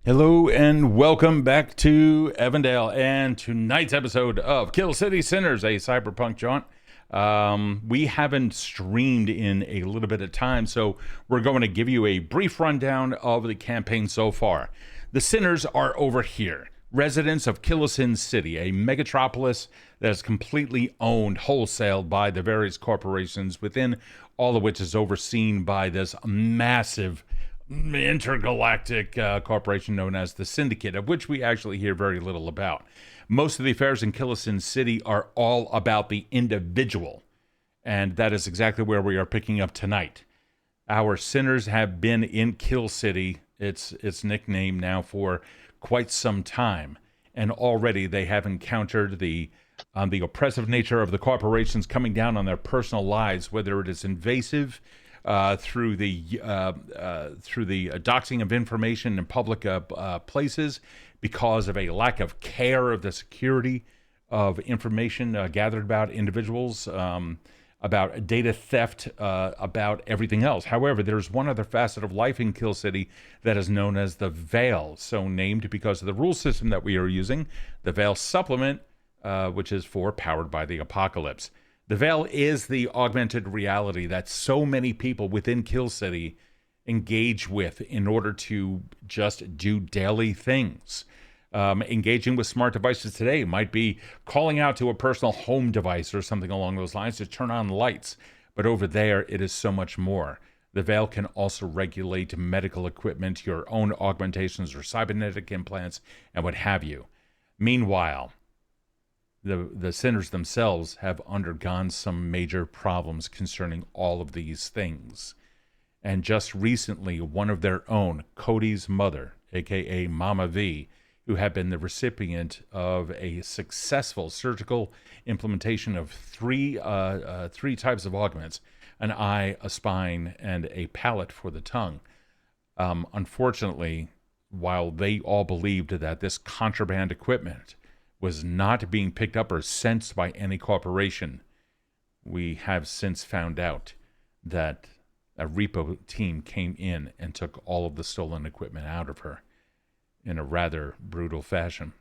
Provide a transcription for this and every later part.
Hello and welcome back to Evandale and tonight's episode of Kill City Sinners, a Cyberpunk jaunt. We haven't streamed in a little bit of time, so we're going to give you a brief rundown of the campaign so far. The Sinners are over here, residents of Kill City, a megatropolis that is completely owned wholesale by the various corporations, within all of which is overseen by this massive intergalactic corporation known as the Syndicate, of which we actually hear very little about. Most of the affairs in Kill City are all about the individual, and that is exactly where we are picking up tonight. Our sinners have been in Kill City, its nickname now, for quite some time, and already they have encountered the oppressive nature of the corporations coming down on their personal lives, whether it is invasive through the doxing of information in public places because of a lack of care of the security of information gathered about individuals, about data theft, about everything else. However, there's one other facet of life in Kill City that is known as the Veil, so named because of the rule system that we are using, the Veil Supplement, which is for Powered by the Apocalypse. The Veil is the augmented reality that so many people within Kill City engage with in order to just do daily things. Engaging with smart devices today might be calling out to a personal home device or something along those lines to turn on lights. But over there, it is so much more. The Veil can also regulate medical equipment, your own augmentations or cybernetic implants, and what have you. Meanwhile, the sinners themselves have undergone some major problems concerning all of these things. And just recently, one of their own, Kode's mother, aka Mama V, who had been the recipient of a successful surgical implementation of three types of augments, an eye, a spine, and a palate for the tongue. Unfortunately, while they all believed that this contraband equipment was not being picked up or sensed by any corporation, we have since found out that a repo team came in and took all of the stolen equipment out of her in a rather brutal fashion.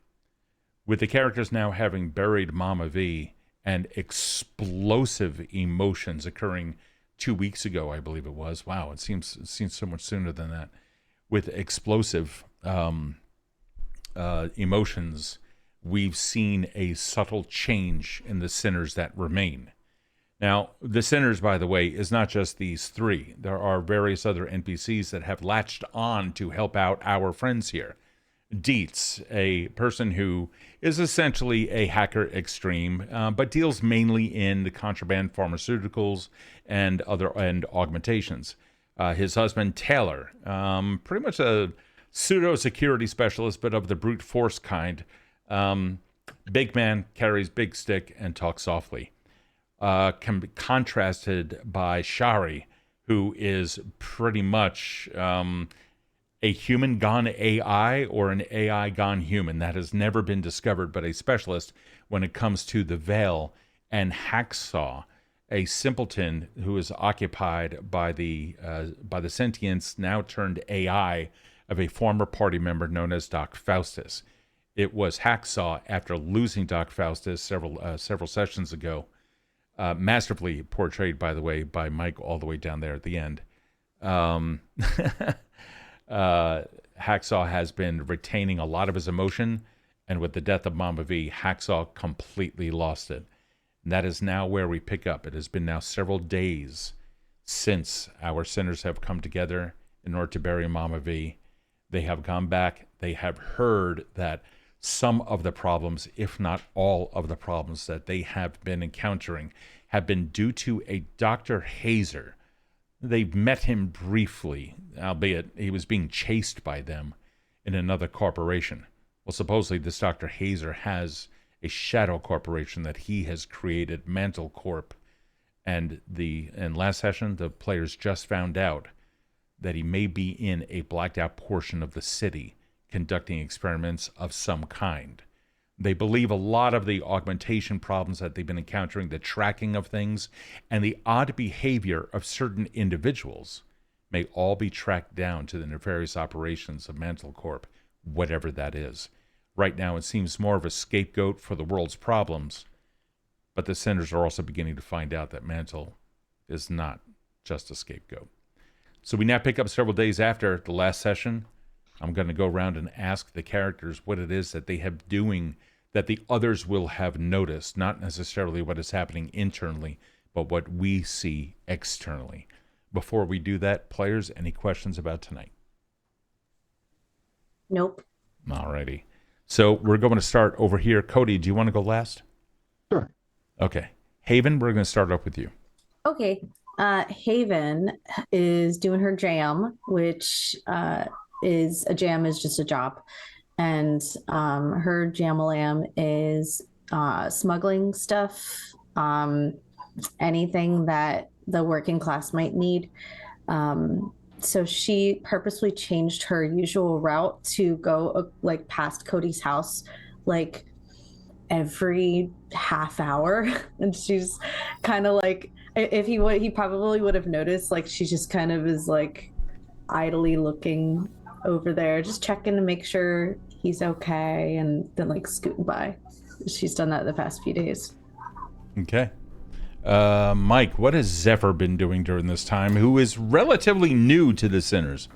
With the characters now having buried Mama V and explosive emotions occurring 2 weeks ago, I believe it was. Wow, it seems so much sooner than that. With explosive emotions, we've seen a subtle change in the sinners that remain. Now, the sinners, by the way, is not just these three. There are various other NPCs that have latched on to help out our friends here. Dietz, a person who is essentially a hacker extreme, but deals mainly in the contraband pharmaceuticals and augmentations. His husband, Taylor, pretty much a pseudo-security specialist, but of the brute force kind. Big man, carries big stick, and talks softly. Can be contrasted by Shari, who is pretty much a human gone AI or an AI gone human. That has never been discovered, but a specialist when it comes to the Veil. And Hacksaw, a simpleton who is occupied by the sentience, now turned AI, of a former party member known as Doc Faustus. It was Hacksaw, after losing Doc Faustus several sessions ago, masterfully portrayed, by the way, by Mike all the way down there at the end. Hacksaw has been retaining a lot of his emotion, and with the death of Mama V, Hacksaw completely lost it. And that is now where we pick up. It has been now several days since our sinners have come together in order to bury Mama V. They have gone back. They have heard that some of the problems, if not all of the problems that they have been encountering, have been due to a Dr. Hazer. They've met him briefly, albeit he was being chased by them in another corporation. Well, supposedly this Dr. Hazer has a shadow corporation that he has created, Mantle Corp. And in last session, the players just found out that he may be in a blacked out portion of the city, conducting experiments of some kind. They believe a lot of the augmentation problems that they've been encountering, the tracking of things, and the odd behavior of certain individuals may all be tracked down to the nefarious operations of Mantle Corp whatever that is. Right now, it seems more of a scapegoat for the world's problems, but the sinners are also beginning to find out that Mantle is not just a scapegoat. So we now pick up several days after the last session. I'm going to go around and ask the characters what it is that they have doing that the others will have noticed, not necessarily what is happening internally, but what we see externally. Before we do that, players, any questions about tonight? Nope. Alrighty. So we're going to start over here. Kode, do you want to go last? Sure. Okay. Haven, we're going to start up with you. Okay. Haven is doing her jam, which is a jam is just a job. And her jam-a-lam is smuggling stuff, anything that the working class might need. So she purposely changed her usual route to go like past Cody's house, like every half hour. And she's kind of like, if he probably would have noticed, like she just kind of is like idly looking over there, just checking to make sure he's okay, and then like scooting by. She's done that the past few days. Okay. Mike, what has Zephyr been doing during this time, who is relatively new to the Sinners?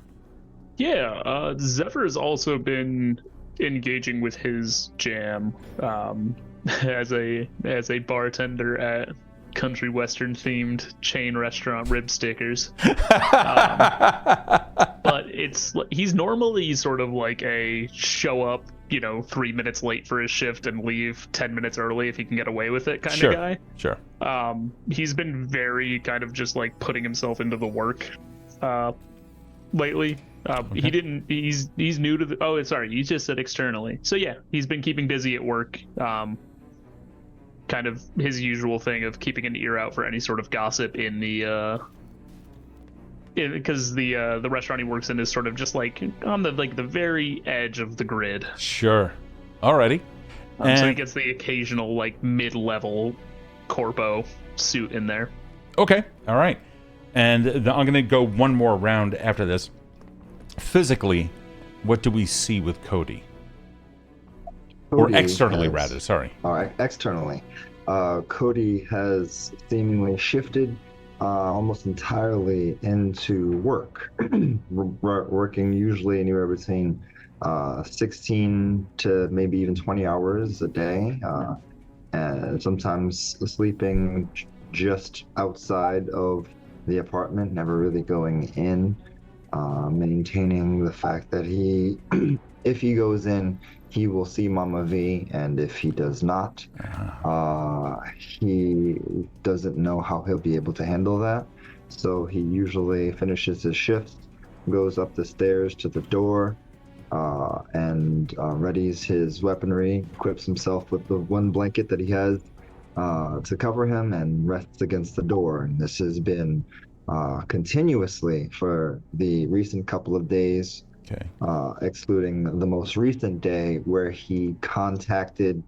Yeah, Zephyr has also been engaging with his jam as a bartender at country western themed chain restaurant Rib Stickers. But he's normally sort of like a show up, 3 minutes late for his shift and leave 10 minutes early if he can get away with it kind of guy. Sure. He's been very kind of just like putting himself into the work lately. Okay. He's new to you just said externally. So yeah, he's been keeping busy at work. Kind of his usual thing of keeping an ear out for any sort of gossip in the because the restaurant he works in is sort of just like on the very edge of the grid. Sure. Alrighty. So he gets the occasional like mid-level corpo suit in there. Okay. All right. And I'm going to go one more round after this. Physically, what do we see with Kode? Or externally, rather. Sorry. All right. Externally, Kode has seemingly shifted almost entirely into work, working usually anywhere between 16 to maybe even 20 hours a day, and sometimes sleeping just outside of the apartment, never really going in, maintaining the fact that if he goes in, he will see Mama V, and if he does not, he doesn't know how he'll be able to handle that. So he usually finishes his shift, goes up the stairs to the door, and readies his weaponry, equips himself with the one blanket that he has to cover him, and rests against the door. And this has been continuously for the recent couple of days. Okay. Excluding the most recent day where he contacted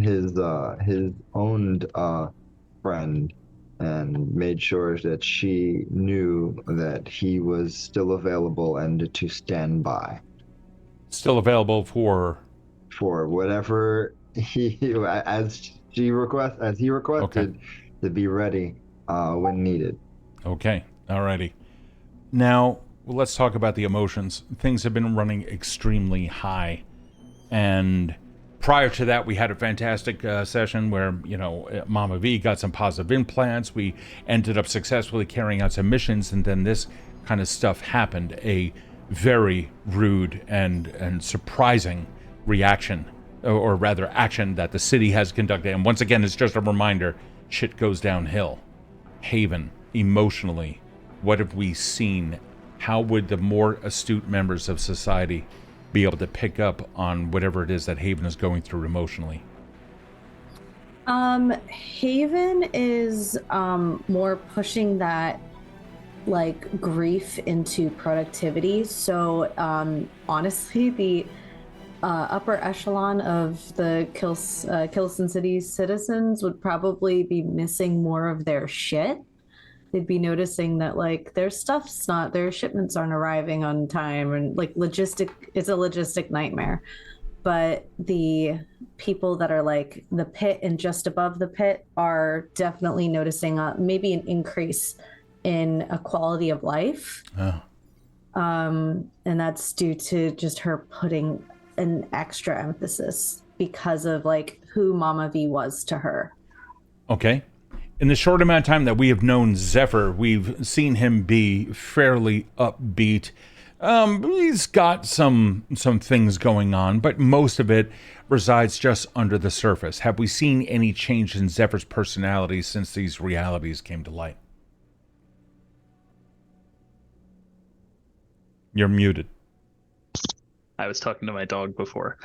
his owned friend and made sure that she knew that he was still available and to stand by. Still available for whatever he requested okay. to be ready when needed. Okay. Alrighty. Now, let's talk about the emotions. Things have been running extremely high. And prior to that, we had a fantastic session where, Mama V got some positive implants. We ended up successfully carrying out some missions, and then this kind of stuff happened. A very rude and surprising reaction, or rather action, that the city has conducted. And once again, it's just a reminder, shit goes downhill. Haven, emotionally, what have we seen? How would the more astute members of society be able to pick up on whatever it is that Haven is going through emotionally? Haven is more pushing that like grief into productivity. So honestly, the upper echelon of the Kilson City citizens would probably be missing more of their shit. they'd be noticing that like their shipments aren't arriving on time, and like it's a logistic nightmare. But the people that are like the pit and just above the pit are definitely noticing maybe an increase in a quality of life. Oh. And that's due to just her putting an extra emphasis because of like who Mama V was to her. Okay. In the short amount of time that we have known Zephyr, we've seen him be fairly upbeat. He's got some things going on, but most of it resides just under the surface. Have we seen any change in Zephyr's personality since these realities came to light? You're muted. I was talking to my dog before.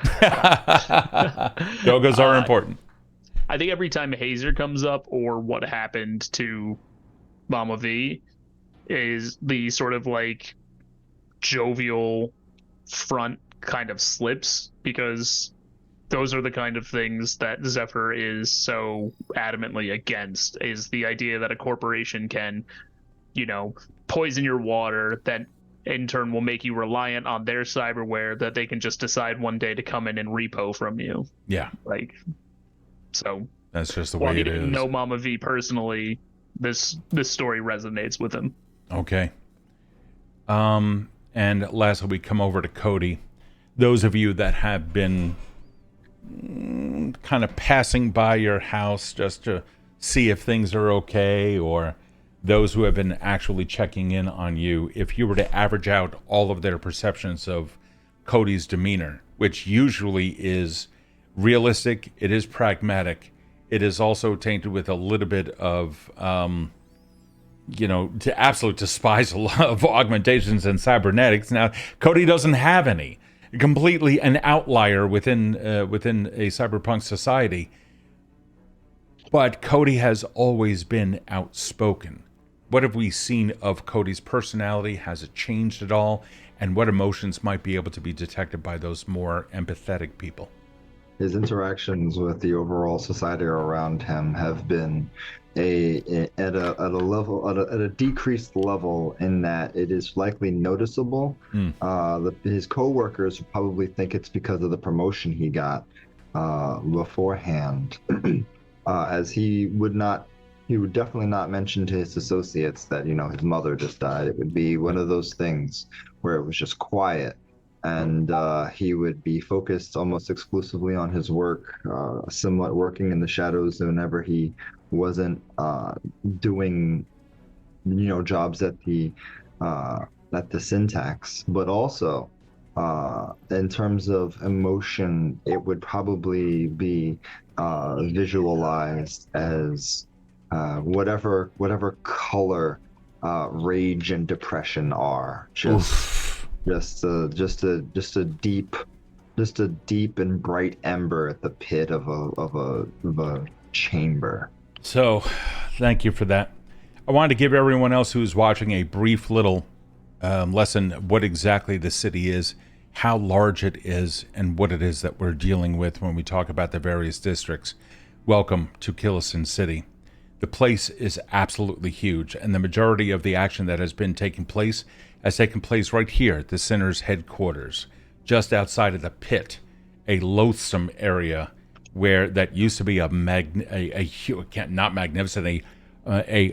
Dogos are important. I think every time Hazer comes up, or what happened to Mama V, is the sort of like jovial front kind of slips, because those are the kind of things that Zephyr is so adamantly against, is the idea that a corporation can, poison your water, that in turn will make you reliant on their cyberware that they can just decide one day to come in and repo from you. Yeah. So that's just the while way he it didn't is. know Mama V personally, this story resonates with him. Okay. And lastly, we come over to Kode. Those of you that have been kind of passing by your house just to see if things are okay, or those who have been actually checking in on you, if you were to average out all of their perceptions of Kode's demeanor, which usually is realistic, it is pragmatic, it is also tainted with a little bit of, to absolute despise a lot of augmentations and cybernetics. Now, Kode doesn't have any. Completely an outlier within a cyberpunk society. But Kode has always been outspoken. What have we seen of Kode's personality? Has it changed at all? And what emotions might be able to be detected by those more empathetic people? His interactions with the overall society around him have been at a decreased level, in that it is likely noticeable. His co-workers probably think it's because of the promotion he got beforehand, as he would definitely not mention to his associates that his mother just died. It would be one of those things where it was just quiet, and he would be focused almost exclusively on his work, somewhat working in the shadows whenever he wasn't doing jobs at the syntax. But also in terms of emotion, it would probably be visualized as whatever color rage and depression are. Just a deep and bright ember at the pit of a chamber. So, thank you for that. I wanted to give everyone else who's watching a brief little lesson what exactly the city is, how large it is, and what it is that we're dealing with when we talk about the various districts. Welcome to Callisto City. The place is absolutely huge, and the majority of the action that has been taking place has taken place right here at the center's headquarters, just outside of the pit, a loathsome area where that used to be a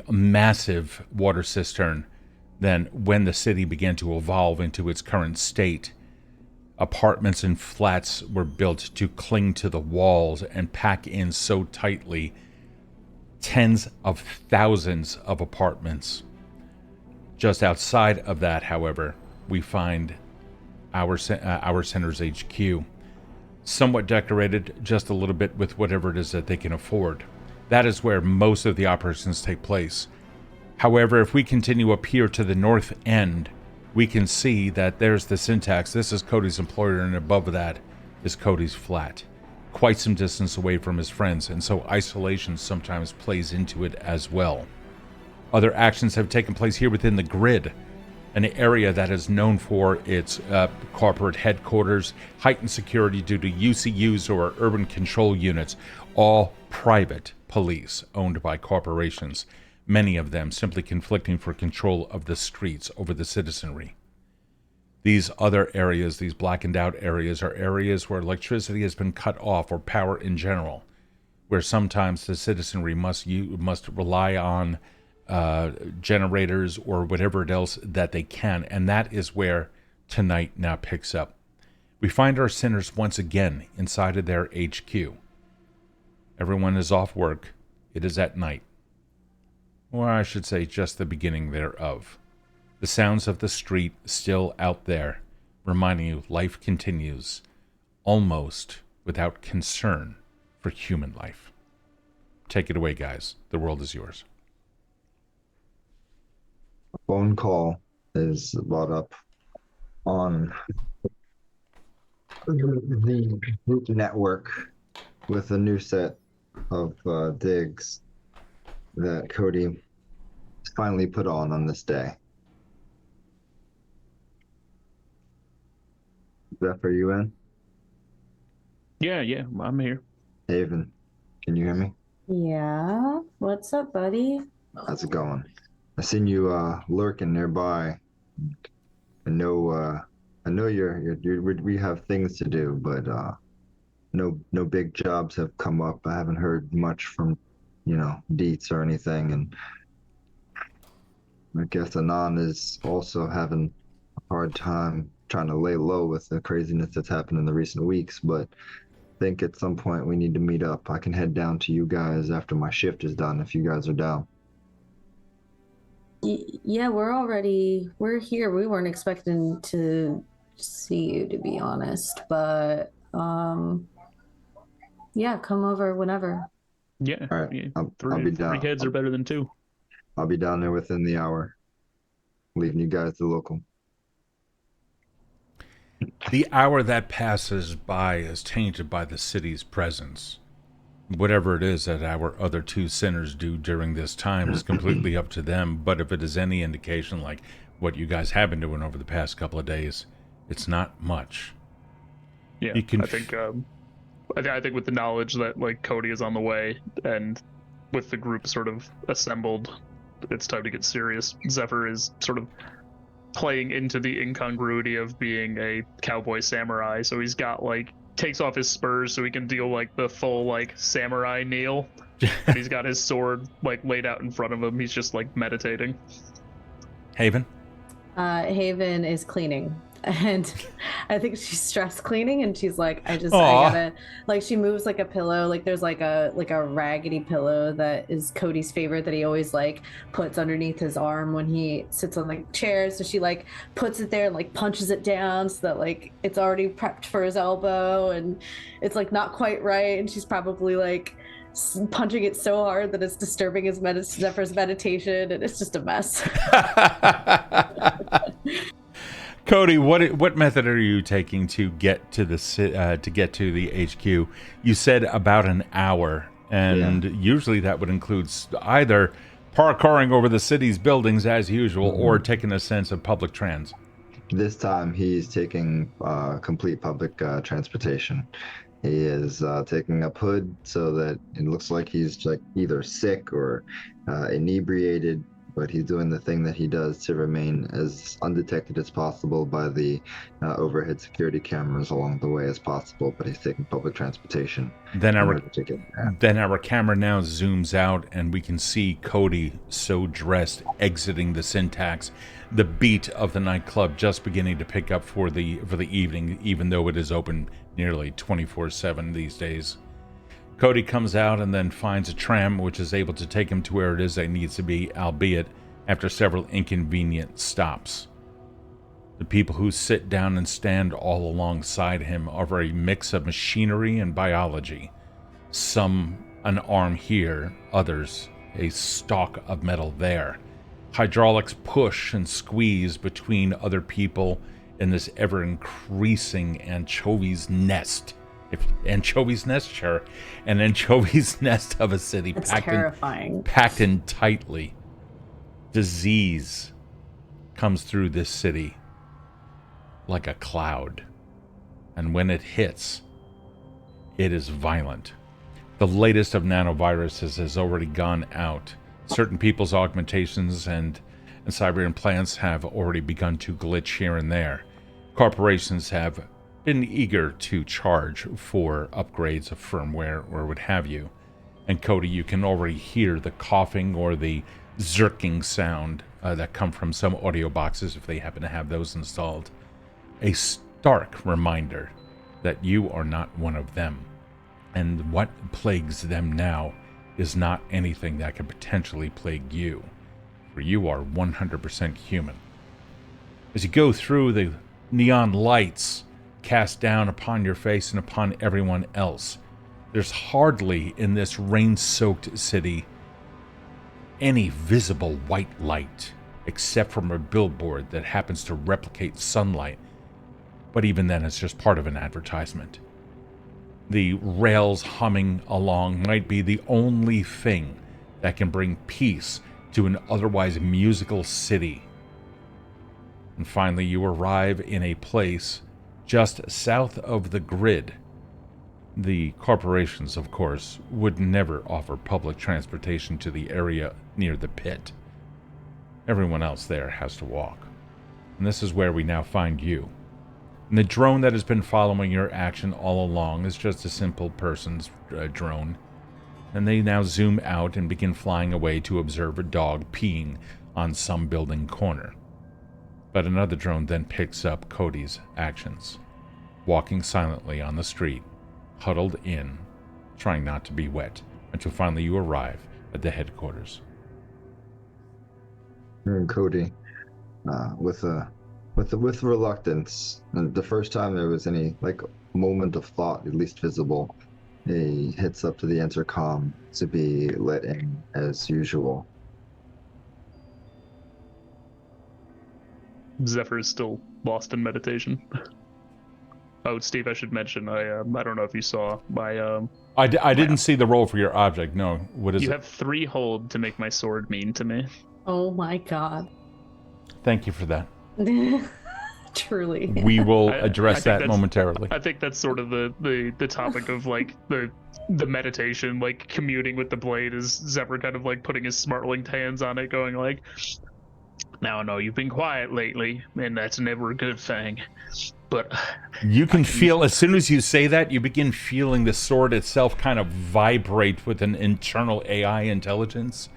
massive water cistern. Then when the city began to evolve into its current state, apartments and flats were built to cling to the walls and pack in so tightly tens of thousands of apartments. Just outside of that, however, we find our center's HQ, somewhat decorated just a little bit with whatever it is that they can afford. That is where most of the operations take place. However, if we continue up here to the north end, we can see that there's the syntax. This is Kode's employer, and above that is Kode's flat. Quite some distance away from his friends, and so isolation sometimes plays into it as well. Other actions have taken place here within the grid, an area that is known for its corporate headquarters, heightened security due to UCUs or urban control units, all private police owned by corporations. many of them simply conflicting for control of the streets over the citizenry. These other areas, these blackened out areas, are areas where electricity has been cut off, or power in general, where sometimes the citizenry must rely on generators or whatever else that they can. And that is where tonight now picks up. We find our sinners once again inside of their HQ. Everyone is off work. It is at night. Or I should say just the beginning thereof. The sounds of the street still out there, reminding you life continues, almost without concern for human life. Take it away, guys. The world is yours. A phone call is brought up on the group network with a new set of digs that Kode finally put on this day. Zephyr, you in? Yeah, I'm here. Haven, can you hear me? Yeah. What's up, buddy? How's it going? I seen you lurking nearby. I know we have things to do, but no big jobs have come up. I haven't heard much from, Deets or anything, and I guess Anon is also having a hard time trying to lay low with the craziness that's happened in the recent weeks, but I think at some point we need to meet up. I can head down to you guys after my shift is done if you guys are down. Yeah, we're here. We weren't expecting to see you, to be honest, but yeah, come over whenever. Yeah. All right, Yeah. I'll be down. 3 heads are better than 2. I'll be down there within the hour, leaving you guys the local. The hour that passes by is tainted by the city's presence. Whatever it is that our other 2 sinners do during this time is completely up to them, but if it is any indication like what you guys have been doing over the past couple of days, it's not much. Yeah, I think I think with the knowledge that like Kode is on the way and with the group sort of assembled, it's time to get serious. Zephyr is sort of playing into the incongruity of being a cowboy samurai, so he's got takes off his spurs so he can deal the full samurai kneel. And he's got his sword laid out in front of him. He's just meditating. Haven? Haven is cleaning, and I think she's stress cleaning, and she's I gotta, she moves a pillow, there's a raggedy pillow that is Cody's favorite that he always puts underneath his arm when he sits on the chair, so she puts it there and punches it down so that it's already prepped for his elbow, and it's not quite right, and she's probably punching it so hard that it's disturbing his Zephyr's meditation, and it's just a mess. Kode, what method are you taking to get to the HQ? You said about an hour, and usually that would include either parkouring over the city's buildings as usual, or taking a sense of public trans. This time he's taking complete public transportation. He is taking up hood so that it looks like he's either sick or inebriated, but he's doing the thing that he does to remain as undetected as possible by the overhead security cameras along the way as possible, but he's taking public transportation. Then our camera now zooms out and we can see Kode so dressed exiting the Syntax, the beat of the nightclub just beginning to pick up for the evening, even though it is open nearly 24/7 these days. Kode comes out and then finds a tram which is able to take him to where it is that he needs to be, albeit after several inconvenient stops. The people who sit down and stand all alongside him are a mix of machinery and biology. Some an arm here, others a stalk of metal there. Hydraulics push and squeeze between other people in this ever-increasing anchovies nest. Anchovies nest, sure. An anchovies nest of a city packed in tightly. Disease comes through this city like a cloud. And when it hits, it is violent. The latest of nanoviruses has already gone out, Certain people's augmentations and cyber implants have already begun to glitch here and there. Corporations have been eager to charge for upgrades of firmware or what have you. And Kode, you can already hear the coughing or the zerking sound that come from some audio boxes if they happen to have those installed. A stark reminder that you are not one of them. And what plagues them now is not anything that could potentially plague you, for you are 100% human. As you go through, the neon lights cast down upon your face and upon everyone else. There's hardly in this rain-soaked city any visible white light, except from a billboard that happens to replicate sunlight, but even then it's just part of an advertisement. The rails humming along might be the only thing that can bring peace to an otherwise musical city. And finally, you arrive in a place just south of the grid. The corporations, of course, would never offer public transportation to the area near the pit. Everyone else there has to walk. And this is where we now find you. And the drone that has been following your action all along is just a simple person's drone. And they now zoom out and begin flying away to observe a dog peeing on some building corner. But another drone then picks up Kode's actions, walking silently on the street, huddled in, trying not to be wet, until finally you arrive at the headquarters. And Kode, with reluctance, and the first time there was any moment of thought, at least visible, he hits up to the intercom to be let in as usual. Zephyr is still lost in meditation. Oh, Steve, I should mention, I don't know if you saw my... I didn't see the roll for your object, no. What is it? You have 3 hold to make my sword mean to me. Oh my god. Thank you for that. Truly. We will I address think that momentarily. I think that's sort of the topic of the meditation, communing with the blade, is Zephyr kind of putting his smart-linked hands on it, going now I know you've been quiet lately, and that's never a good thing. But you can feel, as soon as you say that, you begin feeling the sword itself kind of vibrate with an internal AI intelligence.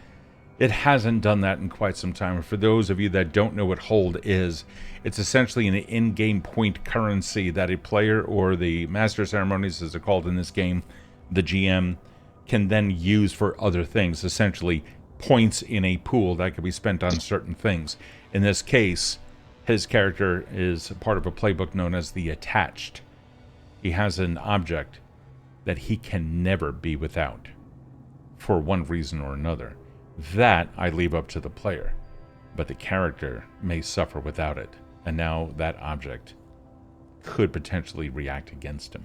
It hasn't done that in quite some time. For those of you that don't know what hold is, it's essentially an in-game point currency that a player, or the Master of Ceremonies as they're called in this game, the GM, can then use for other things, essentially points in a pool that could be spent on certain things. In this case, his character is part of a playbook known as the Attached. He has an object that he can never be without, for one reason or another. That I leave up to the player, but the character may suffer without it, and now that object could potentially react against him.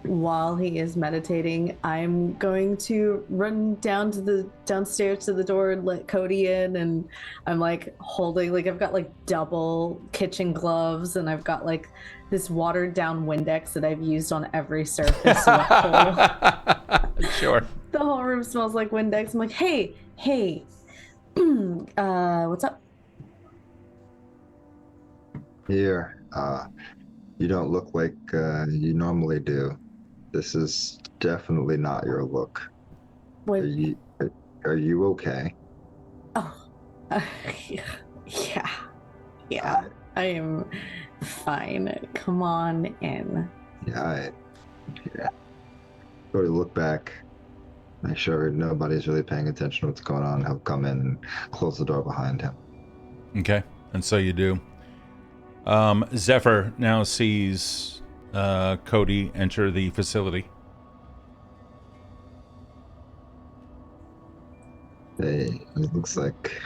While he is meditating, I'm going to run downstairs to the door and let Kode in, and I'm holding, I've got double kitchen gloves, and I've got this watered down Windex that I've used on every surface. Sure. The whole room smells like Windex. I'm hey, what's up? Here, you don't look like you normally do. This is definitely not your look. What? Are you okay? Oh, yeah. I am fine. Come on in. Yeah. Go to look back. Make sure nobody's really paying attention to what's going on. He'll come in and close the door behind him. Okay, and so you do. Zephyr now sees Kode enter the facility. Hey, it looks like...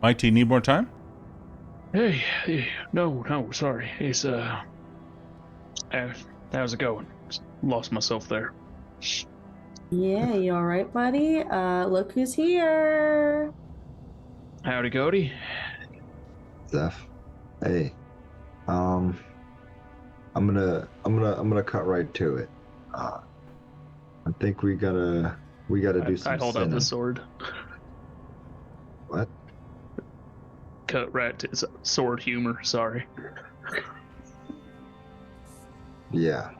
Mike, do you need more time? Hey, no, sorry. It's, how's it going? Lost myself there. Yeah, you all right, buddy? Look who's here. Howdy, Kode. Zeph. Hey. I'm gonna cut right to it. I think we gotta We got to do some I hold out sinning. the sword. What? Cut right to sword humor. Sorry. Yeah.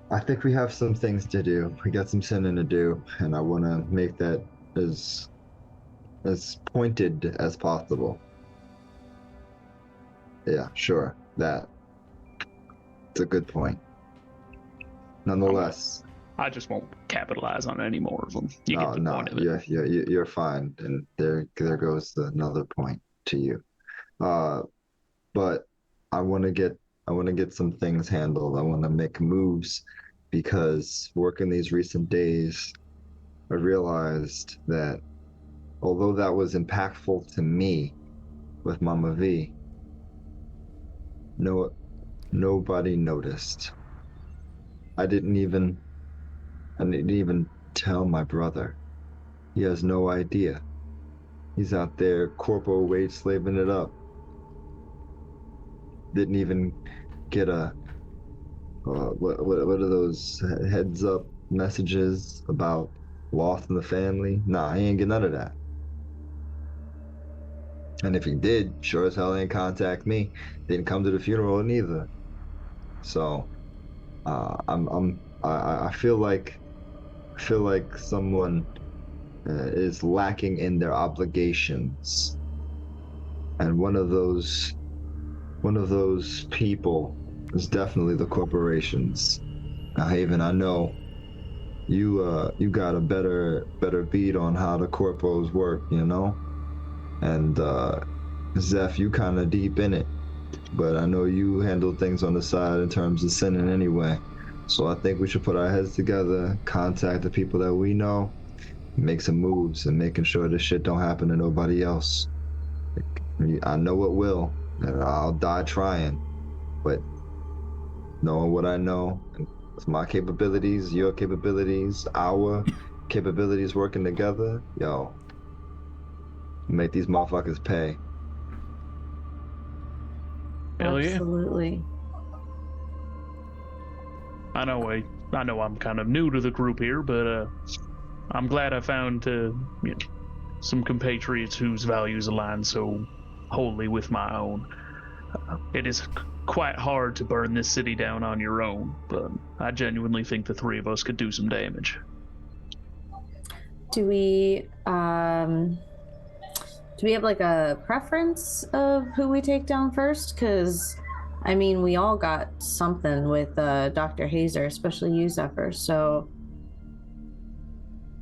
I think we have some things to do. We got some sinning to do, and I want to make that as pointed as possible. Yeah, sure. That. It's a good point. Nonetheless. I just won't capitalize on any more of them. You get the point of it. You're fine, and there goes another point to you. But I want to get some things handled. I want to make moves because working these recent days, I realized that although that was impactful to me with Mama V, nobody noticed. I didn't even tell my brother. He has no idea. He's out there corporal wage slaving it up. Didn't even get a what are those heads up messages about loss in the family? Nah, he ain't get none of that. And if he did, sure as hell ain't contact me. Didn't come to the funeral neither. So I feel like someone is lacking in their obligations, and one of those people is definitely the corporations. Now, Haven, I know you got a better beat on how the corpos work, you know, and Zeph, you kind of deep in it, but I know you handle things on the side in terms of sending anyway. So I think we should put our heads together, contact the people that we know, make some moves, and making sure this shit don't happen to nobody else. I know it will, and I'll die trying, but knowing what I know, and with my capabilities, your capabilities, our capabilities working together, yo, make these motherfuckers pay. Hell yeah. Absolutely. I know I'm kind of new to the group here, but I'm glad I found some compatriots whose values align so wholly with my own. It is quite hard to burn this city down on your own, but I genuinely think the three of us could do some damage. Do we have like a preference of who we take down first? Because I mean, we all got something with Dr. Hazer, especially you, Zephyr, so...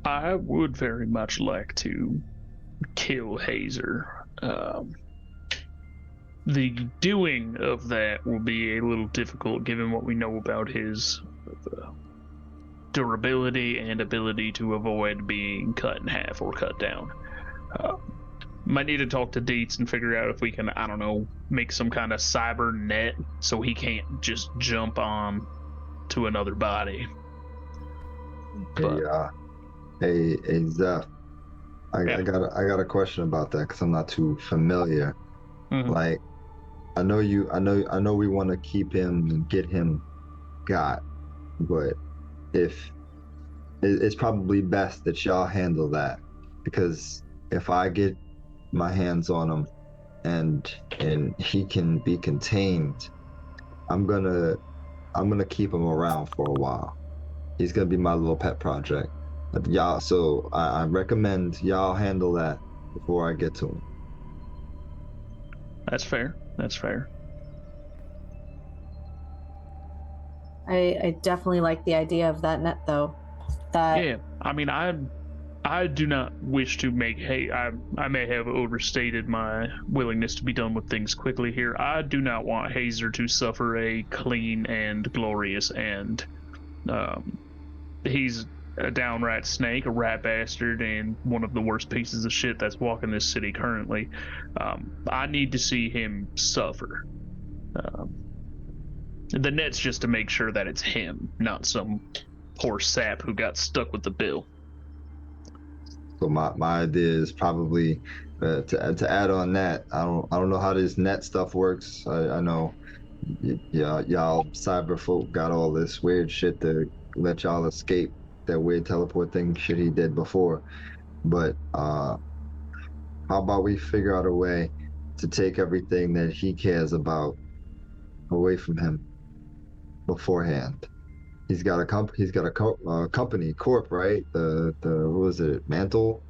I would very much like to kill Hazer. The doing of that will be a little difficult given what we know about his durability and ability to avoid being cut in half or cut down. Might need to talk to Deets and figure out if we can, I don't know, make some kind of cyber net so he can't just jump on to another body. But, Hey, Zeph, I got a question about that because I'm not too familiar. Mm-hmm. Like, I know we want to keep him and get him got, but if it's probably best that y'all handle that, because if I get my hands on him and he can be contained, I'm gonna keep him around for a while. He's gonna be my little pet project. Y'all, so I recommend y'all handle that before I get to him. That's fair. I definitely like the idea of that net, though. Yeah, I mean, I do not wish to make I may have overstated my willingness to be done with things quickly here. I do not want Hazer to suffer a clean and glorious end. He's a downright snake, a rat bastard, and one of the worst pieces of shit that's walking this city currently. I need to see him suffer. The net's just to make sure that it's him, not some poor sap who got stuck with the bill. So my idea is probably to add on that. I don't know how this net stuff works. I know y'all cyber folk got all this weird shit to let y'all escape that weird teleport thing shit he did before. But how about we figure out a way to take everything that he cares about away from him beforehand? He's got a company corp, right? The what was it? Mantle.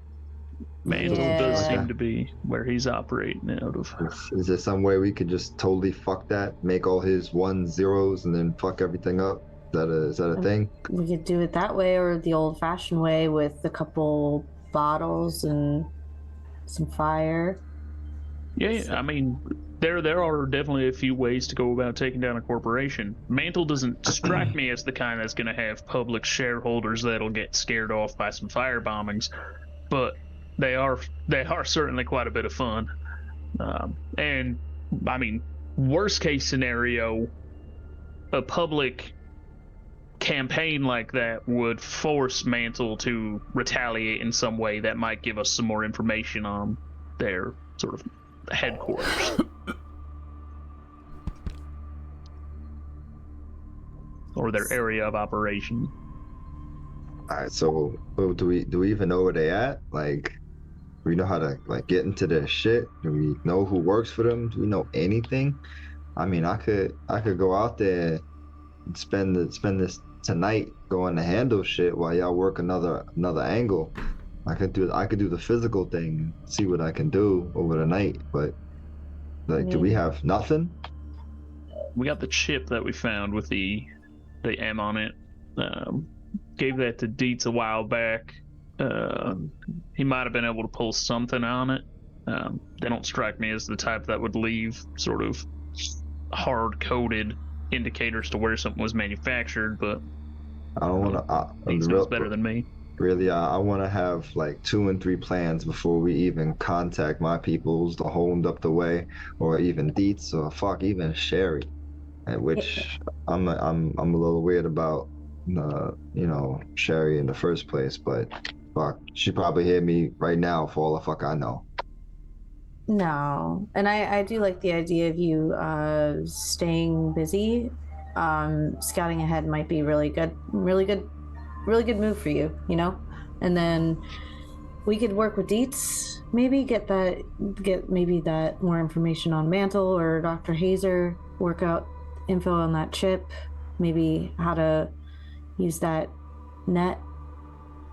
Mantle Yeah. does Like seem that? to be where he's operating out of. Is there some way we could just totally fuck that, make all his ones zeros, and then fuck everything up? Is that a thing? We could do it that way, or the old-fashioned way with a couple bottles and some fire. Yeah, I mean, there are definitely a few ways to go about taking down a corporation. Mantle doesn't strike me as the kind that's going to have public shareholders that'll get scared off by some fire bombings, but they are certainly quite a bit of fun. And I mean, worst case scenario, a public campaign like that would force Mantle to retaliate in some way that might give us some more information on their sort of headquarters. Or their area of operation. All right, so do we even know where they at? Like, do we know how to like get into their shit? Do we know who works for them? Do we know anything? I mean, I could go out there and spend this tonight going to handle shit while y'all work another angle. I could do the physical thing, see what I can do over the night, but like, do we have nothing? We got the chip that we found with the M on it. Gave that to Dietz a while back. He might have been able to pull something on it. They don't strike me as the type that would leave sort of hard-coded indicators to where something was manufactured, but I don't want to. he knows better than me. Really, I want to have like 2 and 3 plans before we even contact my peoples, the hold up the way, or even Dietz, or fuck, even Sherry, and which I'm a little weird about, Sherry in the first place, but fuck, she probably hear me right now for all the fuck I know. No, and I do like the idea of you staying busy. Scouting ahead might be really good move for you, and then we could work with Dietz, maybe get maybe that more information on Mantle or Dr. Hazer, work out info on that chip, maybe how to use that net,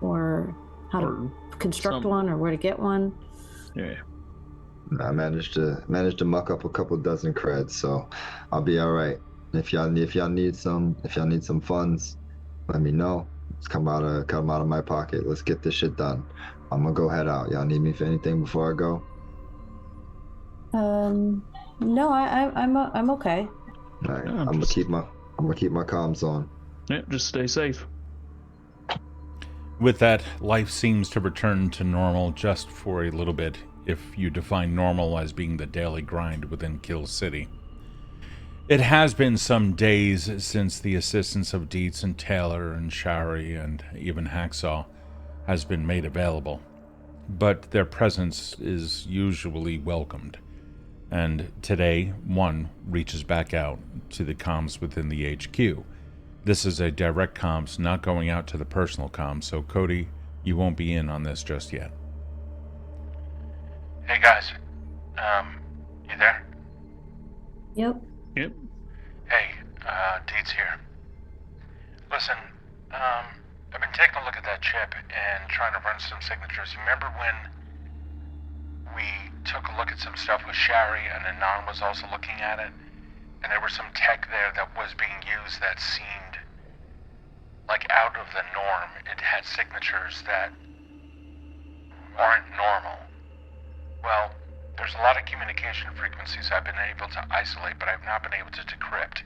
or how to construct one, or where to get one. Yeah. I managed to muck up a couple dozen creds, so I'll be all right. If y'all need some funds, let me know. It's come out of my pocket. Let's get this shit done. I'm gonna go head out. Y'all need me for anything before I go? No, I'm okay. All right, I'm gonna keep my comms on. Yeah, just stay safe. With that, life seems to return to normal just for a little bit, if you define normal as being the daily grind within Kill City. It has been some days since the assistance of Dietz and Taylor and Shari and even Hacksaw has been made available, but their presence is usually welcomed, and today one reaches back out to the comms within the HQ. This is a direct comms, not going out to the personal comms, so Kode, you won't be in on this just yet. Hey guys, you there? Yep. Hey, Dietz here. Listen, I've been taking a look at that chip and trying to run some signatures. You remember when we took a look at some stuff with Shari and Anon was also looking at it? And there was some tech there that was being used that seemed like out of the norm. It had signatures that aren't normal. Well, there's a lot of communication frequencies I've been able to isolate, but I've not been able to decrypt.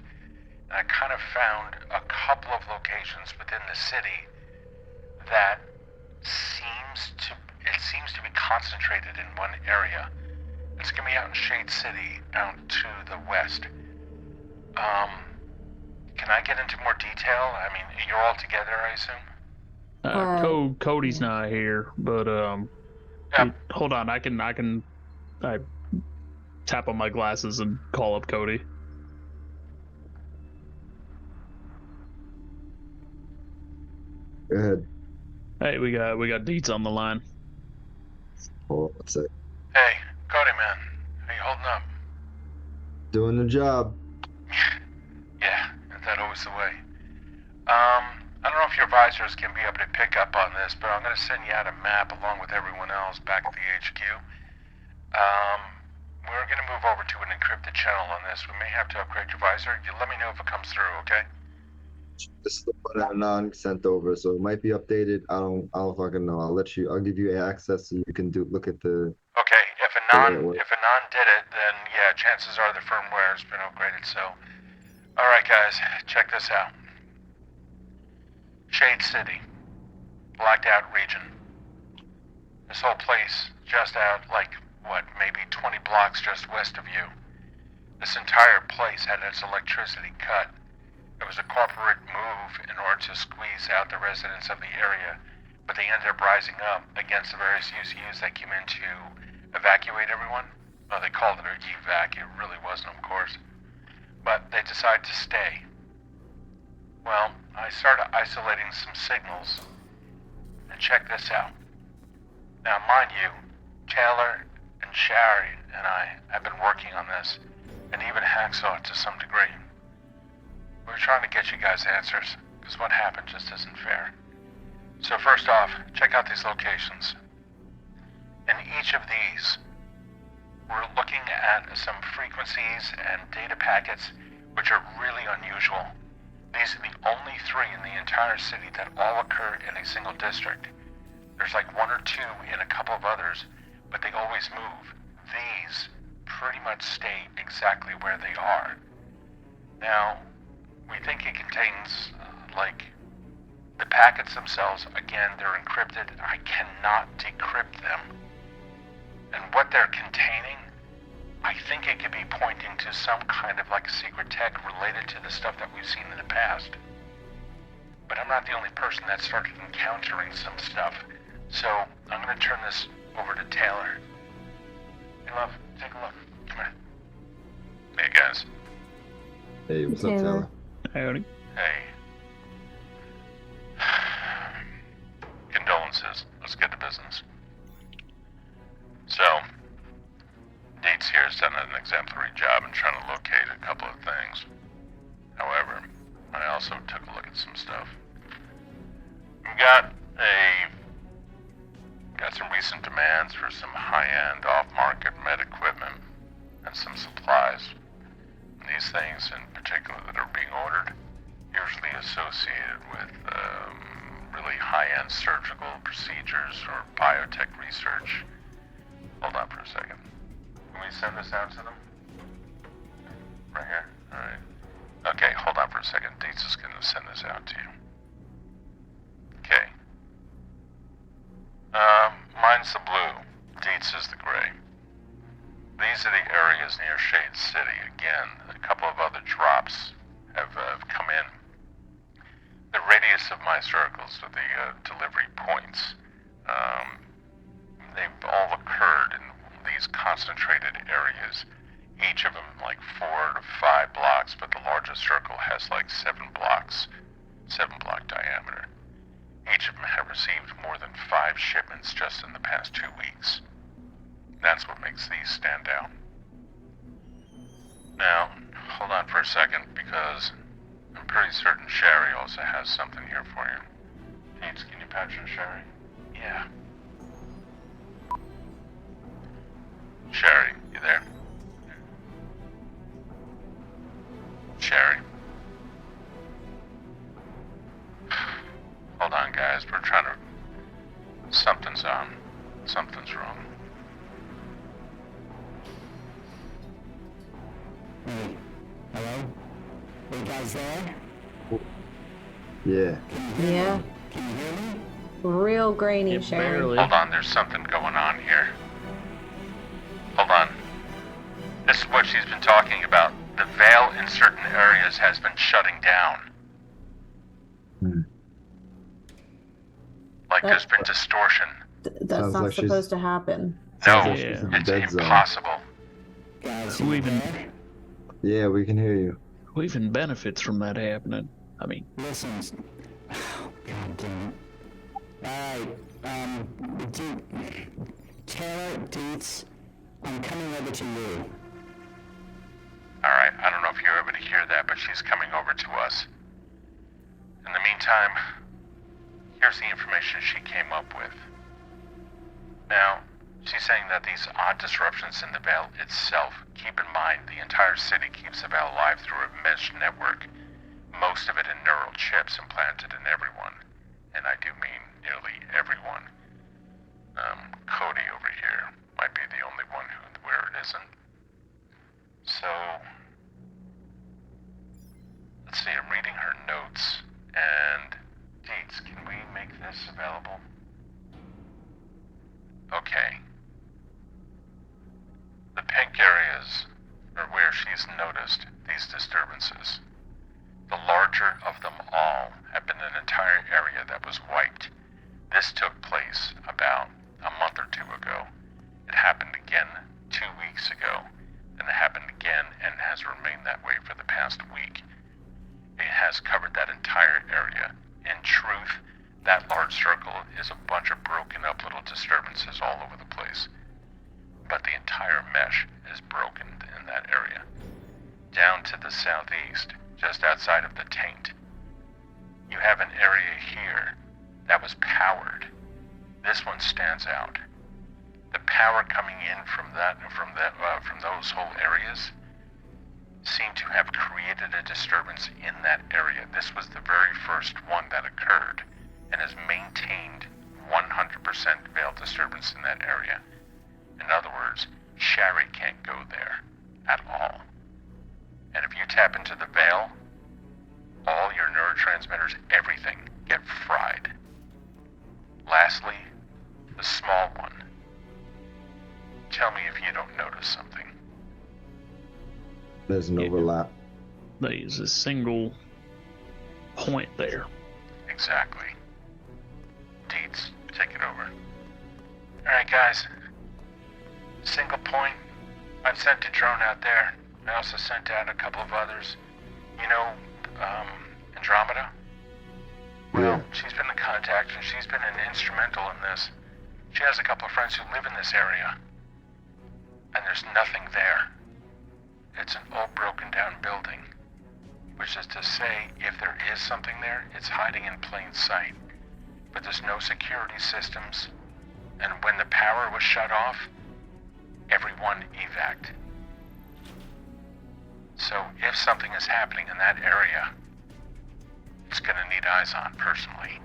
And I kind of found a couple of locations within the city that seems to be concentrated in one area. It's gonna be out in Shade City, out to the west. Can I get into more detail? I mean, you're all together, I assume? Cody's not here, but Yep. hold on, I tap on my glasses and call up Kode. ahead. Hey, we got Deets on the line. Hold on one sec. Hey, Cody, man. How you holding up? Doing the job. Yeah, isn't that always the way? I don't know if your advisors can be able to pick up on this, but I'm going to send you out a map along with everyone else back at the HQ. We're going to move over to an encrypted channel on this. We may have to upgrade your visor. You let me know if it comes through, okay? This is the one that Anon sent over, so it might be updated. I don't fucking know. I'll give you access so you can look at the. Okay, if Anon did it, then yeah, chances are the firmware has been upgraded, so. Alright guys, check this out. Shade City. Blacked out region. This whole place just out, like, what, maybe 20 blocks just west of you. This entire place had its electricity cut. It was a corporate move in order to squeeze out the residents of the area, but they ended up rising up against the various UCUs that came in to evacuate everyone. Well, they called it an evac, it really wasn't, of course. But they decided to stay. Well, I started isolating some signals. And check this out. Now, mind you, Taylor and Shari and I have been working on this, and even Hacksaw to some degree. We're trying to get you guys answers, because what happened just isn't fair. So first off, check out these locations. In each of these, we're looking at some frequencies and data packets which are really unusual. These are the only 3 in the entire city that all occur in a single district. There's like 1 or 2 in a couple of others, but they always move. These pretty much stay exactly where they are. Now, we think it contains, the packets themselves, again, they're encrypted. I cannot decrypt them. And what they're containing, I think it could be pointing to some kind of secret tech related to the stuff that we've seen in the past. But I'm not the only person that started encountering some stuff. So I'm going to turn this over to Taylor. Hey, love, take a look. Come here. Hey, guys. Hey, what's up, Taylor? Howdy. Hey. Condolences. Let's get to business. So, Deets here has done an exemplary job in trying to locate a couple of things. However, I also took a look at some stuff. We got some recent demands for some high-end, off-market med equipment and some supplies. And these things in particular that are being ordered, usually associated with really high-end surgical procedures or biotech research. Hold on for a second. Can we send this out to them? Right here? Alright. Okay, hold on for a second. Deets is going to send this out to you. Okay. Mine's the blue. Deets is the gray. These are the areas near Shade City. Again, a couple of other drops have come in. The radius of my circles are the delivery points. They've all occurred in these concentrated areas, each of them 4 to 5 blocks, but the largest circle has 7 blocks, 7-block diameter. Each of them have received more than 5 shipments just in the past 2 weeks. That's what makes these stand out. Now, hold on for a second, because I'm pretty certain Shari also has something here for you. Deets, can you patch in Shari? Yeah. Shari, you there? Shari. Hold on, guys. We're trying to... Something's on. Something's wrong. Hey, hello? Are you guys there? Yeah. Yeah. Can you hear me? Real grainy, Yeah, Sharon. barely. Hold on, there's something going on here. Hold on. This is what she's been talking about. The veil in certain areas has been shutting down. There's been distortion. That's Sounds not like she's- supposed to happen. No, like she's in the it's dead zone. impossible. Guys, Who you even there? Yeah, we can hear you. who even benefits from that happening? I mean, Listen. Oh, God damn it. Alright, Taylor, Dietz, I'm coming over to you. Alright, I don't know if you're able to hear that, but she's coming over to us. In the meantime, here's the information she came up with. Now, she's saying that these odd disruptions in the Veil itself, keep in mind the entire city keeps the Veil alive through a mesh network, most of it in neural chips implanted in everyone. And I do mean nearly everyone. Kode over here might be the only one where it isn't. So, let's see, I'm reading her notes, and Dietz, can we make this available? Okay. The pink areas are where she's noticed these disturbances. The larger of them all have been an entire area that was wiped. This took place about a month or two ago. It happened again 2 weeks ago. Then it happened again and has remained that way for the past week. It has covered that entire area. In truth, that large circle is a bunch of broken up little disturbances all over the place. But the entire mesh is broken in that area. Down to the southeast, just outside of the taint, you have an area here that was powered. This one stands out. The power coming in from those whole areas seemed to have created a disturbance in that area. This was the very first one that occurred and has maintained 100% veil disturbance in that area. In other words, Shari can't go there at all. And if you tap into the veil, all your neurotransmitters, everything, get fried. Lastly, the small one. Tell me if you don't notice something. There's an overlap. There's a single point there. Exactly. Dietz, take it over. Alright guys. Single point. I've sent a drone out there. I also sent out a couple of others. You know, Andromeda? Well, Yeah. she's been in contact and she's been instrumental in this. She has a couple of friends who live in this area. And there's nothing there. It's an old broken down building. Which is to say, if there is something there, it's hiding in plain sight. But there's no security systems. And when the power was shut off, everyone evac'd. So if something is happening in that area, it's gonna need eyes on personally.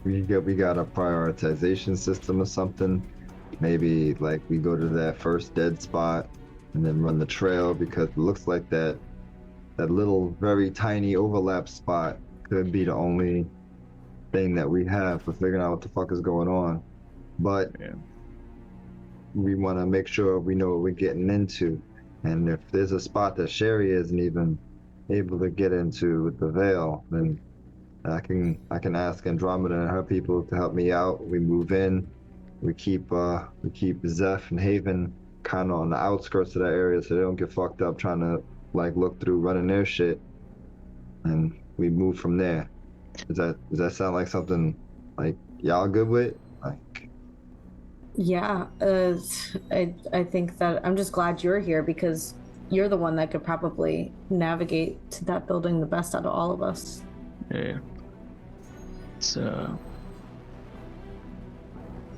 We got a prioritization system or something. Maybe like we go to that first dead spot and then run the trail, because it looks like that little very tiny overlap spot could be the only thing that we have for figuring out what the fuck is going on. But Yeah. we want to make sure we know what we're getting into. And if there's a spot that Sherry isn't even able to get into with the veil, then I can ask Andromeda and her people to help me out. We move in. We keep Zeph and Haven kind of on the outskirts of that area so they don't get fucked up trying to like look through running their shit. And we move from there. Does that sound like something like y'all good with? Like, Yeah, I think that I'm just glad you're here, because you're the one that could probably navigate to that building the best out of all of us. Yeah.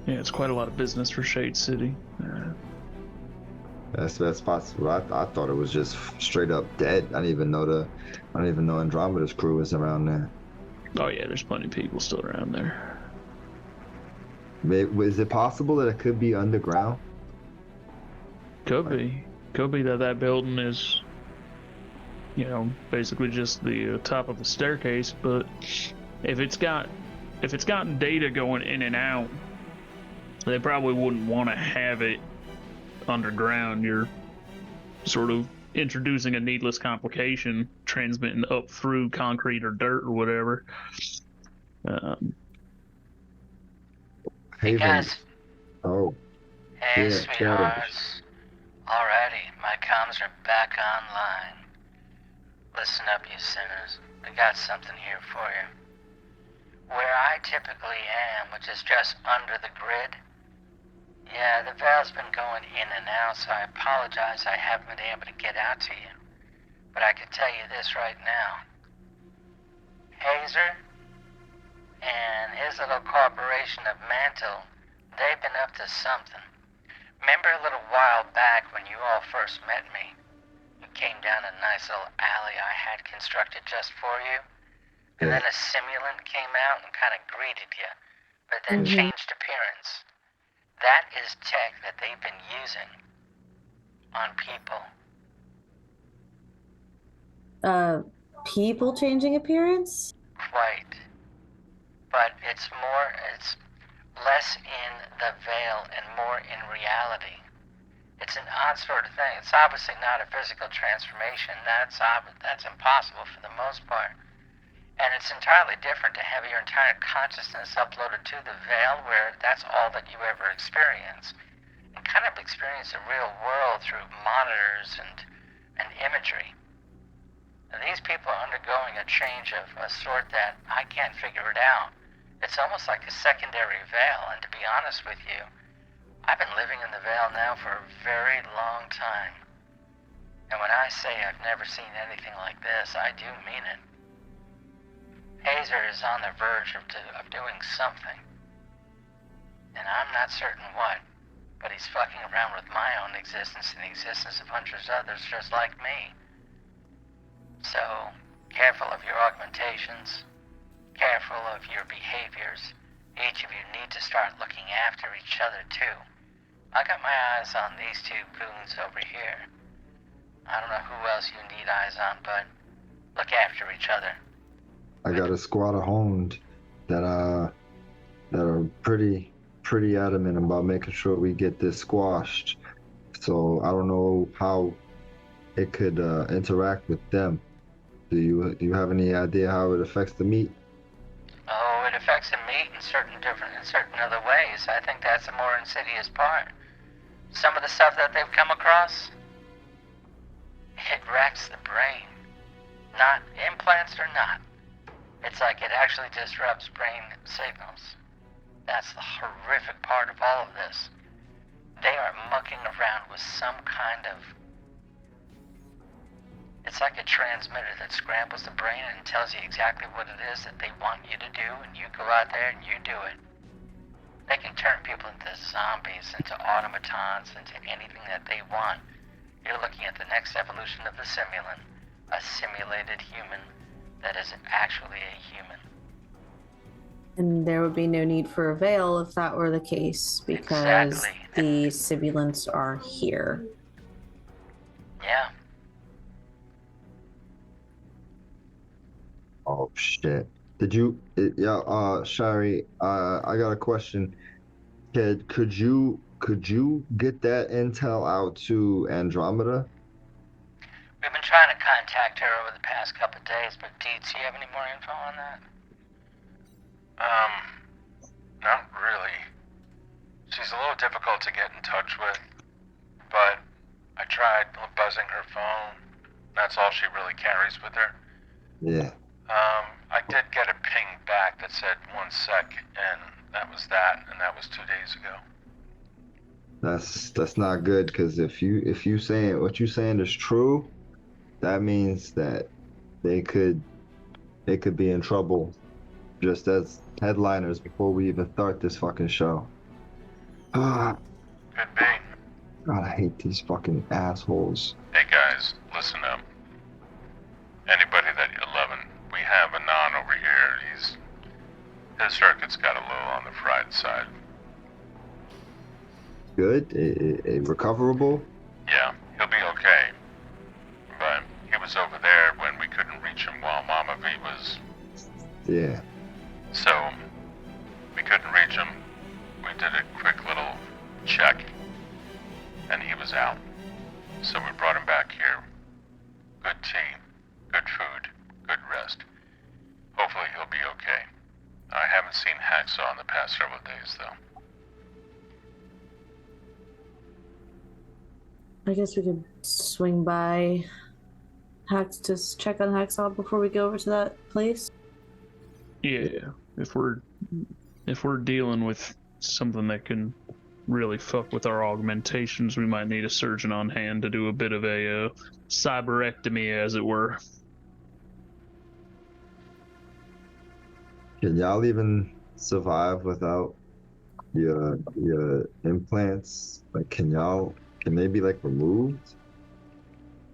It's quite a lot of business for Shade City. that's possible. I thought it was just straight up dead. I didn't even know Andromeda's crew was around there. Oh yeah, there's plenty of people still around there. Is it possible that it could be underground? Could be that building is, basically just the top of the staircase. But if it's got data going in and out, they probably wouldn't want to have it underground. You're sort of introducing a needless complication, transmitting up through concrete or dirt or whatever. Hey guys. Oh. Hey Yeah, sweethearts. got it. Alrighty, my comms are back online. Listen up, you sinners. I got something here for you. Where I typically am, which is just under the grid, yeah, the veil's been going in and out, so I apologize I haven't been able to get out to you. But I can tell you this right now. Hazer and his little corporation of Mantle, they've been up to something. Remember a little while back when you all first met me? You came down a nice little alley I had constructed just for you? And then a simulant came out and kind of greeted you, but then changed appearance. That is tech that they've been using on people. People changing appearance? Quite. But it's less in the veil and more in reality. It's an odd sort of thing. It's obviously not a physical transformation. That's impossible for the most part. And it's entirely different to have your entire consciousness uploaded to the veil where that's all that you ever experience. And kind of experience the real world through monitors and imagery. And these people are undergoing a change of a sort that I can't figure it out. It's almost like a secondary veil, and to be honest with you, I've been living in the veil now for a very long time. And when I say I've never seen anything like this, I do mean it. Hazer is on the verge of doing something. And I'm not certain what, but he's fucking around with my own existence and the existence of hundreds of others just like me. So, careful of your augmentations, careful of your behaviors. Each of you need to start looking after each other too. I got my eyes on these two goons over here. I don't know who else you need eyes on, but look after each other. I got a squad of Hound that are pretty adamant about making sure we get this squashed. So I don't know how it could interact with them. Do you have any idea how it affects the meat? Oh, it affects the meat in certain other ways. I think that's the more insidious part. Some of the stuff that they've come across, it wrecks the brain. Not implants or not. It's like it actually disrupts brain signals. That's the horrific part of all of this. They are mucking around with some kind of... It's like a transmitter that scrambles the brain and tells you exactly what it is that they want you to do, and you go out there and you do it. They can turn people into zombies, into automatons, into anything that they want. You're looking at the next evolution of the simulant, a simulated human that is actually a human. And there would be no need for a veil if that were the case, because Exactly. the simulants are here. Yeah. Oh shit! Shari, I got a question. Could you get that intel out to Andromeda? We've been trying to contact her over the past couple of days, but Deeds, do you have any more info on that? Not really. She's a little difficult to get in touch with, but I tried buzzing her phone. That's all she really carries with her. Yeah. I did get a ping back that said 1 sec, and that was that, and that was 2 days ago. That's not good, because if you saying what you saying is true, that means that they could be in trouble just as headliners before we even start this fucking show. Could be. God, I hate these fucking assholes. Hey guys, listen up. Anybody that you're loving, we have Anon over here. His circuit's got a little on the fried side. Good? A recoverable? Yeah, he'll be okay. But he was over there when we couldn't reach him while Mama V was... Yeah. So, we couldn't reach him. We did a quick little check, and he was out. So we brought him back here. Good tea, good food, good rest. Hopefully he'll be okay. I haven't seen Hacksaw in the past several days, though. I guess we could swing by, just check on Hacksaw before we go over to that place? Yeah, if we're dealing with something that can really fuck with our augmentations, we might need a surgeon on hand to do a bit of a cyberectomy, as it were. Can y'all even survive without your implants? Like, can they be like removed?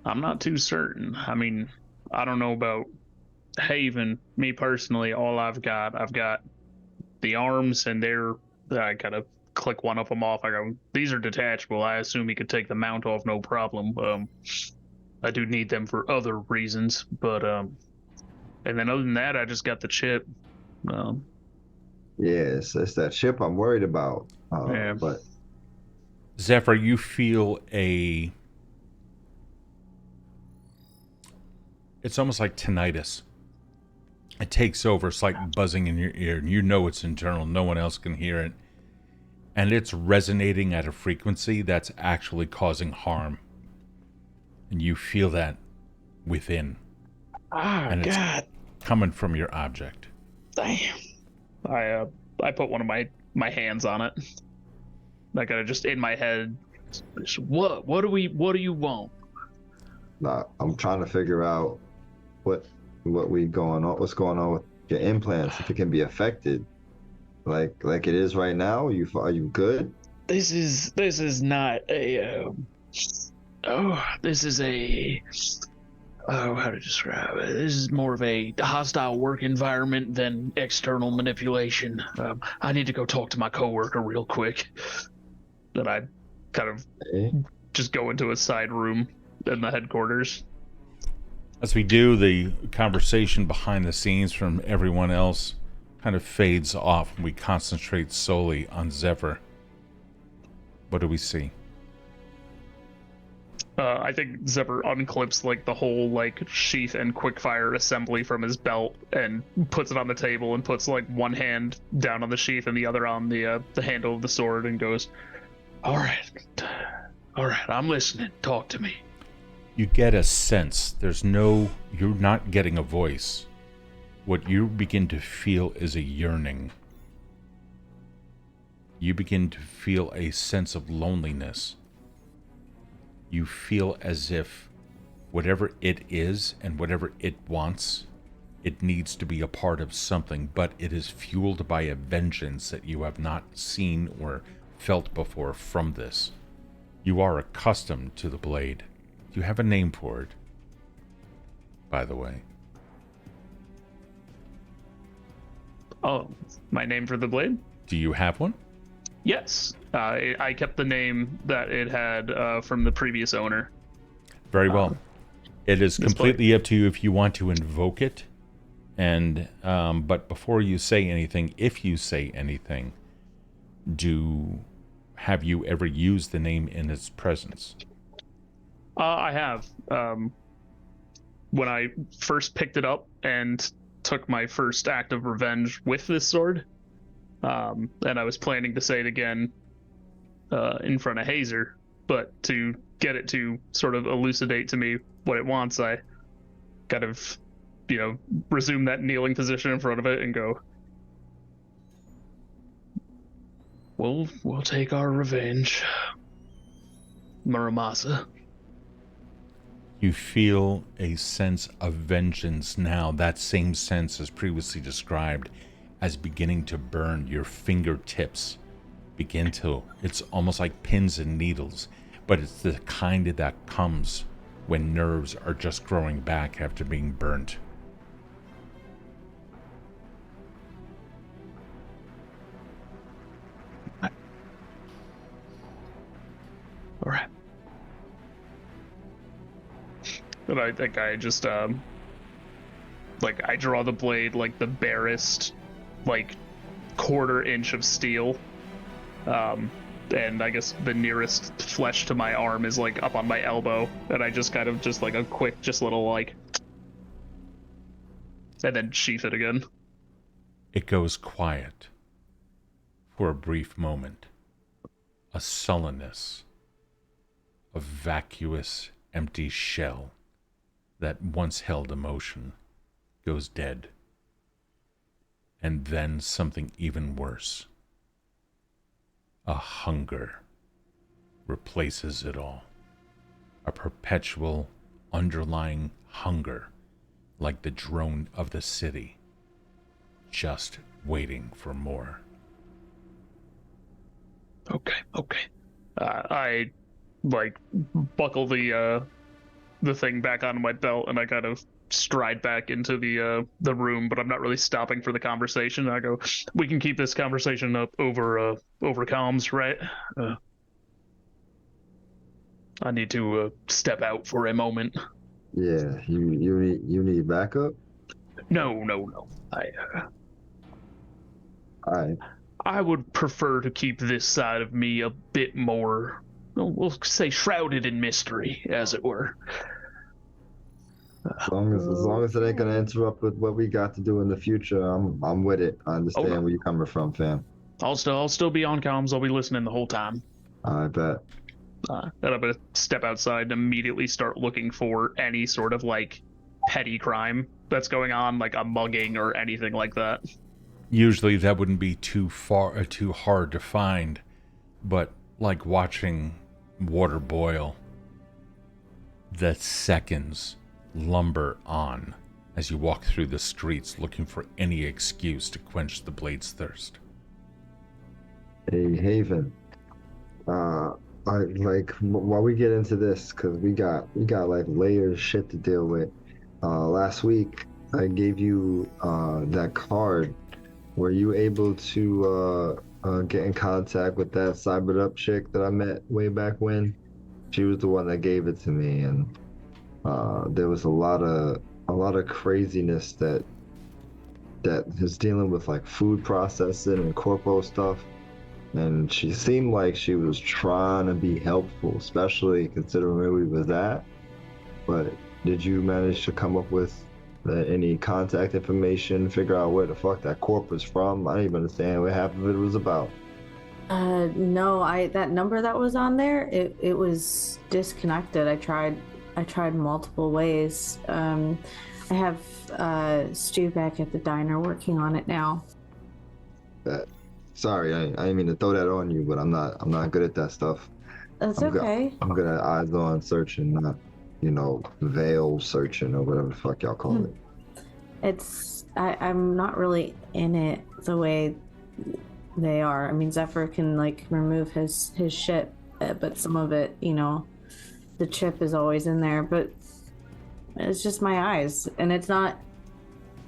I'm not too certain. I mean, I don't know about Haven. Me personally, I've got the arms, and I gotta click one of them off. I go, these are detachable. I assume he could take the mount off, no problem. I do need them for other reasons, but and then other than that, I just got the chip. Yes, it's that chip I'm worried about. Yeah. But Zephyr, you feel it's almost like tinnitus. It takes over. It's like buzzing in your ear, and you know it's internal. No one else can hear it. And it's resonating at a frequency that's actually causing harm. And you feel that within. And God. It's coming from your object. Damn. I put one of my hands on it. Like, I just in my head, what do you want? nah, I'm trying to figure out what's going on with your implants, if it can be affected. Like it is right now. Are you good? This is not a this is a how to describe it? This is more of a hostile work environment than external manipulation. I need to go talk to my coworker real quick. Then I kind of just go into a side room in the headquarters. As we do, the conversation behind the scenes from everyone else kind of fades off, and we concentrate solely on Zephyr. What do we see? I think Zephyr unclips like the whole like sheath and quickfire assembly from his belt and puts it on the table and puts like one hand down on the sheath and the other on the handle of the sword and goes, all right, I'm listening. Talk to me. You get a sense. You're not getting a voice. What you begin to feel is a yearning. You begin to feel a sense of loneliness. You feel as if whatever it is and whatever it wants, it needs to be a part of something, but it is fueled by a vengeance that you have not seen or felt before from this. You are accustomed to the blade. You have a name for it, by the way. Oh, my name for the blade? Do you have one? Yes. I kept the name that it had from the previous owner. Very well. It is completely up to you if you want to invoke it. And but before you say anything, if you say anything, have you ever used the name in its presence? I have. When I first picked it up and took my first act of revenge with this sword, and I was planning to say it again in front of Hazer, but to get it to sort of elucidate to me what it wants, I kind of, resume that kneeling position in front of it and go, we'll take our revenge, Muramasa. You feel a sense of vengeance now, that same sense as previously described, as beginning to burn. Your fingertips it's almost like pins and needles, but it's the kind that comes when nerves are just growing back after being burnt. All right. And I think I just, I draw the blade like the barest, quarter inch of steel. And I guess the nearest flesh to my arm is up on my elbow. And I just kind of a quick, little and then sheath it again. It goes quiet for a brief moment. A sullenness, a vacuous, empty shell. that once held emotion goes dead. And then something even worse. A hunger replaces it all. A perpetual underlying hunger, like the drone of the city, just waiting for more. Okay. I like buckle the thing back onto my belt, and I kind of stride back into the room, but I'm not really stopping for the conversation. I go, we can keep this conversation up over comms, right? I need to step out for a moment. Yeah, you need backup? No. I would prefer to keep this side of me a bit more, we'll say, shrouded in mystery, as it were. As long as it ain't gonna interrupt with what we got to do in the future, I'm with it. I understand where you're coming from, fam. I'll still be on comms. I'll be listening the whole time. I bet. And I'm gonna step outside and immediately start looking for any sort of like petty crime that's going on, like a mugging or anything like that. Usually that wouldn't be too hard to find, but like watching water boil, the seconds lumber on as you walk through the streets looking for any excuse to quench the blade's thirst. Hey, Haven. While we get into this, because we got like layers shit to deal with. Last week I gave you that card. Were you able to get in contact with that cybered up chick that I met way back when? She was the one that gave it to me, and there was a lot of craziness that is dealing with like food processing and corpo stuff. And she seemed like she was trying to be helpful, especially considering where we was at. But did you manage to come up with any contact information, figure out where the fuck that corp was from? I didn't even understand what half of it was about. No, that number that was on there, it was disconnected. I tried multiple ways. I have Stu back at the diner working on it now. Sorry, I didn't mean to throw that on you, but I'm not good at that stuff. That's okay. I'm good at eyes on searching, not veil searching or whatever the fuck y'all call it. I'm not really in it the way they are. I mean, Zephyr can like remove his shit, but some of it, the chip is always in there. But it's just my eyes, and it's not.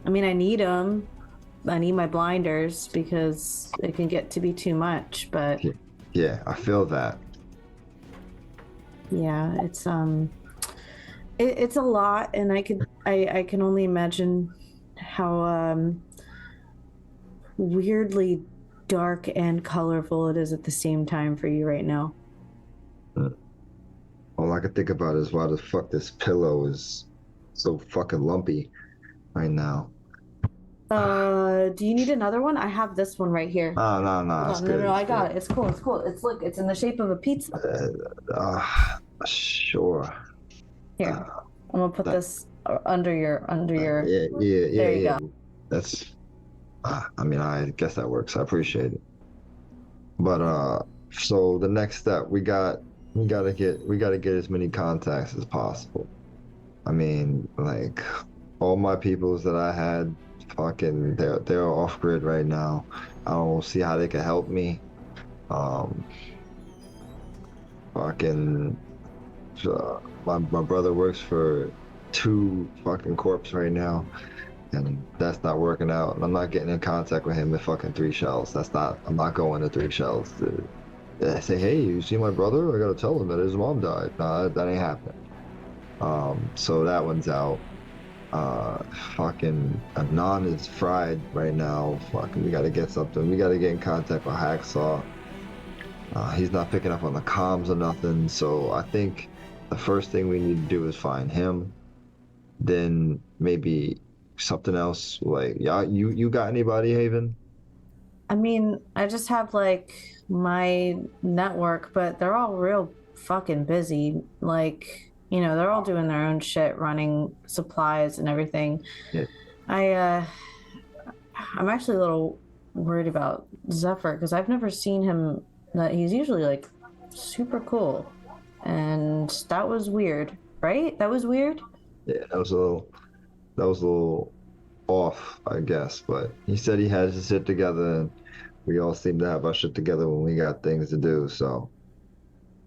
I mean, I need them. I need my blinders because it can get to be too much. But yeah, I feel that. Yeah, it's a lot, and I can only imagine how weirdly dark and colorful it is at the same time for you right now. All I can think about is why the fuck this pillow is so fucking lumpy right now. Do you need another one? I have this one right here. No, No, I got it. It's cool. It's in the shape of a pizza. Sure. Here, I'm gonna put this under your. Yeah. There you go. That's. I mean, I guess that works. I appreciate it. But so the next step, we gotta get as many contacts as possible. I mean, like, all my peoples that I had, fucking, they're off grid right now. I don't see how they can help me. Fucking, my brother works for 2 fucking corps right now, and that's not working out. And I'm not getting in contact with him with fucking 3 shells. I'm not going to 3 shells. I say, hey, you see my brother? I gotta tell him that his mom died. Nah, that ain't happening. So that one's out. Fucking Anon is fried right now. Fucking, we gotta get something. We gotta get in contact with Hacksaw. He's not picking up on the comms or nothing. So I think the first thing we need to do is find him. Then maybe something else. Like, yeah, you got anybody, Haven? I mean, I just have like my network, but they're all real fucking busy. Like, You know, they're all doing their own shit, running supplies and everything. Yeah. I'm actually a little worried about Zephyr because I've never seen him. That he's usually like super cool, and that was weird, right? That was weird. Yeah, that was a little off, I guess. But he said he had his shit together, and we all seem to have our shit together when we got things to do. So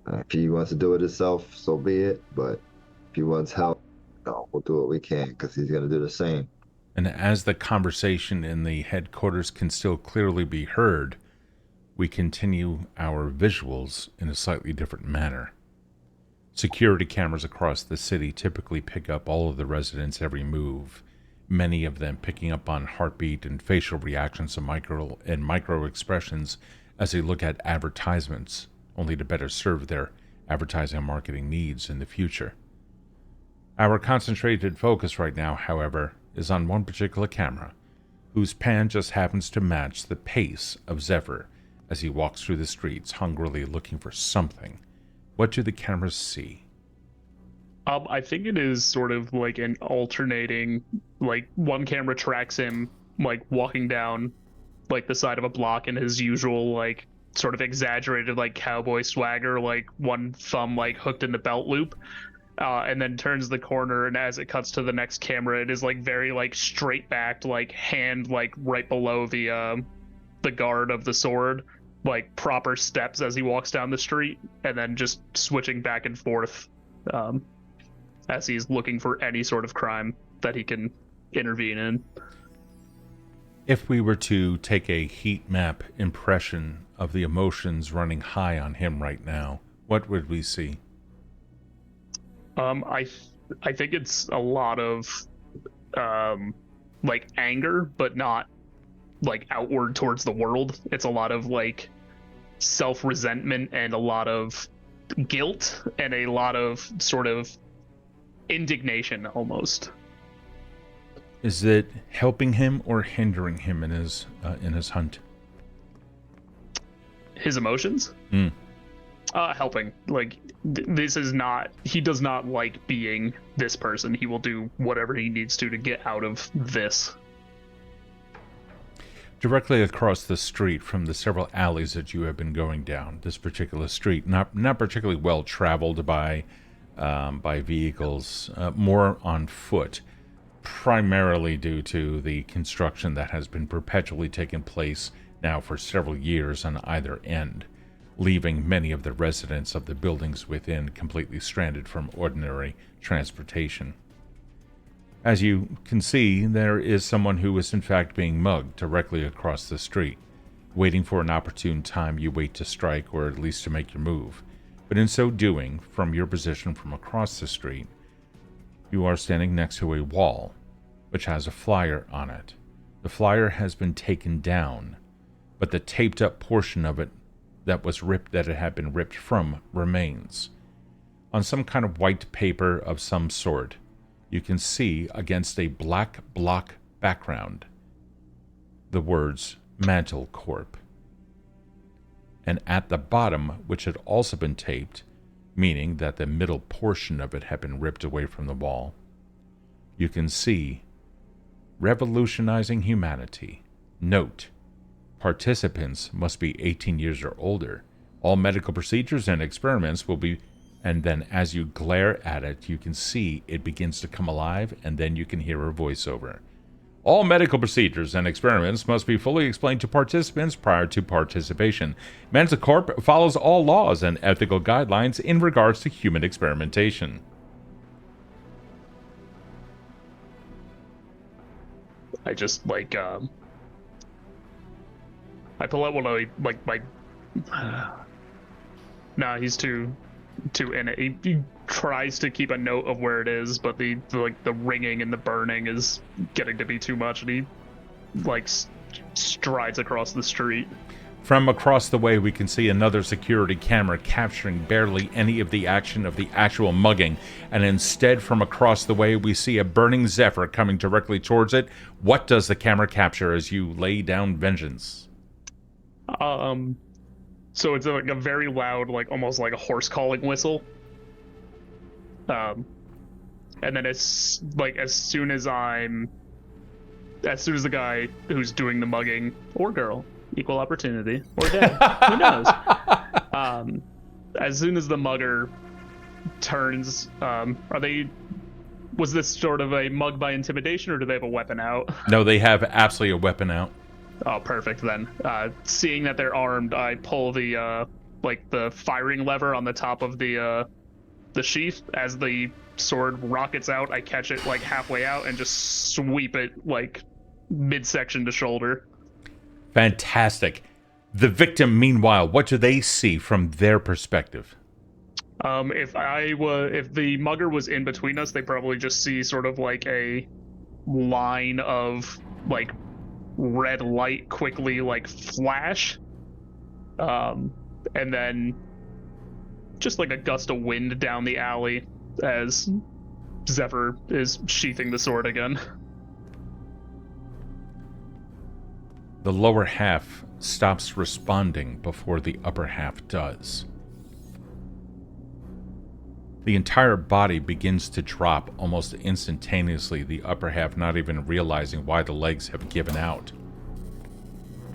if he wants to do it himself, so be it. But if he wants help, we'll do what we can because he's gonna do the same. And as the conversation in the headquarters can still clearly be heard, we continue our visuals in a slightly different manner. Security cameras across the city typically pick up all of the residents' every move, many of them picking up on heartbeat and facial reactions and micro expressions as they look at advertisements, only to better serve their advertising and marketing needs in the future. Our concentrated focus right now, however, is on one particular camera, whose pan just happens to match the pace of Zephyr as he walks through the streets, hungrily looking for something. What do the cameras see? I think it is sort of like an alternating, like one camera tracks him, like walking down like the side of a block in his usual, like sort of exaggerated, like cowboy swagger, like one thumb like hooked in the belt loop. And then turns the corner, and as it cuts to the next camera, it is like very like straight backed, like hand like right below the guard of the sword, like proper steps as he walks down the street, and then just switching back and forth as he's looking for any sort of crime that he can intervene in. If we were to take a heat map impression of the emotions running high on him right now, what would we see? I think it's a lot of like anger, but not like outward towards the world. It's a lot of like self-resentment and a lot of guilt and a lot of sort of indignation almost. Is it helping him or hindering him in his hunt? His emotions? Helping. Like, this is not... He does not like being this person. He will do whatever he needs to get out of this. Directly across the street from the several alleys that you have been going down, this particular street, not particularly well traveled by vehicles, more on foot, primarily due to the construction that has been perpetually taking place now for several years on either end, leaving many of the residents of the buildings within completely stranded from ordinary transportation. As you can see, there is someone who is in fact being mugged directly across the street. Waiting for an opportune time, you wait to strike or at least to make your move. But in so doing, from your position from across the street, you are standing next to a wall, which has a flyer on it. The flyer has been taken down, but the taped up portion of it that it had been ripped from remains. On some kind of white paper of some sort, you can see against a black block background the words Mantle Corp. And at the bottom, which had also been taped, meaning that the middle portion of it had been ripped away from the wall, you can see Revolutionizing Humanity. Note: participants must be 18 years or older. All medical procedures and experiments will be... And then as you glare at it, you can see it begins to come alive, and then you can hear a voiceover. All medical procedures and experiments must be fully explained to participants prior to participation. Mantle Corp follows all laws and ethical guidelines in regards to human experimentation. I just, like, I pull out one of, like, my... Nah, he's too in it. He tries to keep a note of where it is, but the ringing and the burning is getting to be too much, and he like strides across the street. From across the way, we can see another security camera capturing barely any of the action of the actual mugging, and instead from across the way we see a burning Zephyr coming directly towards it. What does the camera capture as you lay down vengeance? So it's like a very loud, like almost like a horse calling whistle. And then as soon as the guy who's doing the mugging, or girl, equal opportunity, or dad, who knows? As soon as the mugger turns, was this sort of a mug by intimidation, or do they have a weapon out? No, they have absolutely a weapon out. Oh, perfect then. Seeing that they're armed, I pull the firing lever on the top of the sheath. As the sword rockets out, I catch it like halfway out and just sweep it like midsection to shoulder. Fantastic. The victim, meanwhile, what do they see from their perspective? If the mugger was in between us, they probably just see sort of like a line of like red light quickly like flash, and then just like a gust of wind down the alley as Zephyr is sheathing the sword again. The lower half stops responding before the upper half does. The entire body begins to drop almost instantaneously, the upper half not even realizing why the legs have given out.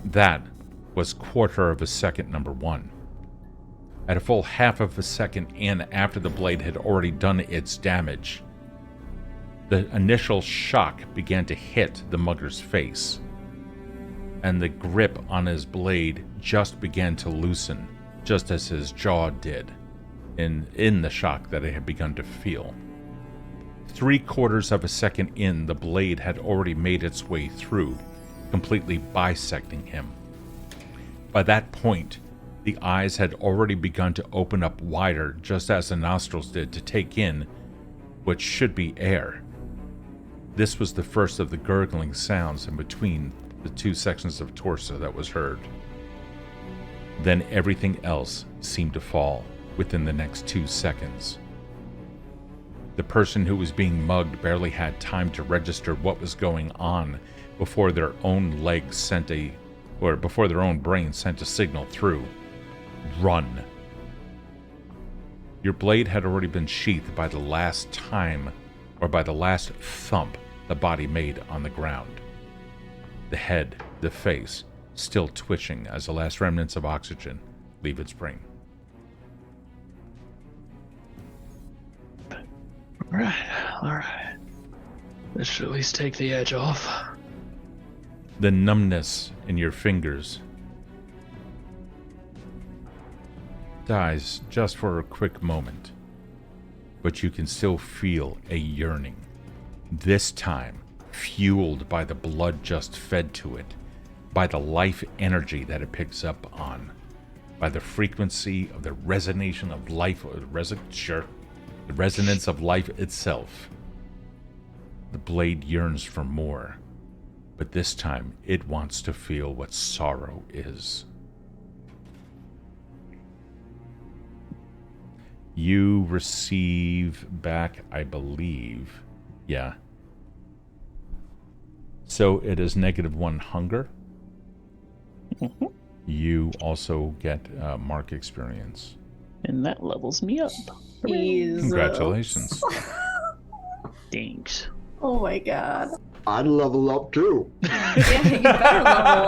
That was quarter of a second, number one. At a full half of a second in, after the blade had already done its damage, the initial shock began to hit the mugger's face, and the grip on his blade just began to loosen, just as his jaw did, in the shock that it had begun to feel. 3/4 of a second in, the blade had already made its way through, completely bisecting him. By that point, the eyes had already begun to open up wider, just as the nostrils did, to take in what should be air. This was the first of the gurgling sounds in between the two sections of torso that was heard. Then everything else seemed to fall within the next 2 seconds. The person who was being mugged barely had time to register what was going on before their own before their own brain sent a signal through. Run. Your blade had already been sheathed by the last time, or by the last thump the body made on the ground. The head, the face, still twitching as the last remnants of oxygen leave its brain. All right. This should at least take the edge off. The numbness in your fingers dies just for a quick moment, but you can still feel a yearning, this time fueled by the blood just fed to it, by the life energy that it picks up on, by the frequency of the resonance of life, the resonance of life itself. The blade yearns for more, but this time it wants to feel what sorrow is. You receive back, I believe, yeah. So it is -1 hunger. Mm-hmm. You also get mark experience. And that levels me up. Jesus. Congratulations. Thanks. Oh my god. I'd level up too. Yeah, you better level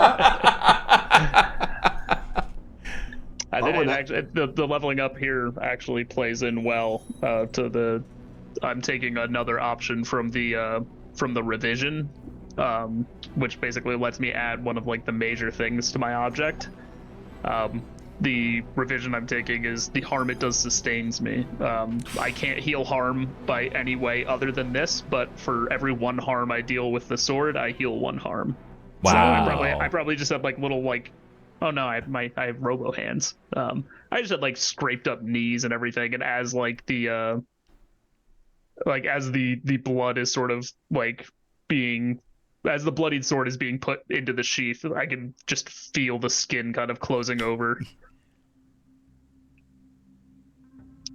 up. The leveling up here actually plays in well to the. I'm taking another option from the revision, which basically lets me add one of like the major things to my object. The revision I'm taking is the harm it does sustains me. I can't heal harm by any way other than this, but for every 1 harm I deal with the sword, I heal 1 harm. Wow. So I probably just have like little like, oh no, I have robo hands. I just had like scraped up knees and everything, and as like the as the blood is sort of like as the bloodied sword is being put into the sheath, I can just feel the skin kind of closing over.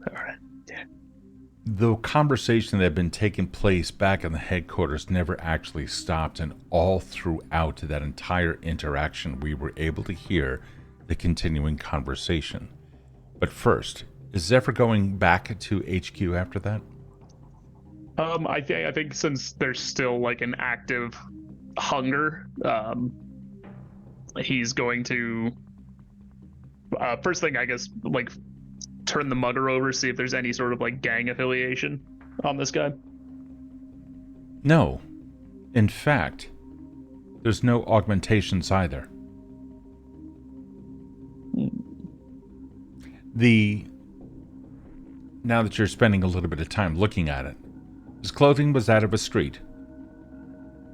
All right. Yeah. The conversation that had been taking place back in the headquarters never actually stopped, and all throughout that entire interaction, we were able to hear the continuing conversation. But first, is Zephyr going back to HQ after that? I think since there's still like an active hunger, he's going to first thing, I guess, like turn the mugger over, see if there's any sort of like gang affiliation on this guy. No. In fact, there's no augmentations either. Now that you're spending a little bit of time looking at it, his clothing was that of a street.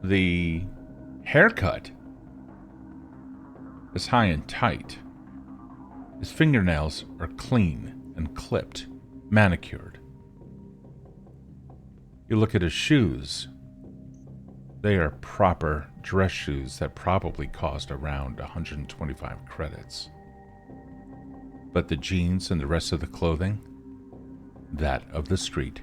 The haircut is high and tight. His fingernails are clean and clipped, manicured. You look at his shoes. They are proper dress shoes that probably cost around 125 credits. But the jeans and the rest of the clothing, that of the street.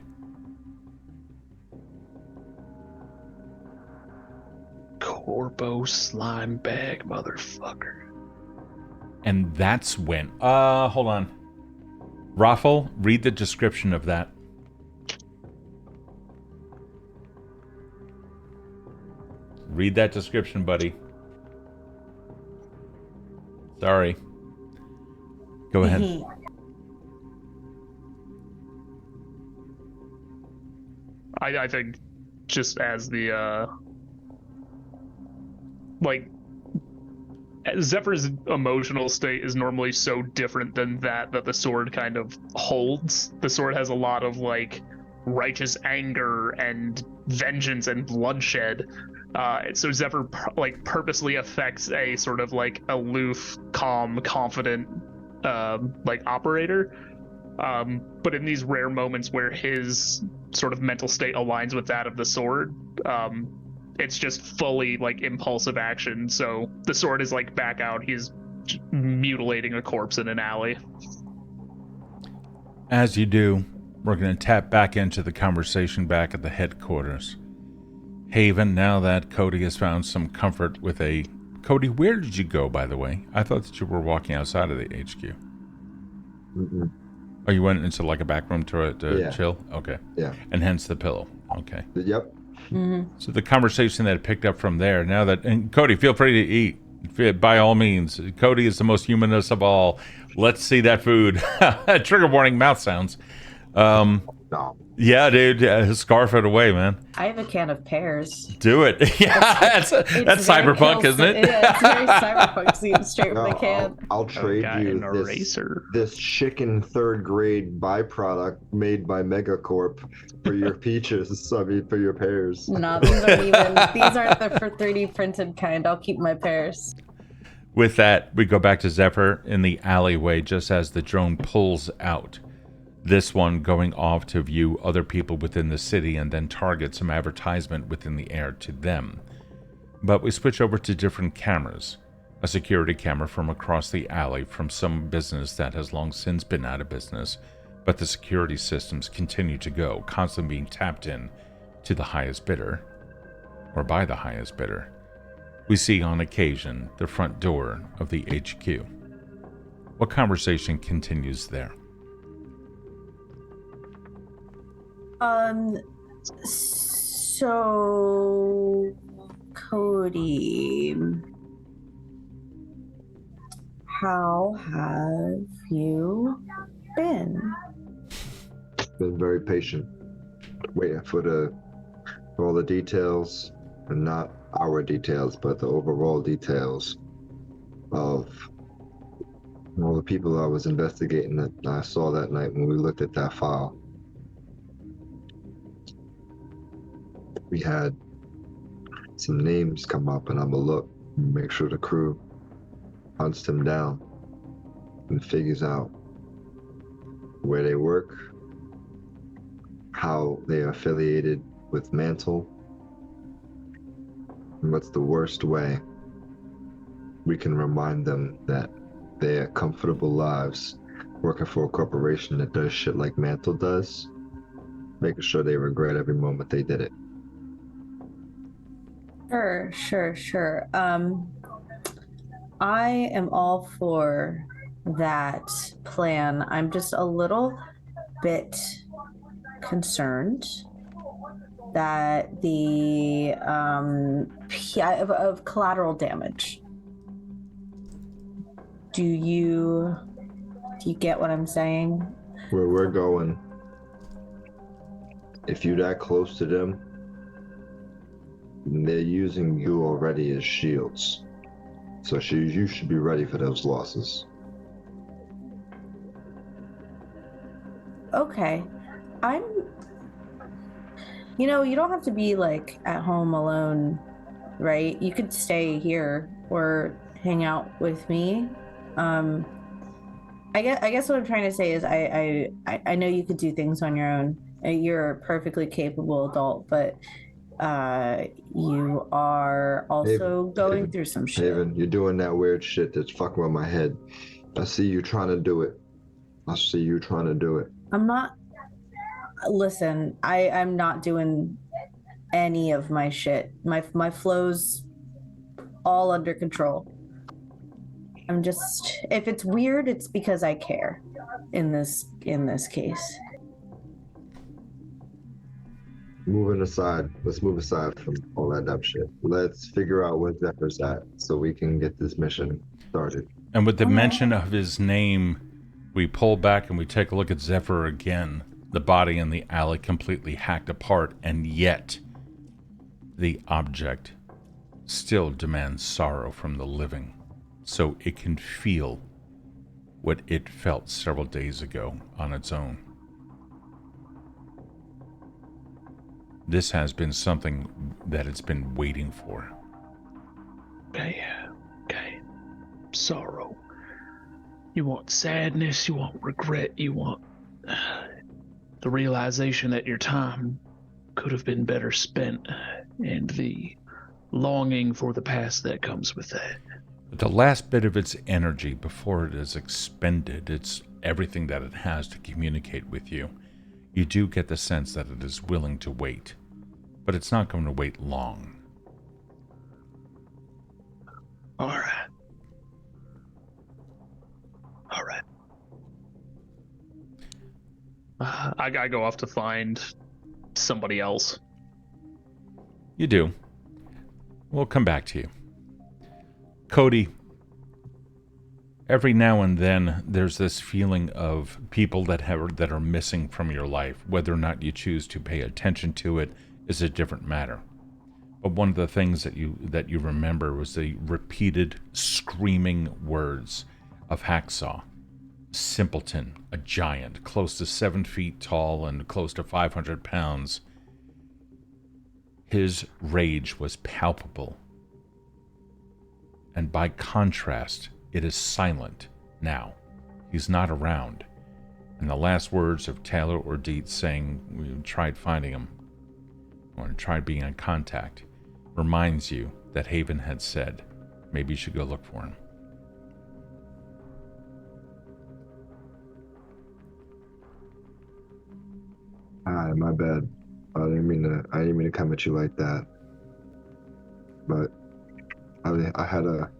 Corpo slime bag, motherfucker. And that's when... hold on. Raffle, read the description of that. Read that description, buddy. Sorry. Go ahead. I think just as the like Zephyr's emotional state is normally so different than that the sword kind of holds. The sword has a lot of like righteous anger and vengeance and bloodshed. So Zephyr purposely affects a sort of like aloof, calm, confident like operator. But in these rare moments where his sort of mental state aligns with that of the sword, it's just fully like impulsive action. So the sword is like back out. He's mutilating a corpse in an alley. As you do, we're going to tap back into the conversation back at the headquarters. Haven, now that Kode has found some comfort with a... Kode, where did you go, by the way? I thought that you were walking outside of the HQ. Mm-mm. Oh, you went into like a back room to chill? Okay. Yeah. And hence the pillow. Okay. Yep. Mm-hmm. So the conversation that picked up from there, now that... And Kode, feel free to eat. By all means. Kode is the most humanist of all. Let's see that food. Trigger warning, mouth sounds. No. Yeah, dude. Scarf it away, man. I have a can of pears. Do it. Yeah, that's Cyberpunk, isn't it? Yeah, it's very Cyberpunk, seeing straight from the can. I'll trade you this chicken third grade byproduct made by Megacorp for your peaches. I mean, for your pears. No, these aren't the for 3D printed kind. I'll keep my pears. With that, we go back to Zephyr in the alleyway just as the drone pulls out. This one going off to view other people within the city and then target some advertisement within the air to them. But we switch over to different cameras. A security camera from across the alley from some business that has long since been out of business, but the security systems continue to go, constantly being tapped in to the highest bidder, or by the highest bidder. We see on occasion the front door of the HQ. What conversation continues there? So Kode, how have you been? Been very patient, waiting for all the details, and not our details, but the overall details of all the people I was investigating that I saw that night when we looked at that file. We had some names come up, and I'm gonna look and make sure the crew hunts them down and figures out where they work, how they are affiliated with Mantle, and what's the worst way we can remind them that their comfortable lives working for a corporation that does shit like Mantle does, making sure they regret every moment they did it. Sure. I am all for that plan. I'm just a little bit concerned that the of collateral damage. Do you get what I'm saying? Where we're going, if you're that close to them, they're using you already as shields. So you should be ready for those losses. Okay. You know, you don't have to be like at home alone, right? You could stay here or hang out with me. I guess what I'm trying to say is I know you could do things on your own. You're a perfectly capable adult, but you are also going through some shit. Haven, you're doing that weird shit that's fucking with my head. I see you trying to do it. I'm not. Listen, I'm not doing any of my shit. My flow's all under control. I'm just, if it's weird, it's because I care in this case. Let's move aside from all that dumb shit. Let's figure out where Zephyr's at so we can get this mission started. And with the mention of his name, we pull back and we take a look at Zephyr again. The body in the alley completely hacked apart, and yet the object still demands sorrow from the living, so it can feel what it felt several days ago on its own. This has been something that it's been waiting for. Okay. Sorrow. You want sadness, you want regret, you want the realization that your time could have been better spent, and the longing for the past that comes with that. But the last bit of its energy before it is expended, it's everything that it has to communicate with you. You do get the sense that it is willing to wait, but it's not going to wait long. All right. I go off to find somebody else. You do. We'll come back to you. Kode, every now and then there's this feeling of people that are missing from your life. Whether or not you choose to pay attention to it is a different matter. But one of the things that you remember was the repeated screaming words of Hacksaw. Simpleton, a giant, close to 7 feet tall and close to 500 pounds. His rage was palpable. And by contrast, it is silent now. He's not around. And the last words of Taylor or Dietz saying, "We tried finding him," or tried being in contact, reminds you that Haven had said, maybe you should go look for him. My bad. I didn't mean to come at you like that. But I had a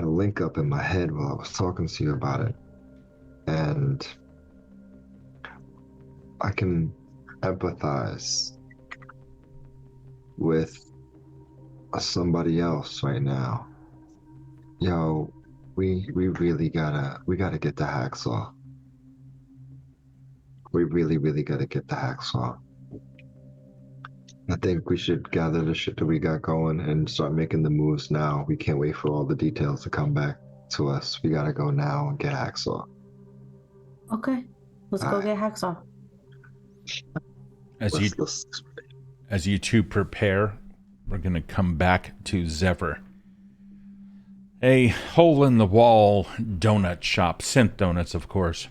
link up in my head while I was talking to you about it, and I can empathize with somebody else right now. Yo, we really gotta get the Hacksaw. We really gotta get the Hacksaw. I think we should gather the shit that we got going and start making the moves now. We can't wait for all the details to come back to us. We gotta go now and get Hacksaw. Okay, let's go get Hacksaw. As you two prepare, we're going to come back to Zephyr. A hole-in-the-wall donut shop, Synth Donuts, of course.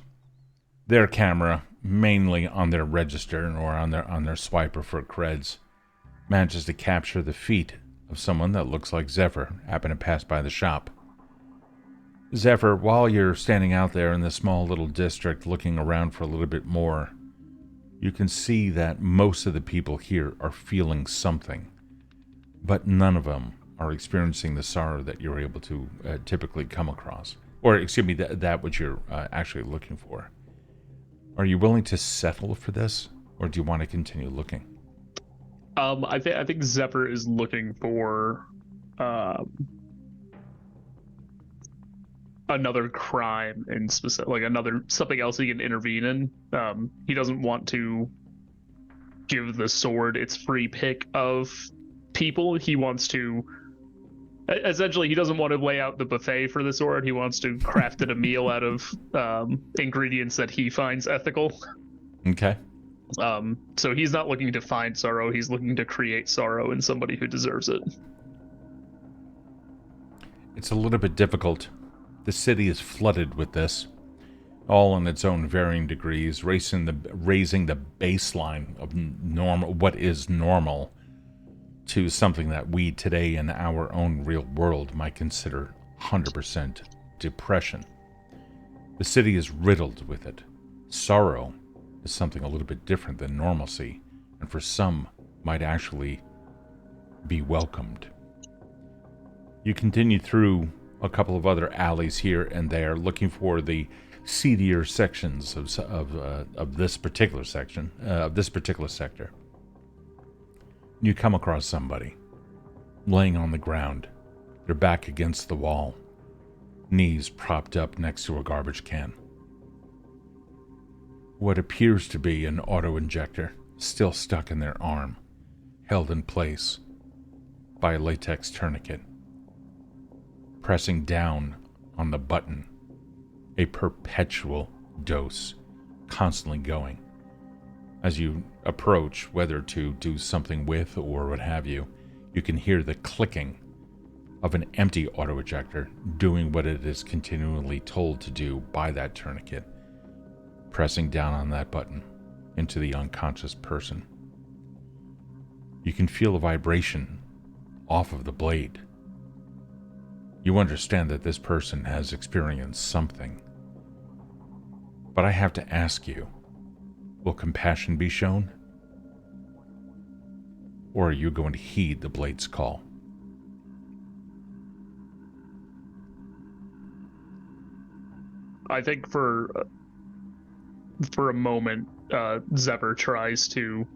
Their camera, mainly on their register or on their swiper for creds, manages to capture the feet of someone that looks like Zephyr, happen to pass by the shop. Zephyr, while you're standing out there in this small little district looking around for a little bit more, you can see that most of the people here are feeling something, but none of them are experiencing the sorrow that you're able to typically come across. Or, excuse me, that which you're actually looking for. Are you willing to settle for this, or do you want to continue looking? I think Zephyr is looking for another crime in specific, like something else he can intervene in. He doesn't want to give the sword its free pick of people. He wants to essentially, he doesn't want to lay out the buffet for the sword. He wants to craft it a meal out of ingredients that he finds ethical. Okay. So he's not looking to find sorrow. He's looking to create sorrow in somebody who deserves it. It's a little bit difficult. The city is flooded with this, all in its own varying degrees, raising the baseline of what is normal, to something that we today in our own real world might consider 100% depression. The city is riddled with it. Sorrow is something a little bit different than normalcy, and for some might actually be welcomed. You continue through a couple of other alleys here and there, looking for the seedier sections of this particular section, of this particular sector. You come across somebody laying on the ground, their back against the wall, knees propped up next to a garbage can. What appears to be an auto-injector still stuck in their arm, held in place by a latex tourniquet. Pressing down on the button, a perpetual dose constantly going. As you approach, whether to do something with or what have you, you can hear the clicking of an empty auto-ejector doing what it is continually told to do by that tourniquet, pressing down on that button into the unconscious person. You can feel a vibration off of the blade. You understand that this person has experienced something. But I have to ask you, will compassion be shown? Or are you going to heed the blade's call? I think for a moment, Zephyr tries to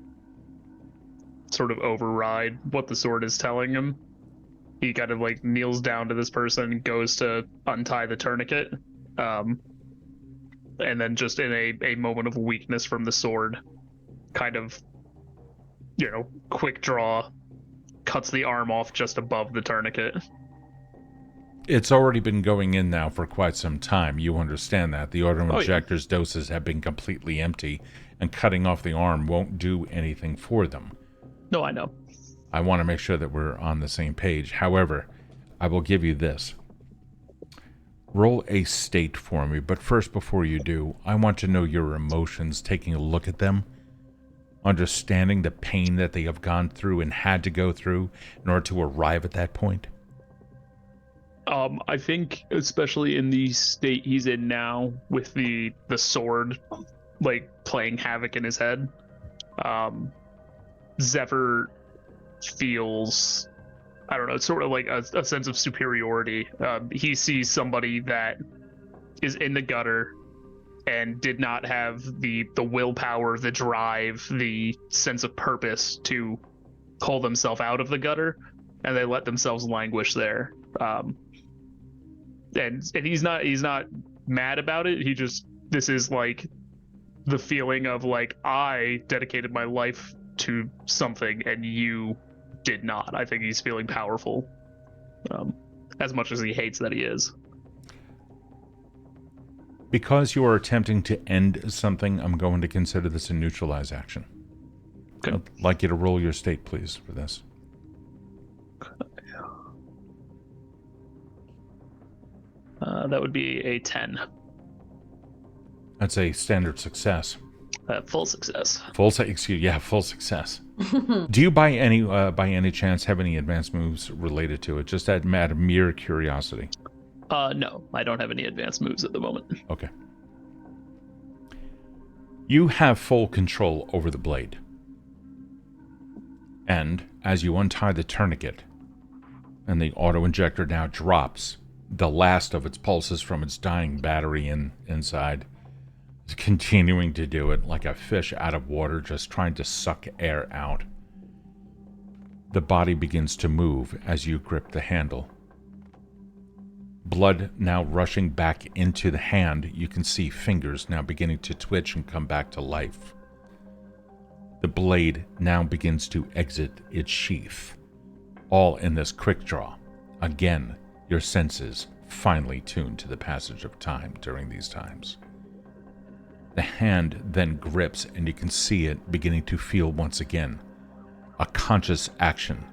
sort of override what the sword is telling him. He kind of like kneels down to this person, goes to untie the tourniquet, and then just in a moment of weakness from the sword, kind of, quick draw, cuts the arm off just above the tourniquet. It's already been going in now for quite some time. You understand that. The auto-injector's doses have been completely empty, and cutting off the arm won't do anything for them. No, I know. I want to make sure that we're on the same page. However, I will give you this. Roll a state for me, but first, before you do, I want to know your emotions, taking a look at them, understanding the pain that they have gone through and had to go through in order to arrive at that point. I think, especially in the state he's in now, with the sword, like, playing havoc in his head, Zephyr feels, I don't know, it's sort of like a sense of superiority. He sees somebody that is in the gutter and did not have the willpower, the drive, the sense of purpose to pull themselves out of the gutter, and they let themselves languish there. And he's not mad about it. This is like the feeling of like, I dedicated my life to something and you did not. I think he's feeling powerful, as much as he hates that he is. Because you are attempting to end something, I'm going to consider this a neutralize action. Okay. I'd like you to roll your state, please, for this. That would be a 10. That's a standard success. Full success. Full success. Do you by any chance have any advanced moves related to it? Just out of mere curiosity. No, I don't have any advanced moves at the moment. Okay. You have full control over the blade. And as you untie the tourniquet, and the auto-injector now drops the last of its pulses from its dying battery inside, it's continuing to do it like a fish out of water, just trying to suck air out. The body begins to move as you grip the handle. Blood now rushing back into the hand, you can see fingers now beginning to twitch and come back to life. The blade now begins to exit its sheath, all in this quick draw. Again, your senses finely tuned to the passage of time during these times. The hand then grips and you can see it beginning to feel once again. A conscious action.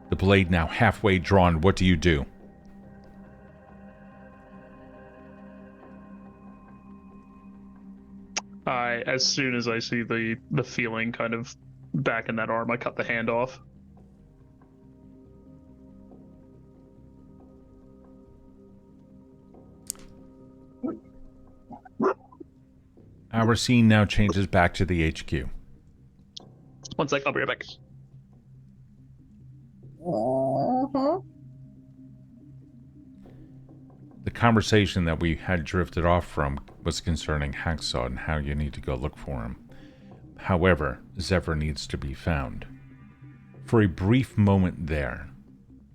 The blade now halfway drawn. What do you do? As soon as I see the feeling kind of back in that arm, I cut the hand off. Our scene now changes back to the HQ. 1 sec, I'll be right back. The conversation that we had drifted off from was concerning Hacksaw and how you need to go look for him. However, Zephyr needs to be found. For a brief moment there,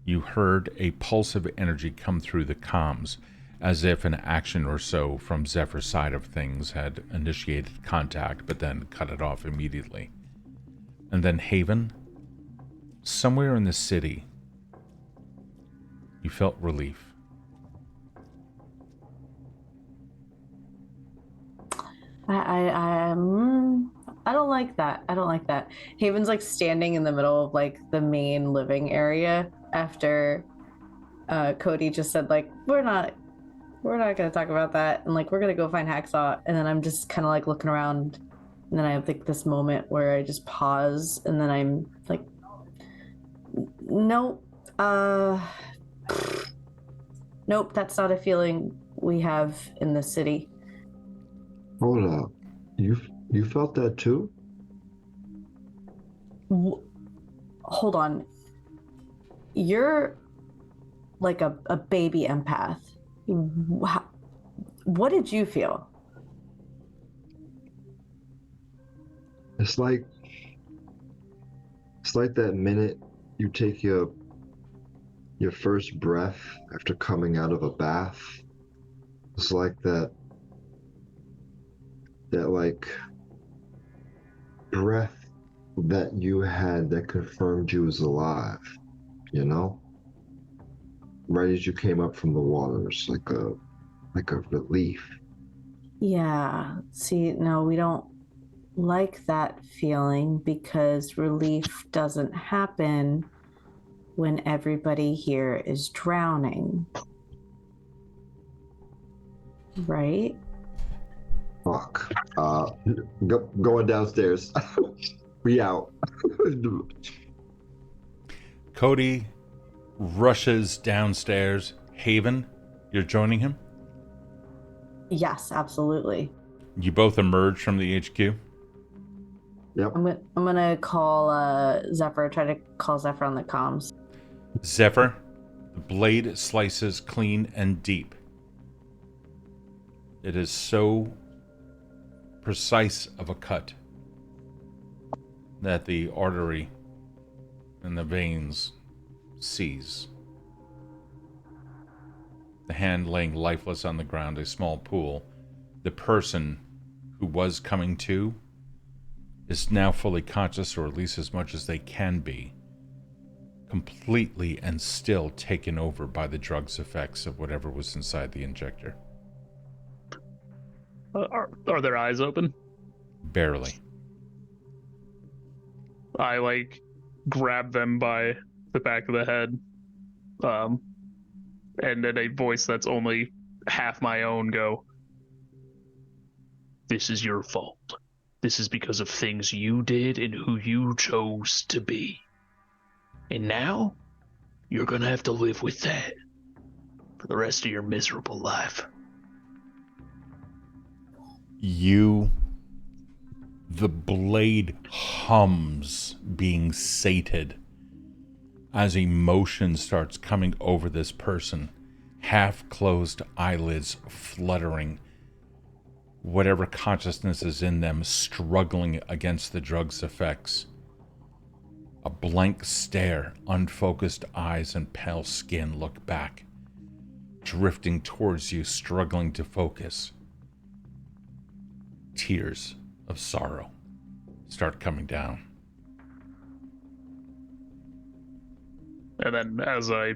you heard a pulse of energy come through the comms, as if an action or so from Zephyr's side of things had initiated contact, but then cut it off immediately. And then Haven, somewhere in the city, you felt relief. I don't like that. I don't like that. Haven's like standing in the middle of like the main living area after Kode just said like we're not gonna talk about that, and like we're gonna go find Hacksaw. And then I'm just kind of like looking around, and then I have like this moment where I just pause, and then I'm like, nope, nope, that's not a feeling we have in the city. Hold up. You felt that too? Hold on. You're like a baby empath. What did you feel? It's like that minute you take your first breath after coming out of a bath. It's like that like breath that you had that confirmed you was alive, you know? Right as you came up from the waters, like a relief. Yeah. See, no, we don't like that feeling because relief doesn't happen when everybody here is drowning. Right? Fuck. Going downstairs. We out. Kode rushes downstairs. Haven, you're joining him? Yes, absolutely. You both emerge from the HQ? Yep. I'm gonna call Zephyr, try to call Zephyr on the comms. Zephyr, the blade slices clean and deep. It is so precise of a cut that the artery and the veins seize. The hand laying lifeless on the ground, a small pool. The person who was coming to is now fully conscious, or at least as much as they can be, completely and still taken over by the drug's effects of whatever was inside the injector. Are their eyes open? Barely. I like grab them by the back of the head, and in a voice that's only half my own, go, "This is your fault. This is because of things you did and who you chose to be. And now, you're gonna have to live with that for the rest of your miserable life." The blade hums, being sated as emotion starts coming over this person. Half-closed eyelids fluttering, whatever consciousness is in them struggling against the drug's effects. A blank stare, unfocused eyes and pale skin look back, drifting towards you, struggling to focus. Tears of sorrow start coming down. And then as I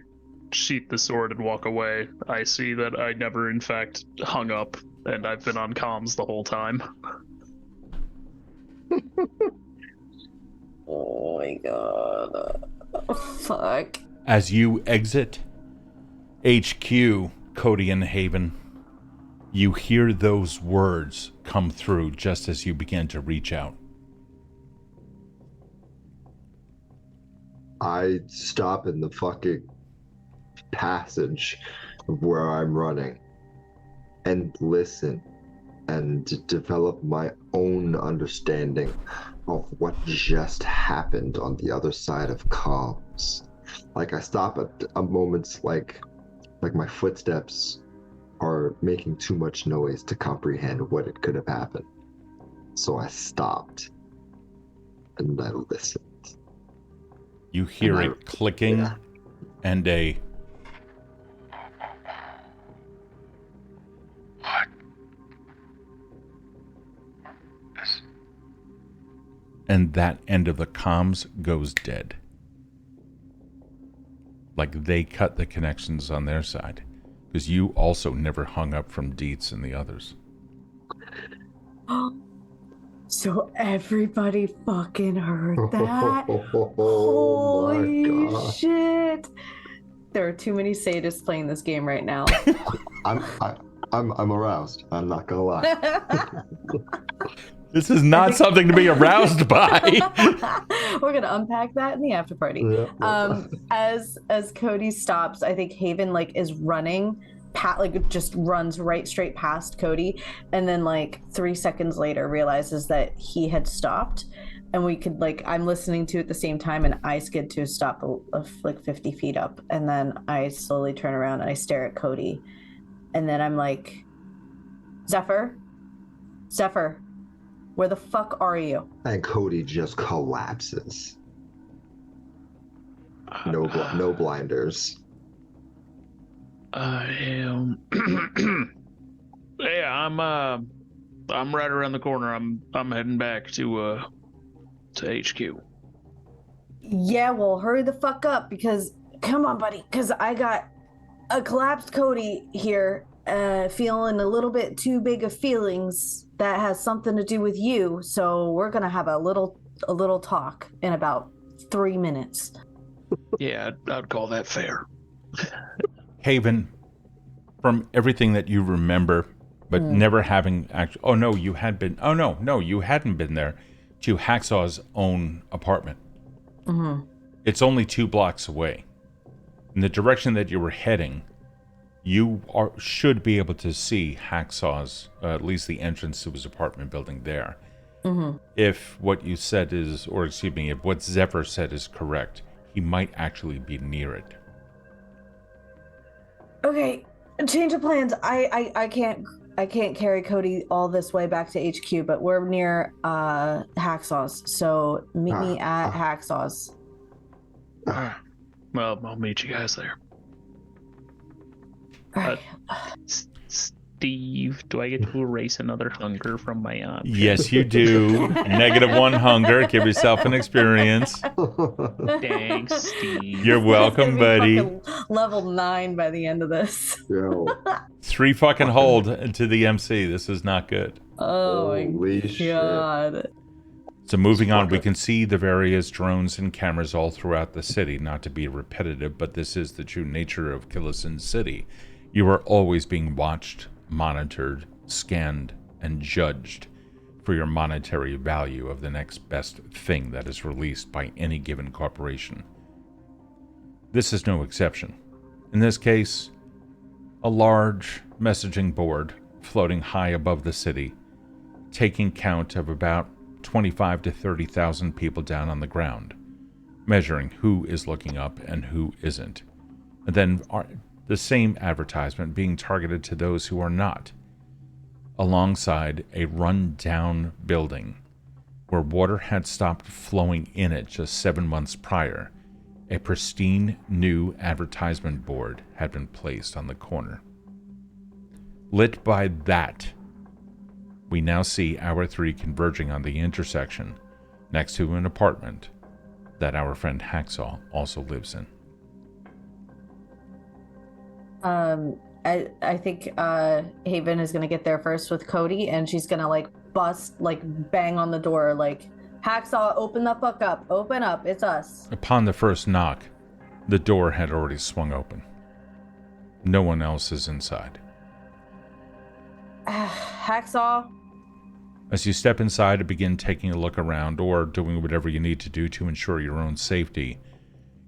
sheath the sword and walk away, I see that I never in fact hung up, and I've been on comms the whole time. Oh my god. Fuck. As you exit HQ, Kode and Haven, you hear those words come through just as you begin to reach out. I stop in the fucking passage of where I'm running and listen and develop my own understanding of what just happened on the other side of comms. Like I stop at a moments like my footsteps are making too much noise to comprehend what it could have happened. So I stopped and I listened. You hear a clicking and a... What? This... And that end of the comms goes dead. Like they cut the connections on their side. Because you also never hung up from Dietz and the others. So everybody fucking heard that? Oh my Holy God. shit. There are too many sadists playing this game right now. I'm aroused. I'm not gonna lie. This is not something to be aroused by. We're gonna unpack that in the after party. Yeah. As Kode stops, I think Haven like is running, just runs right straight past Kode, and then like 3 seconds later realizes that he had stopped, and we could I'm listening to it at the same time, and I skid to a stop of like 50 feet up, and then I slowly turn around and I stare at Kode, and then I'm like, Zephyr, where the fuck are you? And Kode just collapses. No blinders. I am. Yeah, I'm right around the corner. I'm heading back to HQ. Yeah, well, hurry the fuck up, because come on, buddy, because I got a collapsed Kode here, feeling a little bit too big of feelings that has something to do with you. So we're gonna have a little talk in about 3 minutes. Yeah, I'd call that fair. Haven, from everything that you remember, but never having actually... Oh, no, you had been... Oh, no, you hadn't been there to Hacksaw's own apartment. Mm-hmm. It's only 2 blocks away. In the direction that you were heading, you should be able to see Hacksaw's, at least the entrance to his apartment building there. Mm-hmm. If what you said is, or excuse me, if what Zephyr said is correct, he might actually be near it. Okay, change of plans. I can't carry Kode all this way back to HQ, but we're near Hacksaw's, so meet me at Hacksaw's. Well, I'll meet you guys there. Right. Steve, do I get to erase another hunger from my object? Yes, you do. -1 hunger. Give yourself an experience. Thanks, Steve. You're welcome, buddy. Level 9 by the end of this. Yo, 3 fucking hold to the MC. This is not good. Oh holy my shit. god. So moving on, we can see the various drones and cameras all throughout the city. Not to be repetitive, but this is the true nature of Killiston City. You are always being watched, monitored, scanned, and judged for your monetary value of the next best thing that is released by any given corporation. This is no exception. In this case, a large messaging board floating high above the city, taking count of about 25 to 30,000 people down on the ground, measuring who is looking up and who isn't. And then the same advertisement being targeted to those who are not, alongside a run-down building where water had stopped flowing in it just 7 months prior, a pristine new advertisement board had been placed on the corner. Lit by that, we now see Hour 3 converging on the intersection next to an apartment that our friend Hacksaw also lives in. I think Haven is gonna get there first with Cody, and she's gonna like bust, like bang on the door, like, Hacksaw, open the fuck up, open up, it's us. Upon the first knock, the door had already swung open. No one else is inside. Hacksaw. As you step inside and begin taking a look around or doing whatever you need to do to ensure your own safety,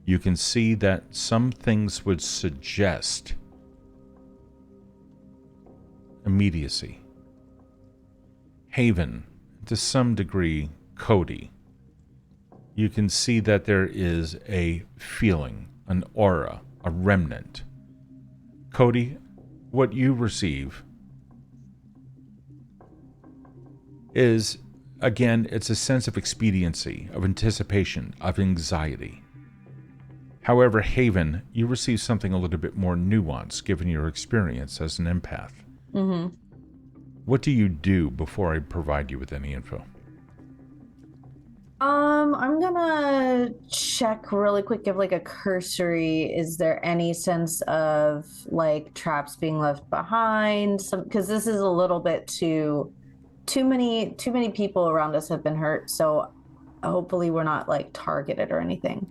you can see that some things would suggest immediacy. Haven, to some degree, Cody. You can see that there is a feeling, an aura, a remnant. Cody, what you receive is, again, it's a sense of expediency, of anticipation, of anxiety. However, Haven, you receive something a little bit more nuanced given your experience as an empath. Mm-hmm. What do you do before I provide you with any info? I'm gonna check really quick, give like a cursory. Is there any sense of like traps being left behind? Because this is a little bit too many people around us have been hurt, so hopefully we're not like targeted or anything.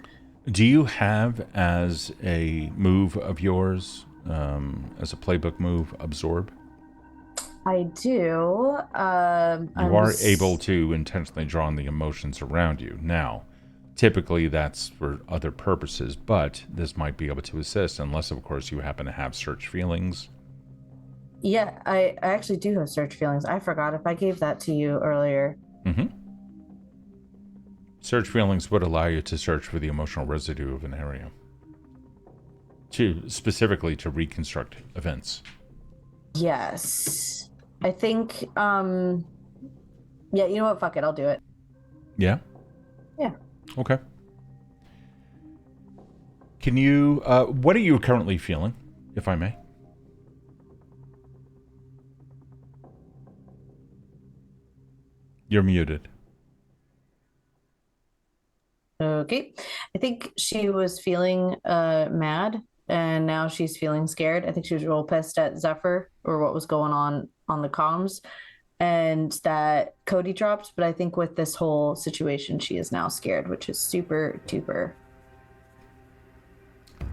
Do you have, as a move of yours, as a playbook move, absorb? I do. You are able to intentionally draw on the emotions around you. Now, typically that's for other purposes, but this might be able to assist, unless, of course, you happen to have search feelings. Yeah, I actually do have search feelings. I forgot if I gave that to you earlier. Mm-hmm. Search feelings would allow you to search for the emotional residue of an area. Specifically to reconstruct events. Yes. I think, yeah, you know what? Fuck it. I'll do it. Yeah? Yeah. Okay. Can you, what are you currently feeling, if I may? You're muted. Okay. I think she was feeling mad, and now she's feeling scared. I think she was real pissed at Zephyr or what was going on the comms, and that Cody dropped. But I think with this whole situation, she is now scared, which is super duper.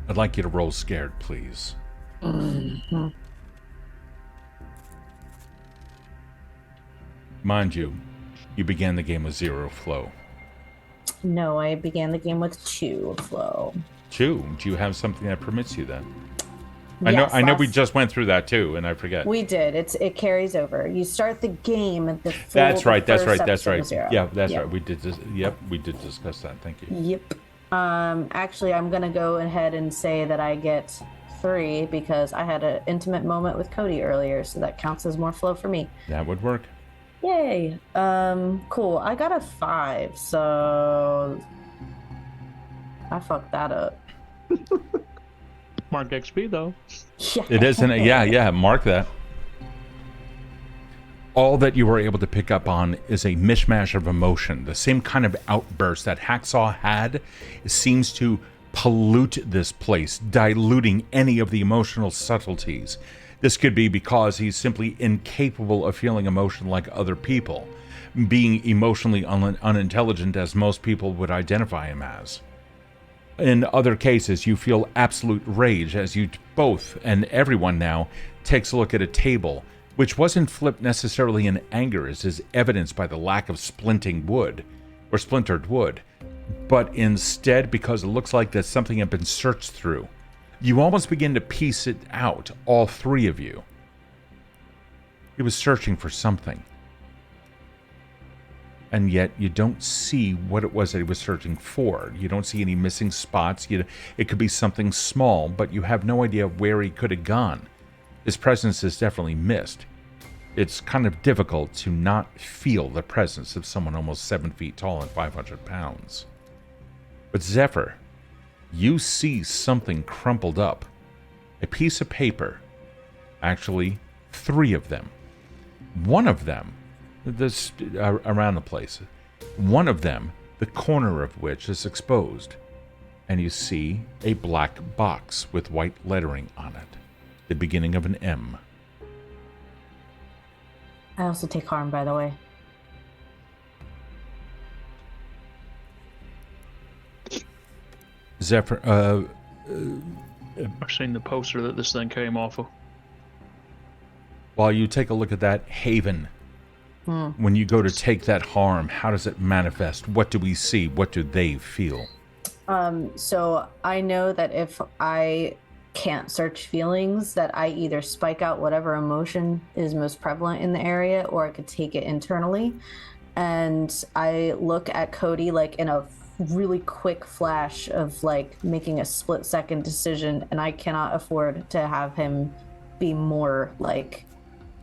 I'd like you to roll scared, please. Mm-hmm. Mind you, you began the game with 0 flow. No, I began the game with 2 flow. 2? Do you have something that permits you that? Yes, I know we just went through that too, and I forget. We did. It carries over. You start the game at the full, That's right. That's right. Yeah, that's right. We did this. Yep, we did discuss that. Thank you. Yep. Actually, I'm gonna go ahead and say that I get 3 because I had an intimate moment with Cody earlier, so that counts as more flow for me. That would work. Yay. Cool. I got a 5, so I fucked that up. Mark XP though. Yeah. It isn't. Yeah. Mark that. All that you were able to pick up on is a mishmash of emotion. The same kind of outburst that Hacksaw had seems to pollute this place, diluting any of the emotional subtleties. This could be because he's simply incapable of feeling emotion like other people, being emotionally unintelligent as most people would identify him as. In other cases, you feel absolute rage as you both, and everyone now, takes a look at a table, which wasn't flipped necessarily in anger, as is evidenced by the lack of splintered wood, but instead because it looks like that something had been searched through. You almost begin to piece it out, all 3 of you. He was searching for something. And yet you don't see what it was that he was searching for. You don't see any missing spots. It could be something small, but you have no idea where he could have gone. His presence is definitely missed. it's kind of difficult to not feel the presence of someone almost 7 feet tall and 500 pounds. But Zephyr, you see something crumpled up. A piece of paper. Actually, 3 of them. One of them, this around the place, one of them, the corner of which is exposed. And you see a black box with white lettering on it. The beginning of an M. I also take harm, by the way. Zephyr, I've seen the poster that this thing came off of. while you take a look at that, Haven, when you go to take that harm, how does it manifest? What do we see? What do they feel? So I know that if I can't search feelings, that I either spike out whatever emotion is most prevalent in the area, or I could take it internally. And I look at Kode like in a really quick flash of like making a split-second decision, and I cannot afford to have him be more like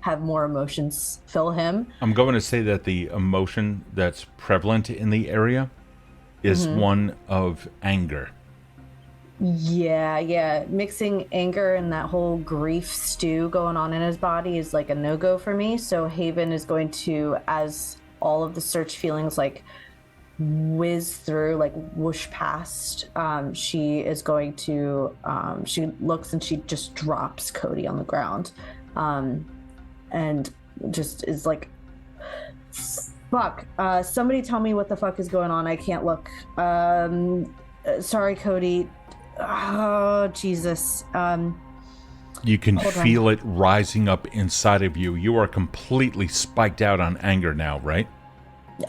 have more emotions fill him. I'm going to say that the emotion that's prevalent in the area is one of anger. Yeah. Mixing anger and that whole grief stew going on in his body is like a no-go for me. So Haven is going to, as all of the search feelings like whiz through, like whoosh past, she is going to, she looks and she just drops Kode on the ground. And just is like, fuck, somebody tell me what the fuck is going on. I can't look. Sorry, Kode. Oh, Jesus. You can feel it rising up inside of you. You are completely spiked out on anger now, right?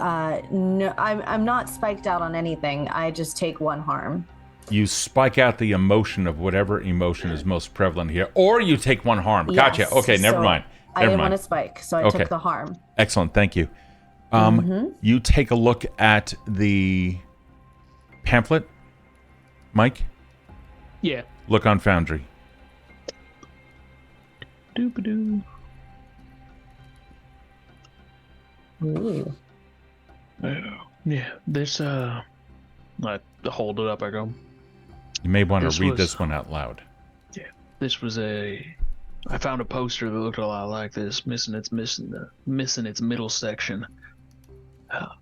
No, I'm not spiked out on anything. I just take 1 harm. You spike out the emotion of whatever emotion is most prevalent here, or you take 1 harm. Gotcha. Yes, Okay, never mind. I didn't want to spike, so I took the harm. Excellent, thank you. You take a look at the pamphlet, Mike. Yeah. Look on Foundry. Doop-a-doo. Ooh. Yeah, this, I hold it up, I go. You may want to read this one out loud. Yeah, this was I found a poster that looked a lot like this, missing its middle section. I'll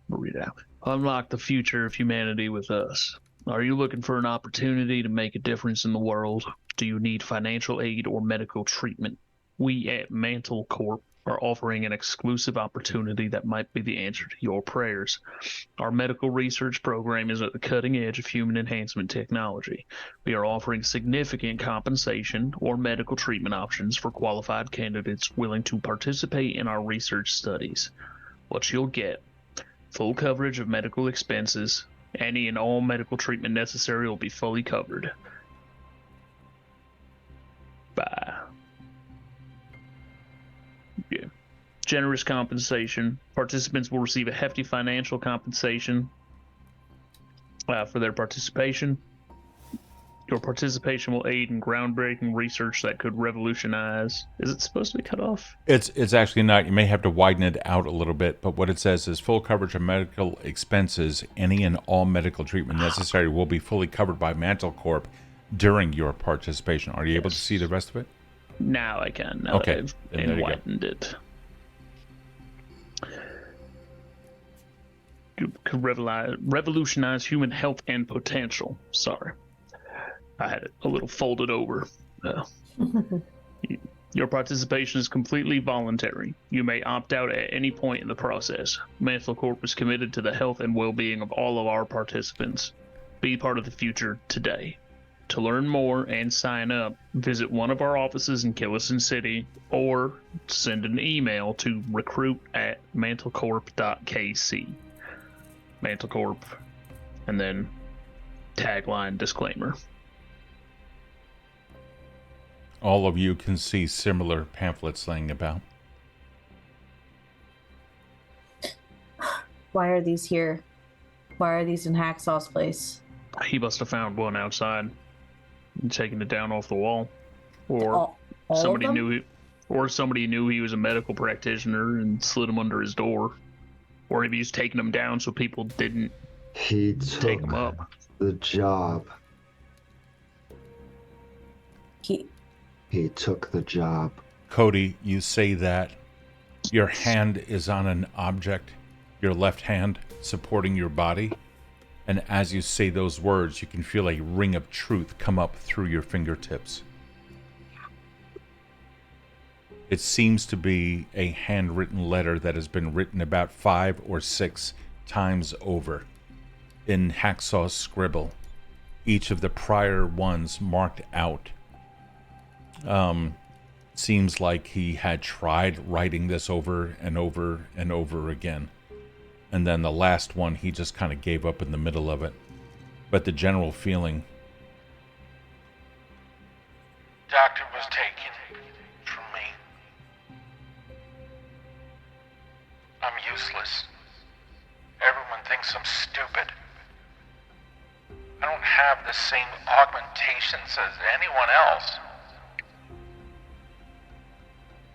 read it out. Unlock the future of humanity with us. Are you looking for an opportunity to make a difference in the world? Do you need financial aid or medical treatment? We at Mantle Corp are offering an exclusive opportunity that might be the answer to your prayers. Our medical research program is at the cutting edge of human enhancement technology. We are offering significant compensation or medical treatment options for qualified candidates willing to participate in our research studies. What you'll get: full coverage of medical expenses. Any and all medical treatment necessary will be fully covered. Bye. Yeah. Generous compensation. Participants will receive a hefty financial compensation for their participation. Your participation will aid in groundbreaking research that could revolutionize. Is it supposed to be cut off? It's actually not. You may have to widen it out a little bit, but what it says is full coverage of medical expenses. Any and all medical treatment necessary will be fully covered by Mantle Corp during your participation. Are you able to see the rest of it? Now I can. Now Okay. that Then I've there you go. widened it. Could revolutionize human health and potential. Sorry. I had it a little folded over. Your participation is completely voluntary. You may opt out at any point in the process. Mantle Corp is committed to the health and well-being of all of our participants. Be part of the future today. To learn more and sign up, visit one of our offices in Killison City or send an email to recruit@mantlecorp.kc. Mantle Corp, and then tagline disclaimer. All of you can see similar pamphlets laying about. Why are these here? Why are these in Hacksaw's place? He must have found one outside and taken it down off the wall. Or All somebody of them? knew it. Or somebody knew he was a medical practitioner and slid him under his door. Or maybe he's taking him down so people didn't He take took him up. the job. He He took the job. Cody, you say that your hand is on an object, your left hand supporting your body, and as you say those words, you can feel a ring of truth come up through your fingertips. It seems to be a handwritten letter that has been written about 5 or 6 times over in Hacksaw's scribble. Each of the prior ones marked out. Seems like he had tried writing this over and over and over again. And then the last one, he just kind of gave up in the middle of it. But the general feeling... Doctor was taken from me. I'm useless. Everyone thinks I'm stupid. I don't have the same augmentations as anyone else.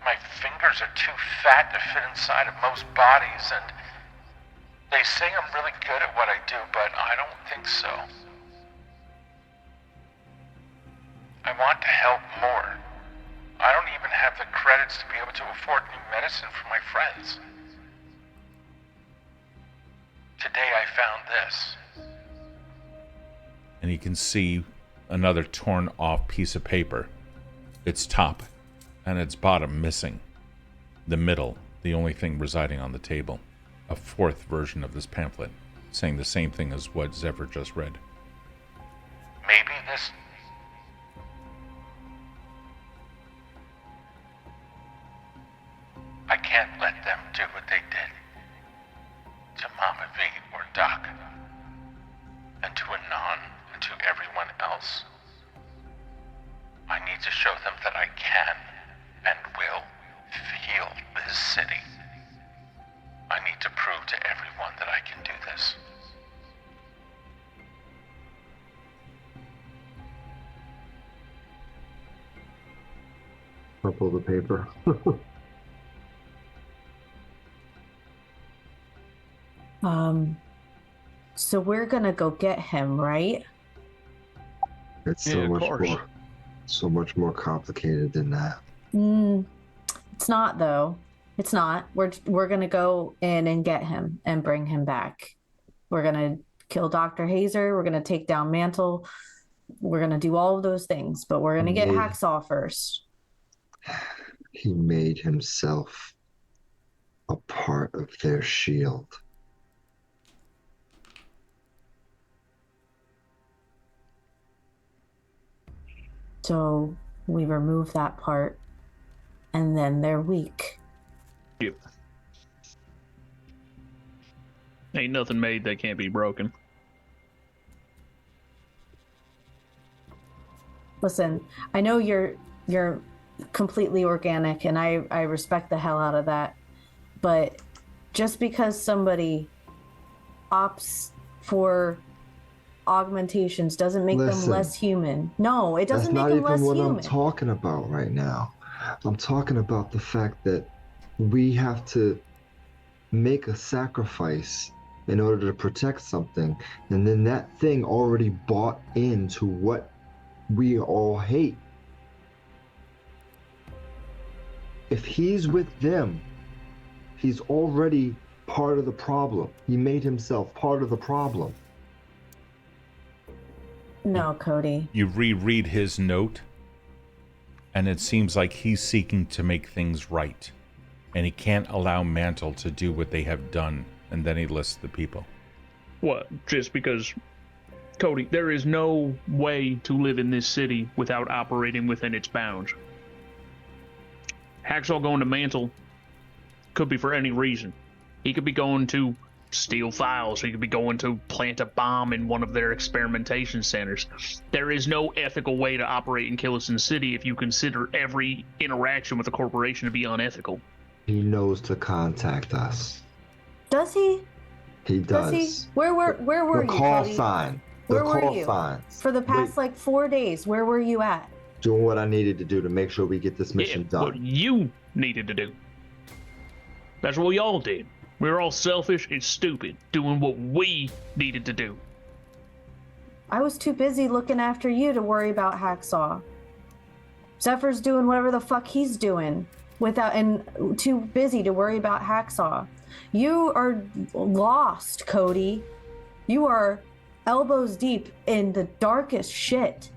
My fingers are too fat to fit inside of most bodies, and they say I'm really good at what I do, but I don't think so. I want to help more. I don't even have the credits to be able to afford new medicine for my friends. Today I found this. And you can see another torn off piece of paper. Its top and its bottom missing. The middle, the only thing residing on the table. A 4th version of this pamphlet, saying the same thing as what Zephyr just read. Maybe this... I can't let them do what they did to Mama V or Doc, and to Anon, and to everyone else. I need to show them that I can and will heal this city. I need to prove to everyone that I can do this. Purple the paper. So we're gonna go get him, right? It's Yeah, so of much course. more, so much more complicated than that. It's not though. It's not. We're gonna go in and get him and bring him back. We're gonna kill Dr. Hazer. We're gonna take down Mantle. We're gonna do all of those things, but we're gonna get Amazing. Hacksaw first. He made himself a part of their shield. So we remove that part, and then they're weak. Yep. Ain't nothing made that can't be broken. Listen, I know you're completely organic, and I respect the hell out of that. But just because somebody opts for augmentations doesn't make them Listen, less human. No, it doesn't That's make not them less even what human. I'm talking about right now. I'm talking about the fact that we have to make a sacrifice in order to protect something, and then that thing already bought into what we all hate. If he's with them, he's already part of the problem. He made himself part of the problem. No, Cody. You reread his note, and it seems like he's seeking to make things right. And he can't allow Mantle to do what they have done. And then he lists the people. What? Just because, Cody, there is no way to live in this city without operating within its bounds. Hacksaw going to Mantle could be for any reason. He could be going to steal files. He could be going to plant a bomb in one of their experimentation centers. There is no ethical way to operate in Killison City if you consider every interaction with a corporation to be unethical. He knows to contact us. Does he? He does. Does he? Where were The you, call Cody? sign. Where The were call you? signs. For the past Wait, like 4 days, where were you at? doing what I needed to do to make sure we get this mission done. What you needed to do. That's what we all did. We were all selfish and stupid, doing what we needed to do. I was too busy looking after you to worry about Hacksaw. Zephyr's doing whatever the fuck he's doing and too busy to worry about Hacksaw. You are lost, Cody. You are elbows deep in the darkest shit.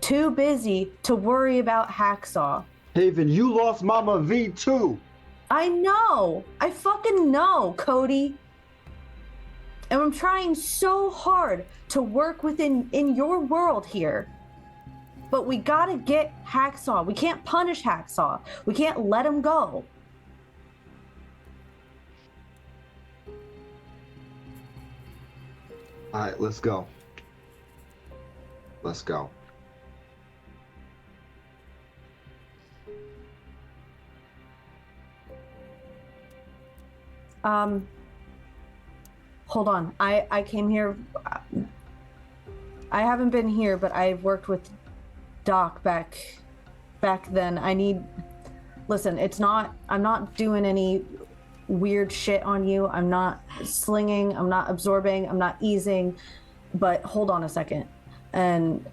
Too busy to worry about Hacksaw. Haven, you lost Mama V too. I know. I fucking know, Cody. And I'm trying so hard to work in your world here. But we gotta get Hacksaw. We can't punish Hacksaw. We can't let him go. All right, let's go. Let's go. Hold on. I came here. I haven't been here, but I've worked with Doc back then. Listen, I'm not doing any weird shit on you. I'm not slinging, I'm not absorbing, I'm not easing, but hold on a second. And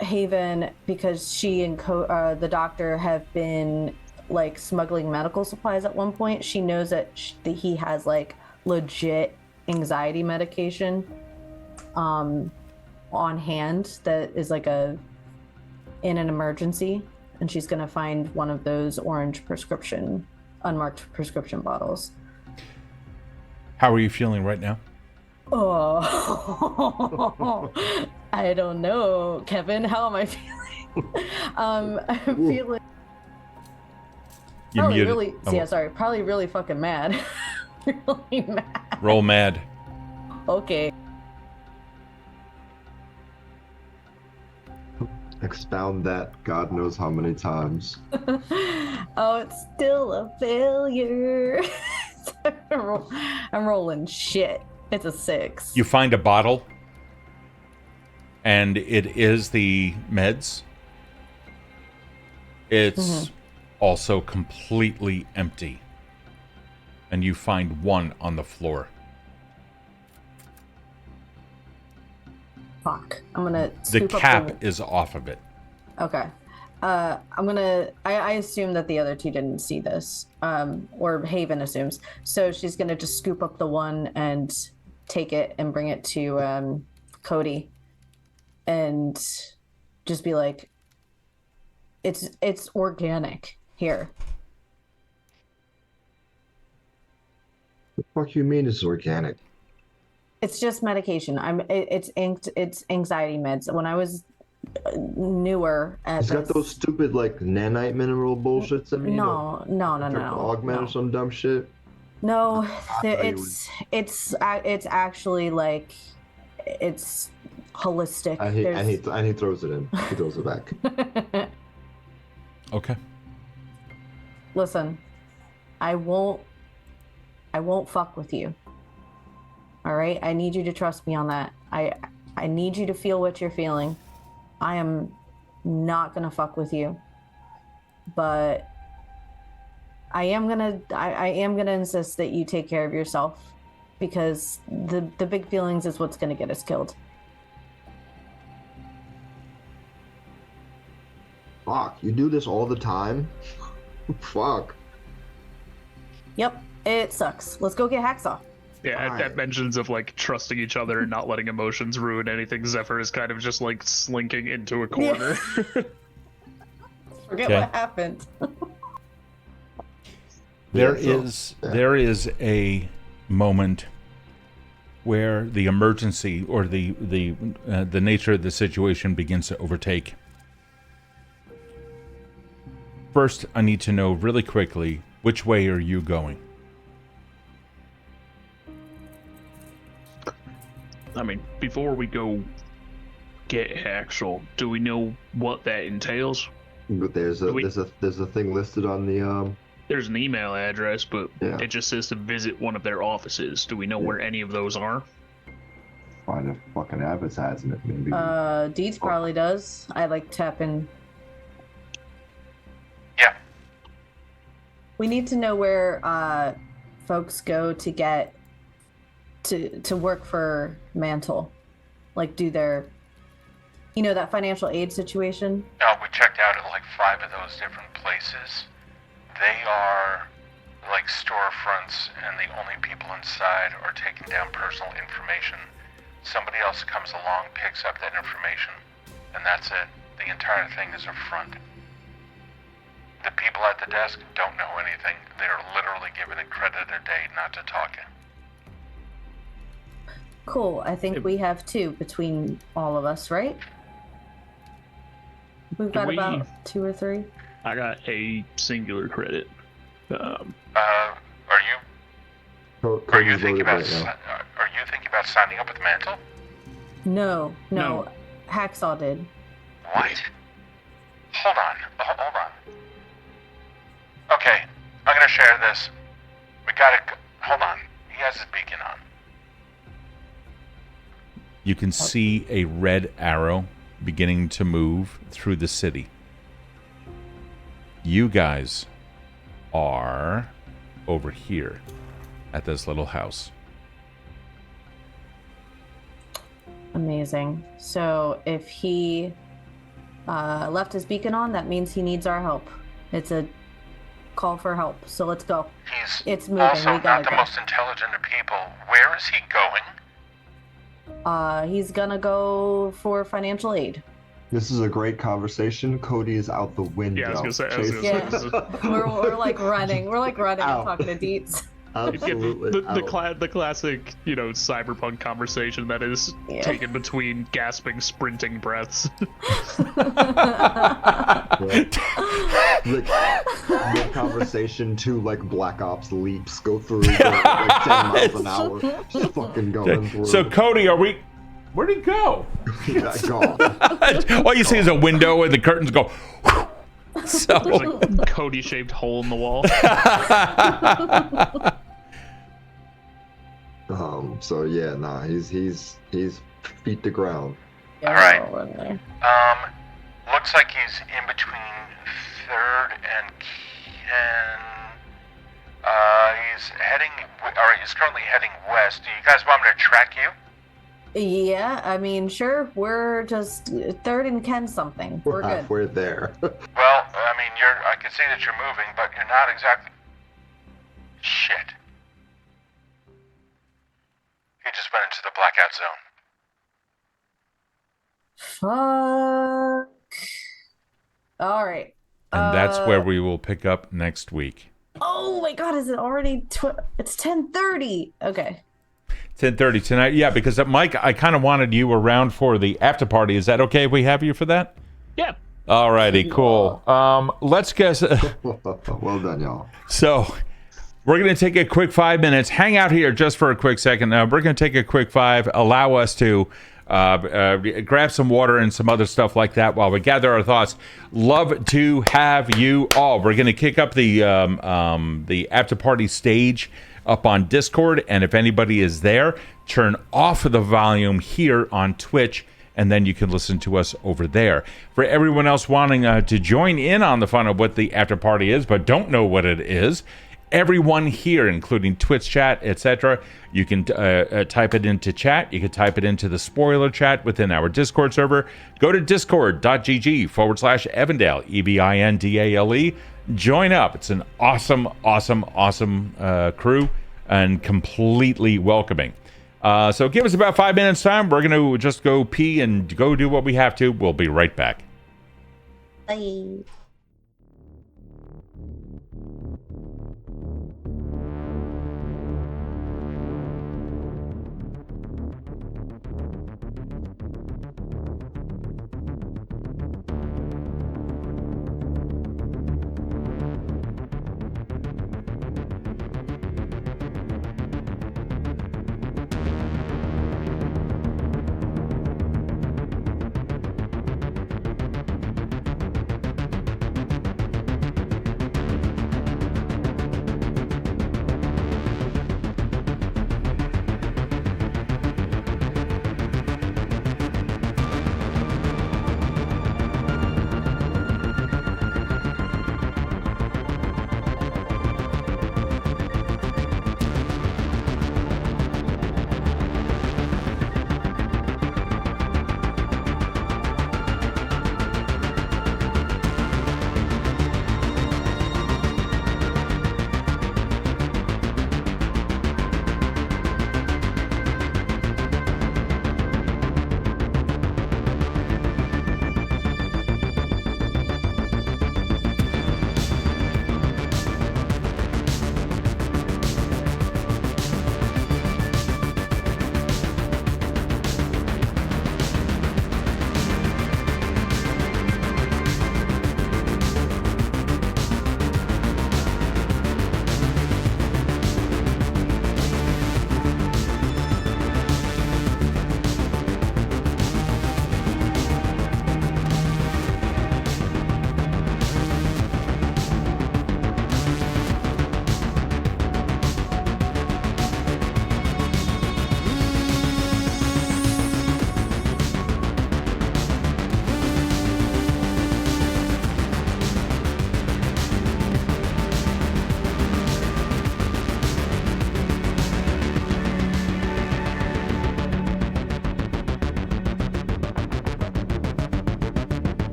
Haven, because she and the doctor have been like smuggling medical supplies at one point, she knows that he has like legit anxiety medication on hand that is like in an emergency, and she's gonna find one of those orange unmarked prescription bottles. How are you feeling right now? Oh, I don't know, Kevin. How am I feeling? I'm feeling probably really fucking mad. Really mad. Roll mad. Okay. Expound that God knows how many times. Oh, it's still a failure. I'm rolling shit. It's a 6. You find a bottle, and it is the meds. It's also completely empty. And you find one on the floor. Fuck. I'm gonna The cap is off of it. Okay. I assume that the other two didn't see this, or Haven assumes. So she's gonna just scoop up the one and take it and bring it to Cody, and just be like, "It's organic here." The fuck you mean it's organic? It's just medication. It's anxiety meds. When I was newer at It's got those stupid like nanite mineral bullshits in me. No. Augment or some dumb shit. No, it's actually like it's holistic. And he throws it in. He throws it back. Okay. Listen, I won't fuck with you. All right? I need you to trust me on that. I need you to feel what you're feeling. I am not gonna fuck with you. But I am gonna insist that you take care of yourself, because the big feelings is what's gonna get us killed. Fuck, you do this all the time? Fuck. Yep, it sucks. Let's go get Hacksaw. Yeah, at mentions of like trusting each other and not letting emotions ruin anything, Zephyr is kind of just like slinking into a corner. Yeah. Forget what happened. There is a moment where the emergency or the nature of the situation begins to overtake. First, I need to know really quickly, which way are you going? I mean, before we go get Hacksaw, do we know what that entails? But there's a thing listed on the There's an email address, but it just says to visit one of their offices. Do we know where any of those are? Find a fucking advertising it. Maybe. Deeds probably does. I like tapping. Yeah. We need to know where folks go to get to work for Mantle, like do their, that financial aid situation. No, we checked out at like 5 of those different places. They are like storefronts, and the only people inside are taking down personal information. Somebody else comes along, picks up that information, and that's it. The entire thing is a front. The people at the desk don't know anything. They're literally given a credit a day not to talk. Cool. I think we have 2 between all of us, right? We've got about 2 or 3. I got a singular credit. Are you thinking about signing up with Mantle? No. Hacksaw did. What? Hold on. Okay, I'm gonna share this. We gotta. Hold on. He has his beacon on. You can see a red arrow beginning to move through the city. You guys are over here at this little house. Amazing. So if he left his beacon on, that means he needs our help. It's a call for help. So let's go. It's moving. Also We gotta not the go. most intelligent of people. Where is he going? He's gonna go for financial aid. This is a great conversation. Cody is out the window. Yeah, I was gonna say. Yeah. We're like running. We're like running and talking to Deets. Absolutely. The classic, cyberpunk conversation that is taken between gasping, sprinting breaths. The conversation to like Black Ops leaps go through like 10 miles an hour. Just fucking going through. So Cody, where'd he go? Gone. All you see is a window and the curtains go. So There's a Cody-shaped hole in the wall. So yeah, nah, he's feet to ground. All right. Looks like he's in between 3rd and Ken. He's currently heading west. Do you guys want me to track you? Yeah, I mean, sure. We're just 3rd and Ken something. We're good. Halfway there. Well, I mean, I can see that you're moving, but you're not exactly. Shit. He just went into the blackout zone. Fuck. All right. And that's where we will pick up next week. Oh my God! Is it already? It's 10:30. Okay. 10:30 tonight. Yeah, because Mike, I kind of wanted you around for the after party. Is that okay if we have you for that? Yeah. All righty, cool. Let's guess. Well done, y'all. So we're going to take a quick 5 minutes. Hang out here just for a quick second. We're going to take a quick 5. Allow us to grab some water and some other stuff like that while we gather our thoughts. Love to have you all. We're going to kick up the after party stage up on Discord, and if anybody is there, turn off the volume here on Twitch, and then you can listen to us over there. For everyone else wanting to join in on the fun of what the after party is but don't know what it is, everyone here, including Twitch chat, etc., you can type it into chat. You can type it into the spoiler chat within our Discord server. Go to discord.gg/Evandale, EVINDALE. Join up. It's an awesome crew and completely welcoming. So give us about 5 minutes time. We're going to just go pee and go do what we have to. We'll be right back. Bye.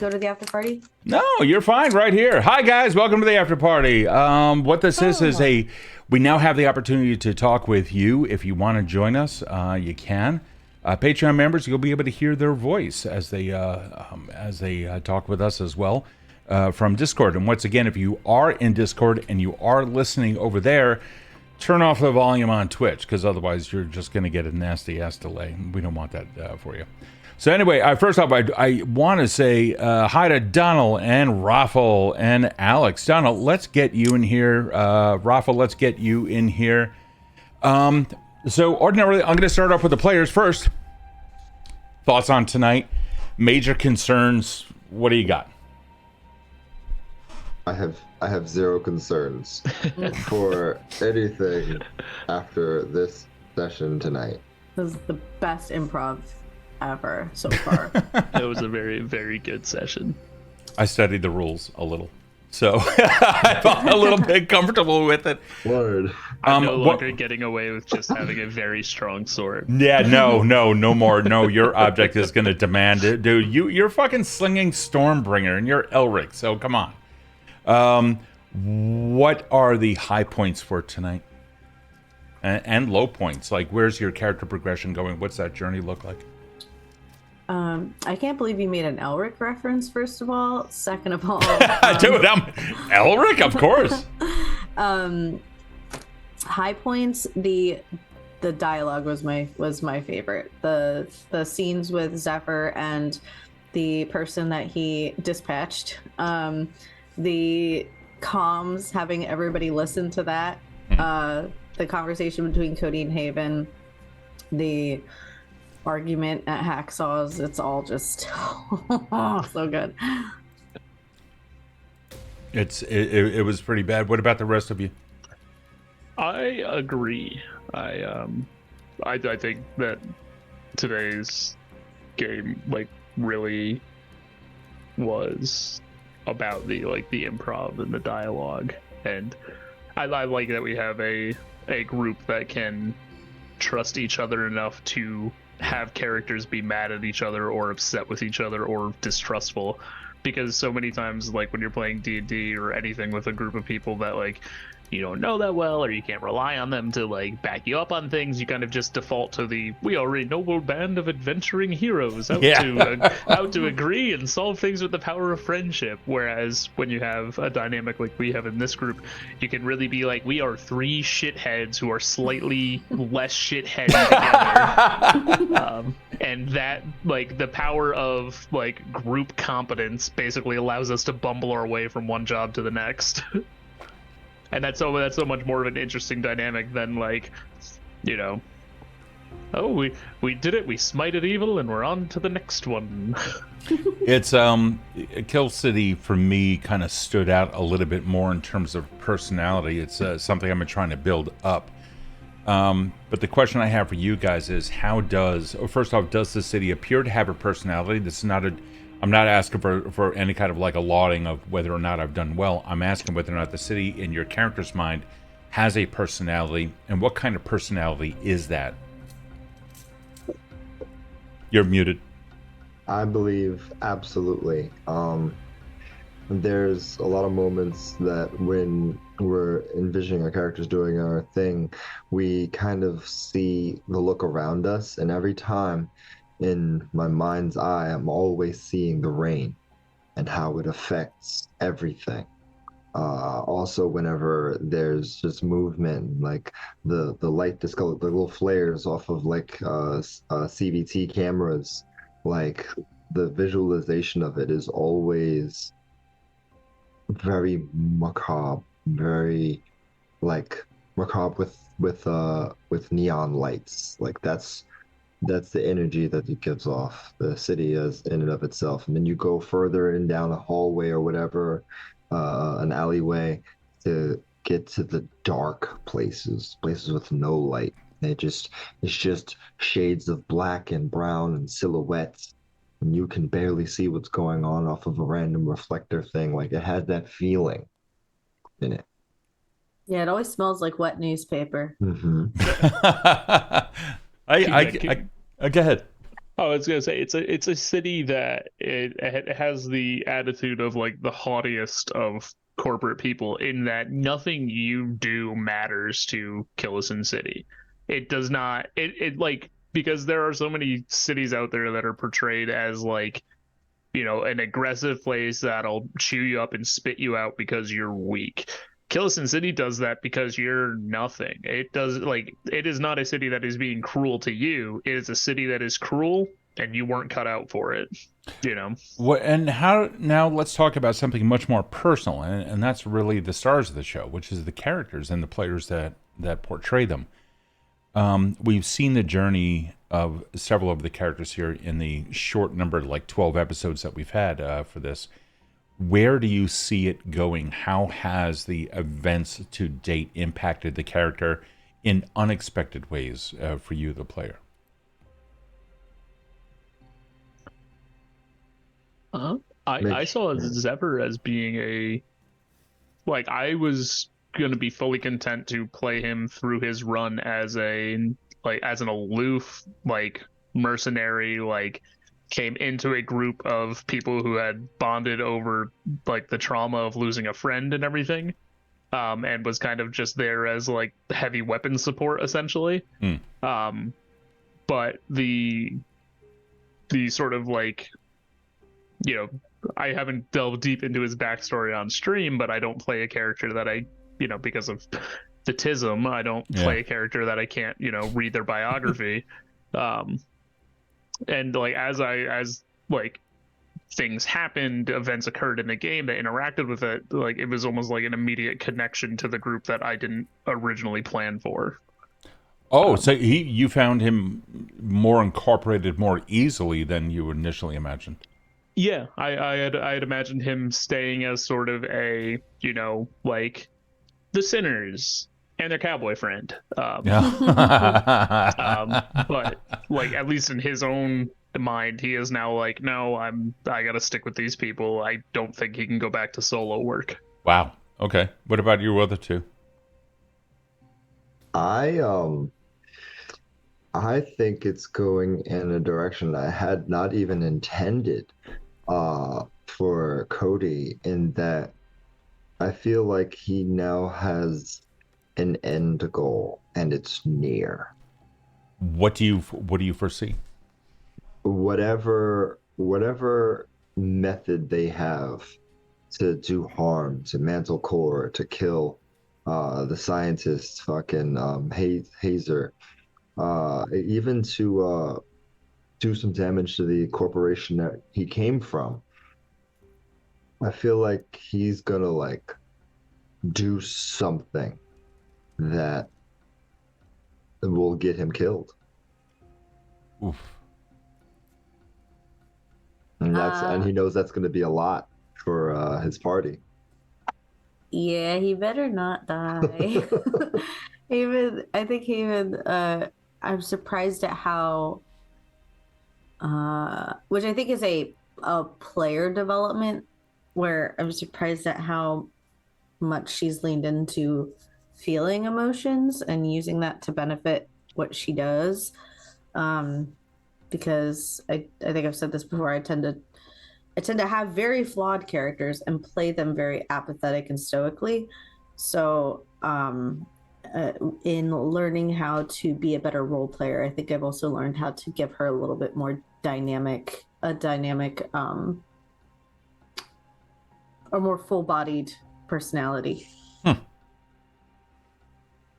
go to the after party? No, you're fine right here. Hi, guys. Welcome to the after party. What this is we now have the opportunity to talk with you. If you want to join us, you can. Patreon members, you'll be able to hear their voice as they talk with us as well from Discord. And once again, if you are in Discord and you are listening over there, turn off the volume on Twitch, because otherwise you're just going to get a nasty-ass delay. We don't want that for you. So anyway, first off, I want to say hi to Donald and Raffle and Alex. Donald, let's get you in here. Raffle, let's get you in here. So ordinarily, I'm going to start off with the players first. Thoughts on tonight? Major concerns? What do you got? I have zero concerns for anything after this session tonight. This is the best improv ever so far. It was a very, very good session. I studied the rules a little, so I felt a little bit comfortable with it. Word. I'm no longer getting away with just having a very strong sword. Yeah, no more. No, your object is going to demand it. Dude, you're fucking slinging Stormbringer and you're Elric, so come on. What are the high points for tonight? And low points? Like, where's your character progression going? What's that journey look like? I can't believe you made an Elric reference, first of all. Second of all... Dude, I'm Elric, of course. High points, the dialogue was my favorite. The scenes with Zephyr and the person that he dispatched. The comms, having everybody listen to that. The conversation between Cody and Haven. The argument at Hacksaws. It's all just so good. It was pretty bad. What about the rest of you? I agree. I think that today's game really was about the improv and the dialogue, and I like that we have a group that can trust each other enough to have characters be mad at each other or upset with each other or distrustful, because so many times when you're playing D&D or anything with a group of people that you don't know that well, or you can't rely on them to back you up on things, you kind of just default to we are a noble band of adventuring heroes out to agree and solve things with the power of friendship. Whereas when you have a dynamic like we have in this group, you can really be we are three shitheads who are slightly less shitheads together. And that the power of group competence basically allows us to bumble our way from one job to the next. And that's so much more of an interesting dynamic than oh, we did it, we smited evil, and we're on to the next one. It's Kill City for me kind of stood out a little bit more in terms of personality. It's something I've been trying to build up. But the question I have for you guys is, first off, does the city appear to have a personality? This is not I'm not asking for any kind of a lauding of whether or not I've done well. I'm asking whether or not the city, in your character's mind, has a personality, and what kind of personality is that? You're muted. I believe absolutely. There's a lot of moments that when we're envisioning our characters doing our thing, we kind of see the look around us, and every time in my mind's eye, I'm always seeing the rain and how it affects everything. Also, whenever there's just movement, the light discolor, the little flares off of CVT cameras, the visualization of it is always very macabre, very macabre with neon lights. That's the energy that it gives off, the city as in and of itself. And then you go further in down a hallway or whatever, an alleyway, to get to the dark places with no light. And it's just shades of black and brown and silhouettes, and you can barely see what's going on off of a random reflector thing. It has that feeling in it. Yeah, it always smells like wet newspaper. Mm-hmm. Go ahead. Oh, I was gonna say it's a city that it has the attitude of like the haughtiest of corporate people in that nothing you do matters to Killison City. It does not. It like because there are so many cities out there that are portrayed as like an aggressive place that'll chew you up and spit you out because you're weak. Killison City does that because you're nothing. It does like it is not a city that is being cruel to you. It is a city that is cruel and you weren't cut out for it. What and how now let's talk about something much more personal, and that's really the stars of the show, which is the characters and the players that portray them. We've seen the journey of several of the characters here in the short number, like 12 episodes that we've had for this. Where do you see it going? How has the events to date impacted the character in unexpected ways for you, the player? I saw Zephyr as being I was gonna be fully content to play him through his run as an aloof mercenary, came into a group of people who had bonded over the trauma of losing a friend and everything, and was kind of just there as heavy weapon support essentially. But the sort of I haven't delved deep into his backstory on stream, but I don't play a character that I because of the tism, I don't play a character that I can't read their biography. And as things happened, events occurred in the game that interacted with it, it was almost like an immediate connection to the group that I didn't originally plan for. So you found him more incorporated more easily than you initially imagined. Yeah, I had imagined him staying as sort of a the sinners and their cowboy friend. But at least in his own mind, he is now no, I gotta stick with these people. I don't think he can go back to solo work. Wow. Okay. What about your other two? I think it's going in a direction I had not even intended for Kode, in that I feel like he now has an end goal and it's near. What do you foresee? Whatever method they have to do harm to Mantle Core, to kill the scientist fucking Hazer, even to do some damage to the corporation that he came from. I feel like he's gonna do something that will get him killed. Oof. And he knows that's gonna be a lot for his party. Yeah, he better not die. I'm surprised at how which I think is a player development, where I'm surprised at how much she's leaned into feeling emotions and using that to benefit what she does. Because I think I've said this before, I tend to have very flawed characters and play them very apathetic and stoically. So in learning how to be a better role player, I think I've also learned how to give her a little bit more dynamic or more full-bodied personality.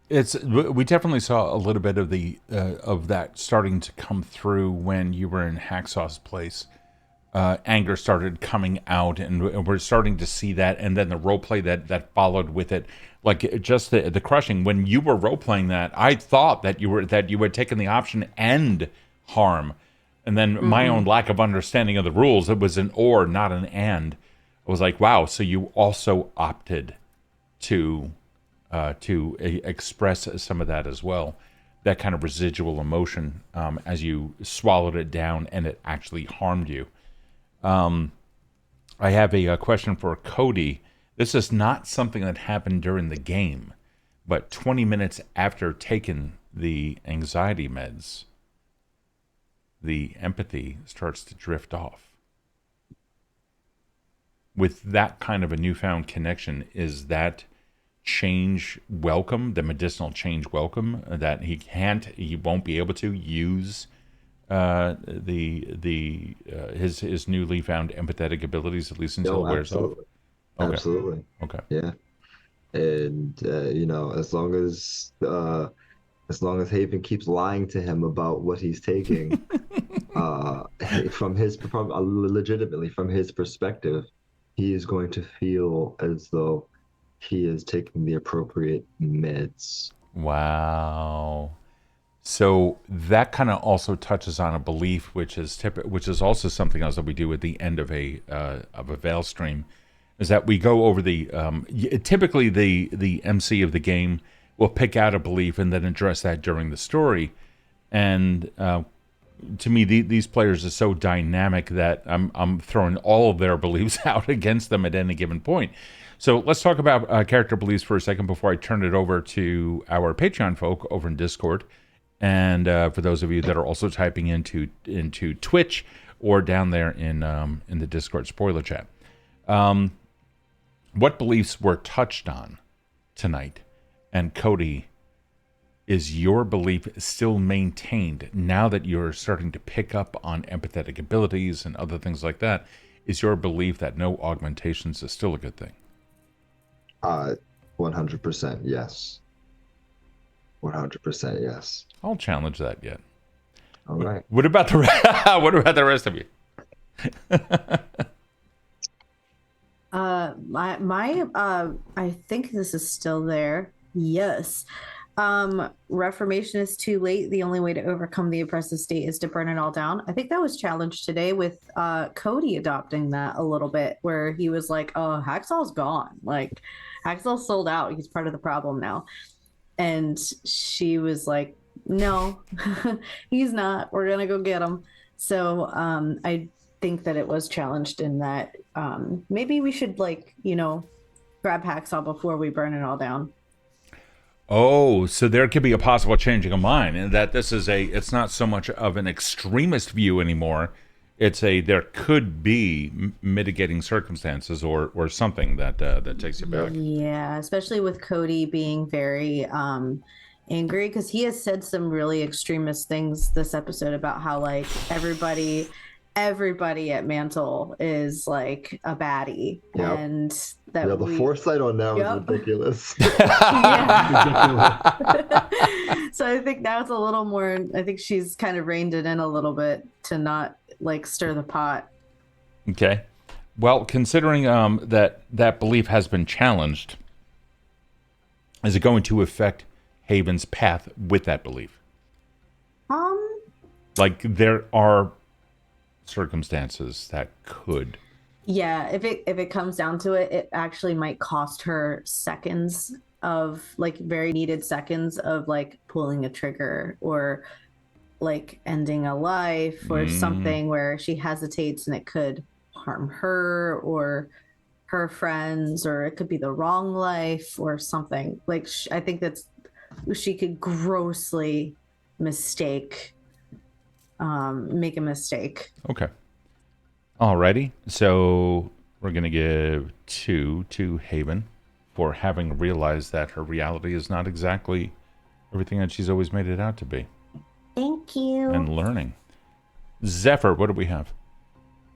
We definitely saw a little bit of the of that starting to come through when you were in Hacksaw's place. Anger started coming out, and we're starting to see that, and then the role play that followed with it, just the crushing. When you were role playing that, I thought that you had taken the option end harm, and then my own lack of understanding of the rules, it was an or, not an and. I was like, wow, so you also opted to express some of that as well, that kind of residual emotion as you swallowed it down and it actually harmed you. I have a question for Kode. This is not something that happened during the game, but 20 minutes after taking the anxiety meds, the empathy starts to drift off. With that kind of a newfound connection, is that change welcome, the medicinal change welcome, that he won't be able to use his newly found empathetic abilities, at least until it wears off? Okay. Absolutely. Okay. Yeah. And as long as Haven keeps lying to him about what he's taking, legitimately from his perspective, he is going to feel as though he is taking the appropriate meds. Wow. So that kind of also touches on a belief, which is also something else that we do at the end of a Veil stream, is that we go over typically the MC of the game will pick out a belief and then address that during the story. And to me, these players are so dynamic that I'm throwing all of their beliefs out against them at any given point. So let's talk about character beliefs for a second before I turn it over to our Patreon folk over in Discord. And for those of you that are also typing into Twitch or down there in the Discord spoiler chat, what beliefs were touched on tonight? And Kode, is your belief still maintained now that you're starting to pick up on empathetic abilities and other things like that? Is your belief that no augmentations is still a good thing? 100% yes. 100% yes. I'll challenge that yet. All right. What about the rest of you? I think this is still there. Yes. Reformation is too late. The only way to overcome the oppressive state is to burn it all down. I think that was challenged today with Kode adopting that a little bit, where he was like, oh, Hacksaw's gone. Like, Hacksaw's sold out. He's part of the problem now. And she was like, no, he's not. We're going to go get him. So I think that it was challenged in that maybe we should, grab Hacksaw before we burn it all down. Oh, so there could be a possible changing of mind, and that it's not so much of an extremist view anymore. There could be mitigating circumstances or something that takes you back. Yeah, especially with Kode being very angry, because he has said some really extremist things this episode about how everybody at Mantle is like a baddie. Yep. And that the foresight on that was ridiculous. So I think now it's a little more, I think she's kind of reined it in a little bit to not stir the pot. Okay. Well, considering that belief has been challenged, is it going to affect Haven's path with that belief? There are circumstances that could. Yeah, if it comes down to it, it actually might cost her seconds of very needed seconds of pulling a trigger or ending a life or something where she hesitates and it could harm her or her friends, or it could be the wrong life or something. I think she could grossly make a mistake. Okay. Alrighty. So we're going to give 2 to Haven for having realized that her reality is not exactly everything that she's always made it out to be. Thank you. And learning. Zephyr, what do we have?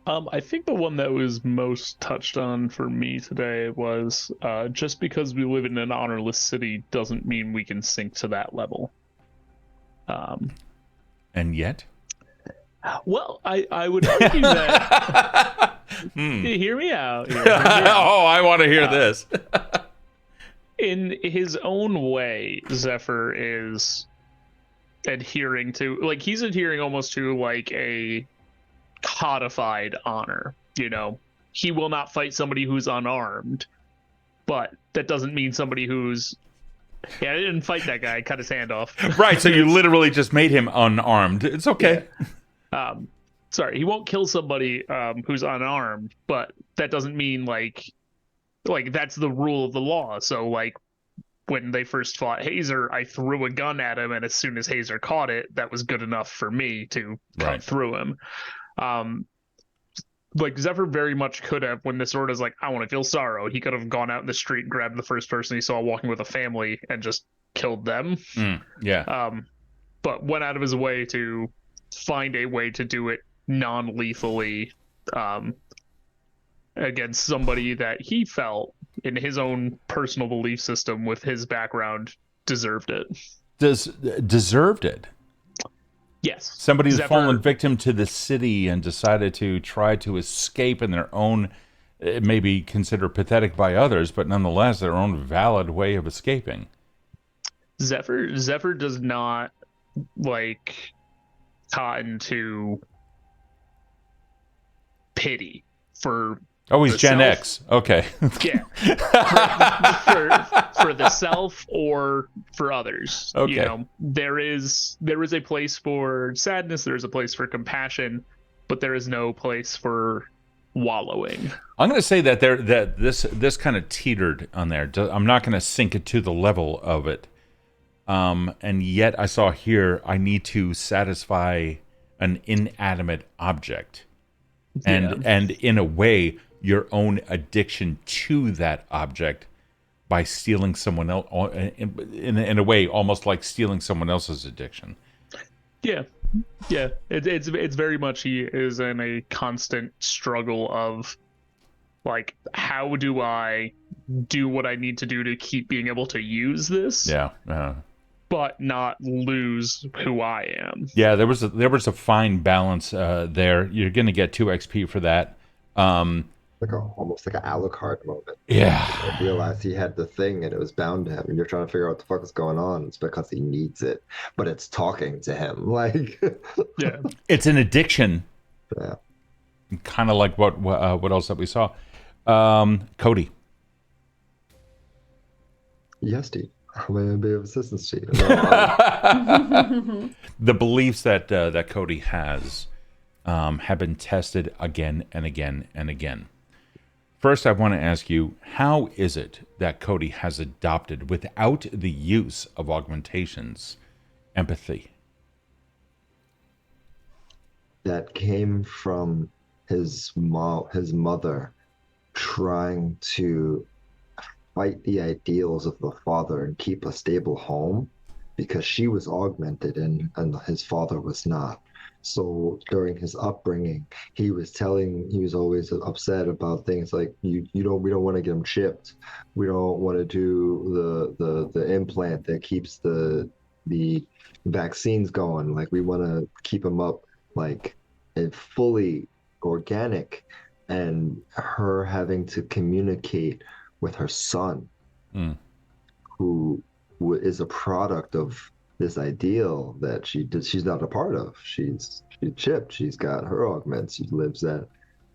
I think the one that was most touched on for me today was just because we live in an honorless city doesn't mean we can sink to that level. And yet? Well, I would argue that... Hear me out. Oh, I want to hear this. In his own way, Zephyr is adhering to... he's adhering almost to, a codified honor. He will not fight somebody who's unarmed, but that doesn't mean somebody who's... Yeah, I didn't fight that guy. I cut his hand off. Right, so you literally just made him unarmed. It's okay. Yeah. Sorry, he won't kill somebody who's unarmed, but that doesn't mean like that's the rule of the law. So when they first fought Hazer, I threw a gun at him, and as soon as Hazer caught it, that was good enough for me to cut through him. Like Zephyr very much could have, when this sword is like, I want to feel sorrow, he could have gone out in the street and grabbed the first person he saw walking with a family and just killed them. But went out of his way to find a way to do it non-lethally against somebody that he felt, in his own personal belief system with his background, deserved it. Deserved it? Yes. Somebody's fallen victim to the city and decided to try to escape in their own, it may be considered pathetic by others, but nonetheless their own valid way of escaping. Zephyr does not like cotton to pity for. Oh, he's Gen X. Okay. Yeah. For the self or for others. Okay. You know, there is a place for sadness, there is a place for compassion, but there is no place for wallowing. I'm going to say that this kind of teetered on there. I'm not going to sink it to the level of it. And yet I saw here, I need to satisfy an inanimate object. And in a way, your own addiction to that object by stealing someone else, in a way, almost like stealing someone else's addiction. Yeah. It's very much, he is in a constant struggle of, like, how do I do what I need to do to keep being able to use this? Yeah. But not lose who I am. Yeah, there was a fine balance there. You're going to get 2 XP for that. Almost like an Alucard moment. Yeah. I realized he had the thing and it was bound to him, and you're trying to figure out what the fuck is going on. It's because he needs it, but it's talking to him. Like, yeah, it's an addiction. Yeah. Kind of like what else that we saw. Kode. Yes, Steve. I may be of assistance to you. The beliefs that Kode has have been tested again and again and again. First, I want to ask you, how is it that Kode has adopted, without the use of augmentations, empathy? That came from his mother trying to fight the ideals of the father and keep a stable home, because she was augmented and his father was not. So during his upbringing, he was always upset about things like, we don't want to get him chipped. We don't want to do the implant that keeps the vaccines going. Like, we want to keep him up like fully organic, and her having to communicate with her son, who is a product of this ideal that she's not a part of. She's chipped. She's got her augments. She lives that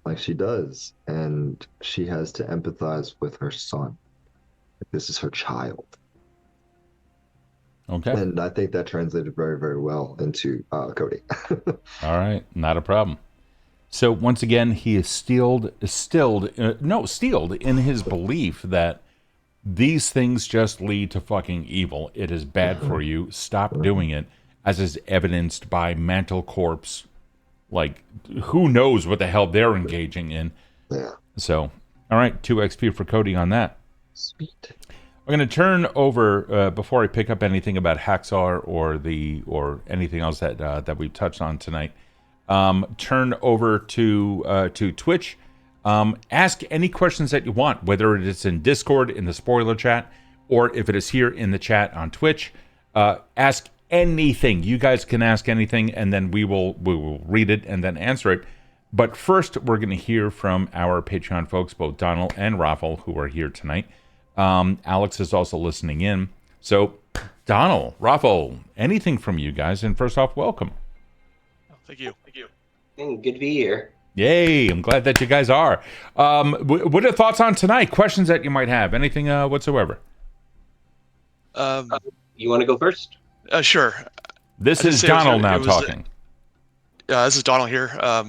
like she does, and she has to empathize with her son. This is her child. Okay. And I think that translated very, very well into Kode. All right, not a problem. So once again, he is steeled in his belief that these things just lead to fucking evil. It is bad for you. Stop doing it, as is evidenced by Mantle Corp's, like, who knows what the hell they're engaging in. Yeah. So, all right, 2 XP for Kode on that. Sweet. I'm going to turn over, before I pick up anything about Haxar or anything else that we've touched on tonight, turn over to Twitch. Ask any questions that you want, whether it is in Discord, in the spoiler chat, or if it is here in the chat on Twitch. Ask anything. You guys can ask anything, and then we will read it and then answer it. But first, we're going to hear from our Patreon folks, both Donald and Raffle, who are here tonight. Alex is also listening in. So, Donald, Raffle, anything from you guys? And first off, welcome. Thank you. Good to be here. Yay, I'm glad that you guys are. What are thoughts on tonight? Questions that you might have? Anything whatsoever? You want to go first? Sure. This is Donald talking. This is Donald here. I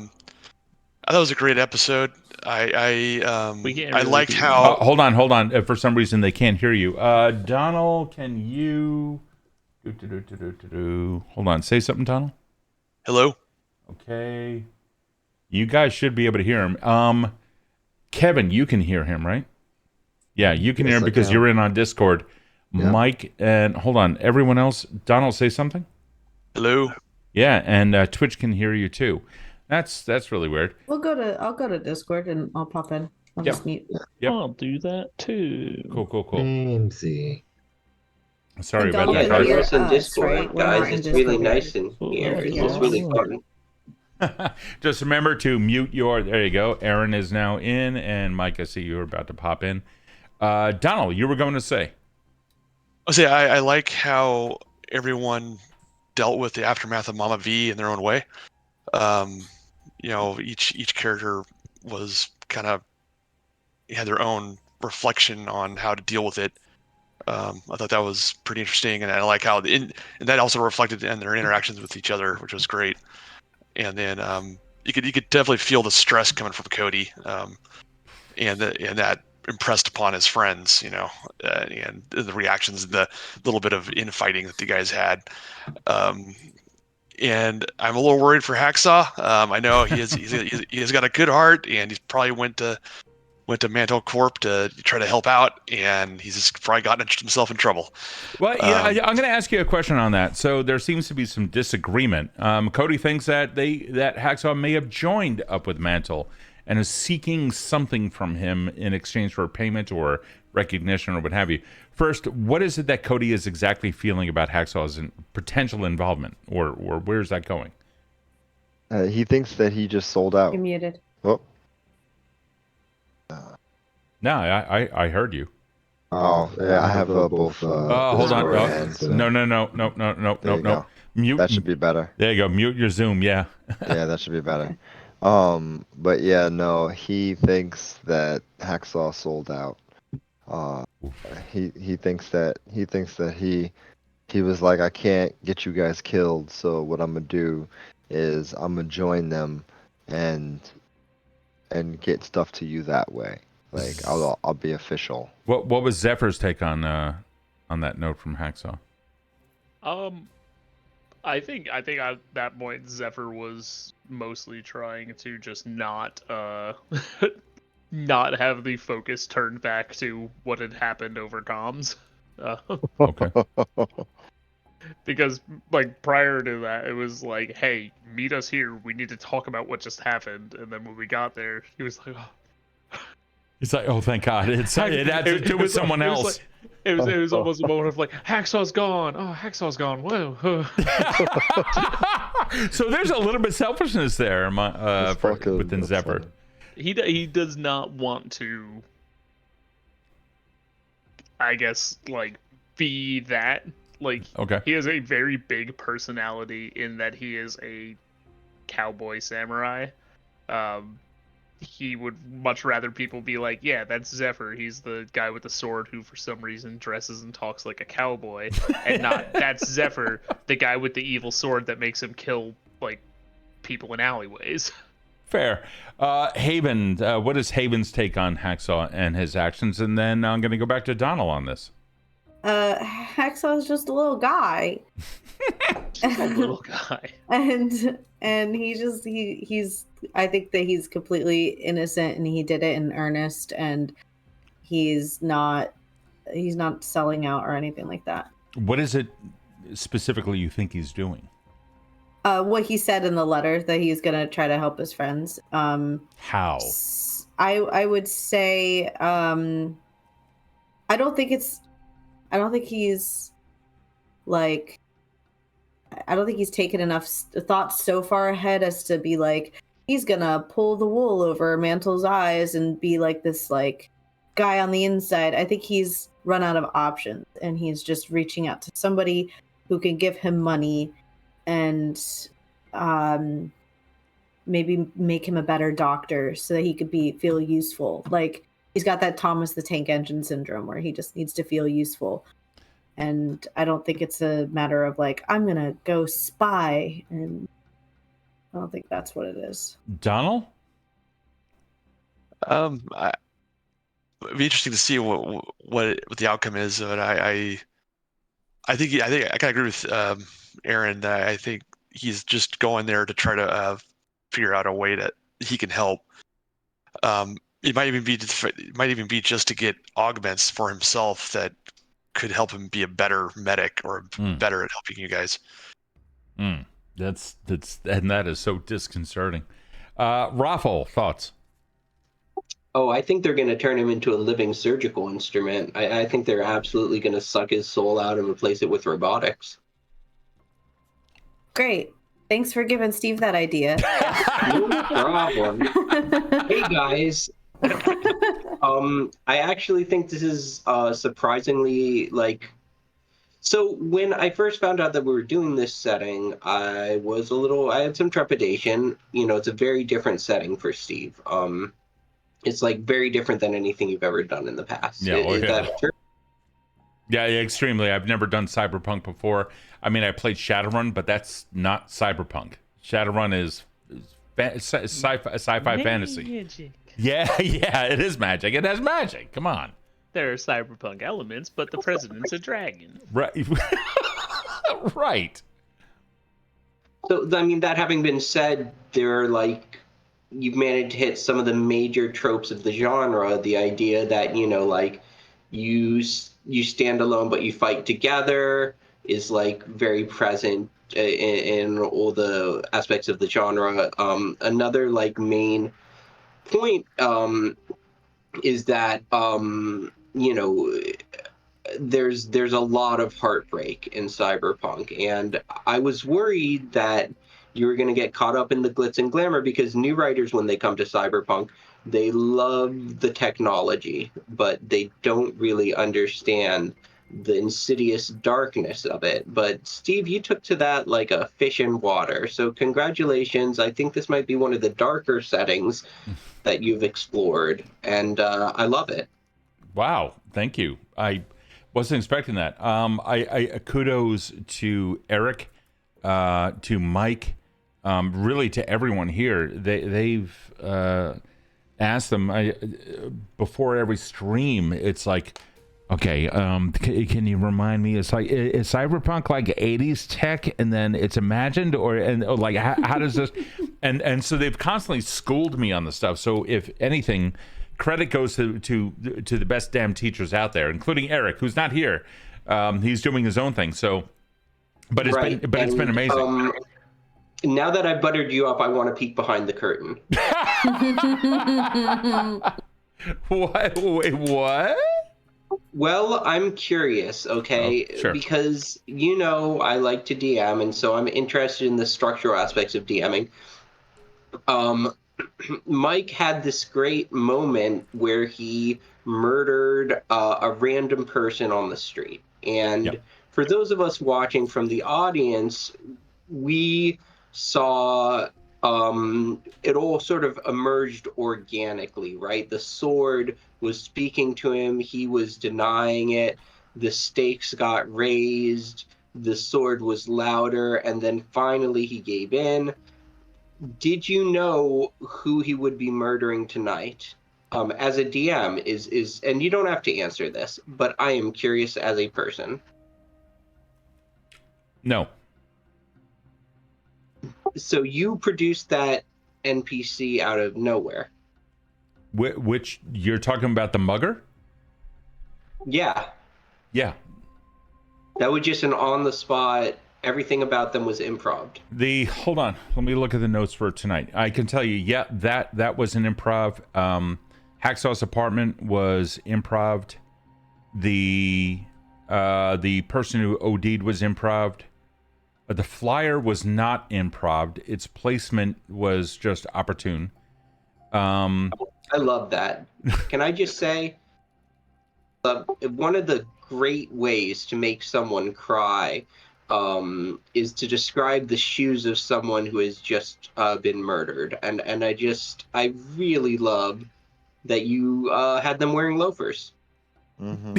thought it was a great episode. We can't I really liked do how. Hold on. For some reason, they can't hear you. Donald, can you... Hold on. Say something, Donald. Hello. Okay. You guys should be able to hear him. Kevin, you can hear him, right? Yeah, you can hear him because you're in on Discord. Yeah. Mike and hold on, everyone else. Donald, say something. Hello. Yeah, and Twitch can hear you too. That's really weird. I'll go to Discord and I'll pop in. I'll just mute. Yep. I'll do that too. Cool. Fancy. Sorry about Donald that, Yeah, can guys. hear join us in us, Discord, right? We're guys. not in It's really Discord. nice in here. Yes. It's really fun. Just remember to mute your... There you go. Erin is now in, and Mike, I see you're about to pop in. Donald, you were going to say. I like how everyone dealt with the aftermath of Mama V in their own way. Each character was kind of had their own reflection on how to deal with it. I thought that was pretty interesting, and I like how and that also reflected in their interactions with each other, which was great. And then you could definitely feel the stress coming from Cody, and that impressed upon his friends, and the reactions, the little bit of infighting that the guys had. And I'm a little worried for Hacksaw. I know he's got a good heart, and he probably went to Mantle Corp to try to help out, and he's just probably gotten himself in trouble. Well, yeah, I'm going to ask you a question on that. So there seems to be some disagreement. Cody thinks that Hacksaw may have joined up with Mantle and is seeking something from him in exchange for payment or recognition or what have you. First, what is it that Cody is exactly feeling about Hacksaw's potential involvement, or where's that going? He thinks that he just sold out. You're muted. Oh. No, I heard you. Oh, yeah, I have both. Hold on. No. Mute. That should be better. There you go. Mute your Zoom. Yeah. Yeah, that should be better. But yeah, no, he thinks that Hacksaw sold out. He thinks that he was like, I can't get you guys killed, so what I'm gonna do is I'm gonna join them and get stuff to you that way. Like I'll be official. What was Zephyr's take on that note from Hacksaw? I think at that point Zephyr was mostly trying to just not not have the focus turned back to what had happened over comms. Okay. Because like prior to that, it was like, "Hey, meet us here. We need to talk about what just happened." And then when we got there, he was like, "Oh." It's like, "Oh, thank God! It has to do with someone else." It was almost a moment of like, Hacksaw's gone. Oh, Hacksaw's gone. Whoa. So there's a little bit of selfishness there within Zephyr. He does not want to, I guess, like, be that. Like, okay. He has a very big personality in that he is a cowboy samurai. He would much rather people be like, yeah, that's Zephyr. He's the guy with the sword who, for some reason, dresses and talks like a cowboy, and not that's Zephyr, the guy with the evil sword that makes him kill like people in alleyways. Fair. Haven, what is Haven's take on Hacksaw and his actions? And then I'm going to go back to Donald on this. Hacksaw's just a little guy. A little guy. And he's I think that he's completely innocent and he did it in earnest, and he's not selling out or anything like that. What is it specifically you think he's doing? What he said in the letter, that he's gonna try to help his friends. How? I would say I don't think he's taken enough thoughts so far ahead as to be like, he's gonna pull the wool over Mantle's eyes and be like this like guy on the inside. I think he's run out of options and he's just reaching out to somebody who can give him money and maybe make him a better doctor so that he could feel useful. Like, he's got that Thomas the Tank Engine syndrome where he just needs to feel useful. And I don't think it's a matter of like, I'm going to go spy. And I don't think that's what it is. Donald? It'd be interesting to see what the outcome is. But I think I kind of agree with Erin that I think he's just going there to try to figure out a way that he can help. It might even be just to get augments for himself that could help him be a better medic or better at helping you guys. That's and that is so disconcerting. Raffle, thoughts? Oh, I think they're going to turn him into a living surgical instrument. I think they're absolutely going to suck his soul out and replace it with robotics. Great. Thanks for giving Steve that idea. No problem. Hey, guys. I actually think this is surprisingly like. So when I first found out that we were doing this setting, I had some trepidation. You know, it's a very different setting for Steve. It's like very different than anything you've ever done in the past. Yeah, Is that true? Yeah, extremely. I've never done Cyberpunk before. I mean, I played Shadowrun, but that's not Cyberpunk. Shadowrun is sci-fi fantasy. Yeah, it is magic. It has magic. Come on. There are cyberpunk elements, but the president's a dragon. Right. Right. So, I mean, that having been said, you've managed to hit some of the major tropes of the genre. The idea that, you stand alone but you fight together is very present in all the aspects of the genre. Another main point is that there's a lot of heartbreak in Cyberpunk, and I was worried that you were going to get caught up in the glitz and glamour, because new writers, when they come to Cyberpunk, they love the technology, but they don't really understand the insidious darkness of it. But Steve, you took to that like a fish in water. So congratulations. I think this might be one of the darker settings that you've explored, and I love it. Wow. Thank you. I wasn't expecting that. I kudos to Eric, to Mike, really to everyone here. They've asked them before every stream. It's like, okay, can you remind me? It's like, is Cyberpunk like 80s tech and then it's imagined, or how does this? And so they've constantly schooled me on the stuff. So if anything, credit goes to the best damn teachers out there, including Eric, who's not here. He's doing his own thing. So, but it's been amazing. Now that I've buttered you up, I want to peek behind the curtain. What? Wait, what? Well, I'm curious, okay? Oh, sure. Because, I like to DM, and so I'm interested in the structural aspects of DMing. Mike had this great moment where he murdered a random person on the street. And for those of us watching from the audience, we saw it all sort of emerged organically, right? The sword was speaking to him. He was denying it. The stakes got raised. The sword was louder. And then finally he gave in. Did you know who he would be murdering tonight? As a DM is, and you don't have to answer this, but I am curious as a person. No. So you produced that NPC out of nowhere. Which you're talking about, the mugger? Yeah. Yeah. That was just an on the spot. Everything about them was improv. Hold on, let me look at the notes for tonight. I can tell you, that was an improv. Hacksaw's apartment was improv. The person who OD'd was improv. The flyer was not improv. Its placement was just opportune. I love that. Can I just say, one of the great ways to make someone cry is to describe the shoes of someone who has just been murdered. And I really love that you had them wearing loafers. Mm-hmm.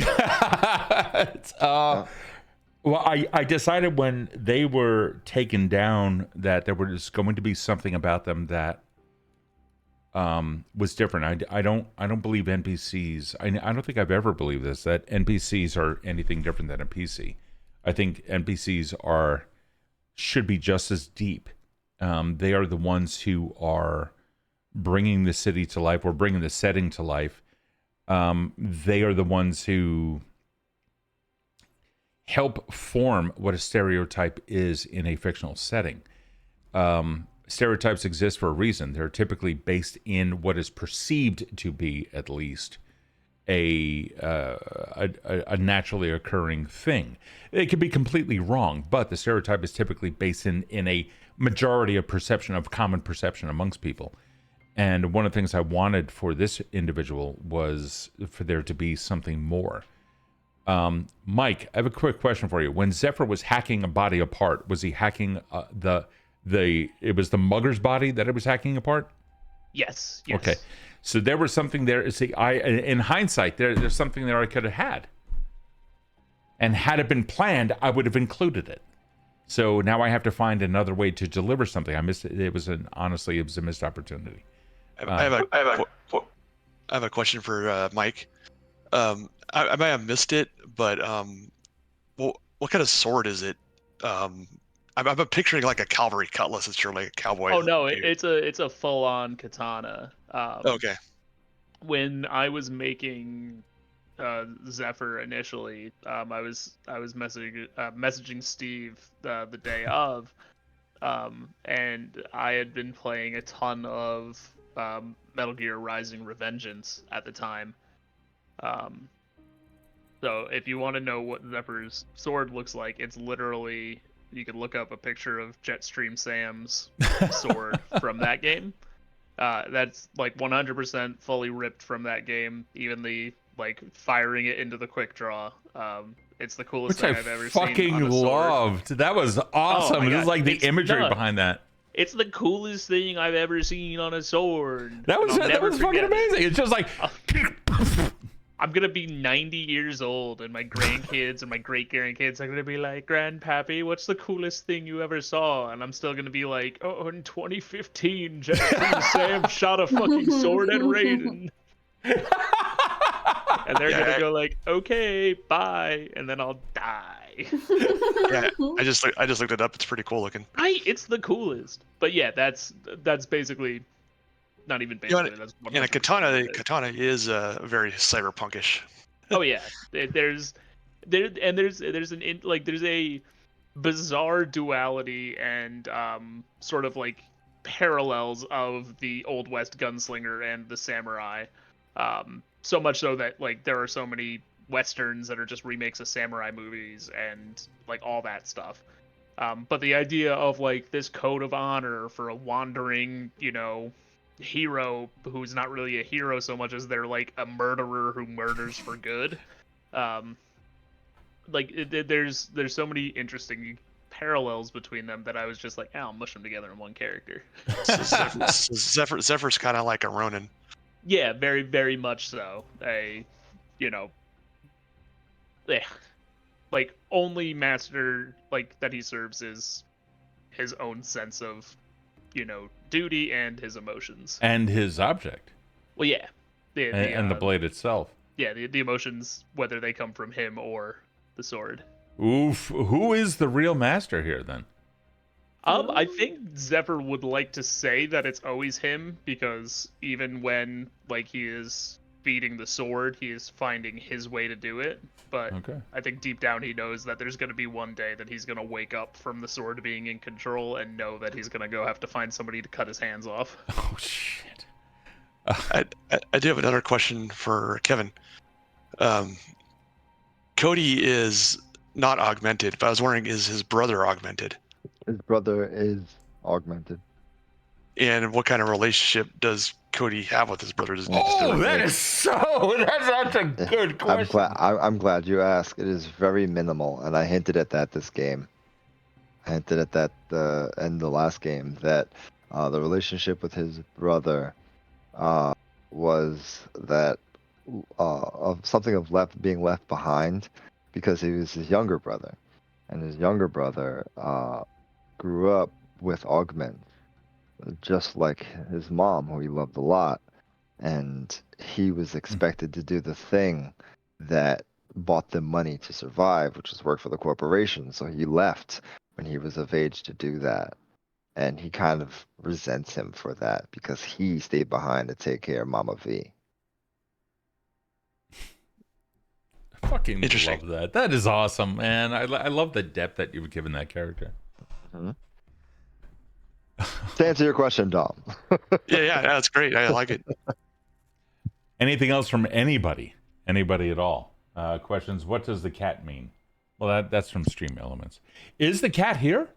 Well, I decided when they were taken down that there was going to be something about them that was different. I don't believe NPCs. I don't think I've ever believed this, that NPCs are anything different than a PC. I think NPCs should be just as deep. They are the ones who are bringing the city to life, or bringing the setting to life. They are the ones who help form what a stereotype is in a fictional setting. Stereotypes exist for a reason. They're typically based in what is perceived to be, at least, a naturally occurring thing. It could be completely wrong, but the stereotype is typically based in a majority of common perception amongst people. And one of the things I wanted for this individual was for there to be something more. Mike, I have a quick question for you. When Zephyr was hacking a body apart, was he hacking it was the mugger's body that it was hacking apart? Yes. Okay. So there was something there. See, in hindsight, there's something there I could have had. And had it been planned, I would have included it. So now I have to find another way to deliver something. I missed it. Honestly, it was a missed opportunity. I have a question for Mike. I might have missed it, but what kind of sword is it? I'm picturing like a cavalry cutlass. It's surely like a cowboy. Oh no, it's a full-on katana. Okay. When I was making Zephyr initially, I was messaging Steve the day of, and I had been playing a ton of Metal Gear Rising: Revengeance at the time. So if you want to know what Zephyr's sword looks like, it's literally, you can look up a picture of Jetstream Sam's sword from that game. That's like 100% fully ripped from that game. Even the firing it into the quick draw. It's the coolest thing I've ever seen. Which I fucking loved. That was awesome. Just like the imagery behind that. It's the coolest thing I've ever seen on a sword. That was fucking amazing. It's just like I'm gonna be 90 years old, and my grandkids and my great grandkids are gonna be like, "Grandpappy, what's the coolest thing you ever saw?" And I'm still gonna be like, "Oh, in 2015, Sam shot a fucking sword at Raiden." And they're gonna go like, "Okay, bye," and then I'll die. Yeah, I just looked it up. It's pretty cool looking. It's the coolest. But yeah, that's basically. Not even basically. That's and a katana is very cyberpunkish. Oh yeah, there's a bizarre duality and sort of like parallels of the Old West gunslinger and the samurai. So much so that like there are so many westerns that are just remakes of samurai movies and like all that stuff. But the idea of like this code of honor for a wandering, hero who's not really a hero so much as they're like a murderer who murders for good. There's so many interesting parallels between them that I was just like, I'll mush them together in one character. Zephyr's kind of like a Ronin. Yeah, very, very much so. Like only master like that he serves is his own sense of duty and his emotions and his object. Well, yeah, and the blade itself. Yeah, the emotions, whether they come from him or the sword. Oof! Who is the real master here then? I think Zephyr would like to say that it's always him, because even when like he is feeding the sword, he is finding his way to do it. But okay. I think deep down he knows that there's going to be one day that he's going to wake up from the sword being in control and know that he's going to go have to find somebody to cut his hands off. Oh, shit. I do have another question for Kevin. Kode is not augmented, but I was wondering, is his brother augmented? His brother is augmented. And what kind of relationship does Kode have with his brother? That's a good question. I'm glad you asked. It is very minimal, and I hinted at that this game. I hinted at that in the last game, that the relationship with his brother was that of something of being left behind, because he was his younger brother, and his younger brother grew up with augments. just like his mom, who he loved a lot, and he was expected to do the thing that bought them money to survive, which was work for the corporation. So he left when he was of age to do that. And he kind of resents him for that because he stayed behind to take care of Mama V. I fucking Interesting. love that. That is awesome, man. I love the depth that you've given that character. To answer your question, Dom. Yeah, that's great. I like it. Anything else from anybody? Anybody at all? Questions? What does the cat mean? Well, that's from Stream Elements. Is the cat here?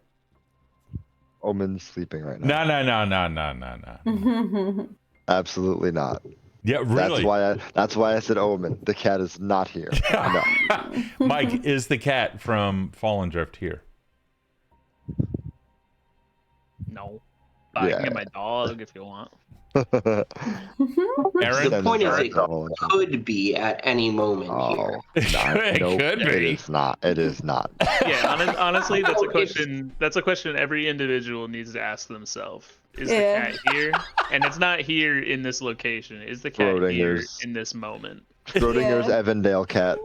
Omen's sleeping right now. No. Absolutely not. Yeah, really. That's why I said Omen. The cat is not here. No. Mike, is the cat from Fallen Drift here? No. I can get my dog if you want. Aaron? The point is, it could be at any moment here. It could be. It is not. It is not. Yeah, honestly, that's a question. That's a question every individual needs to ask themselves. Is the cat here? And it's not here in this location. Is the cat here in this moment? Schrodinger's Evandale cat.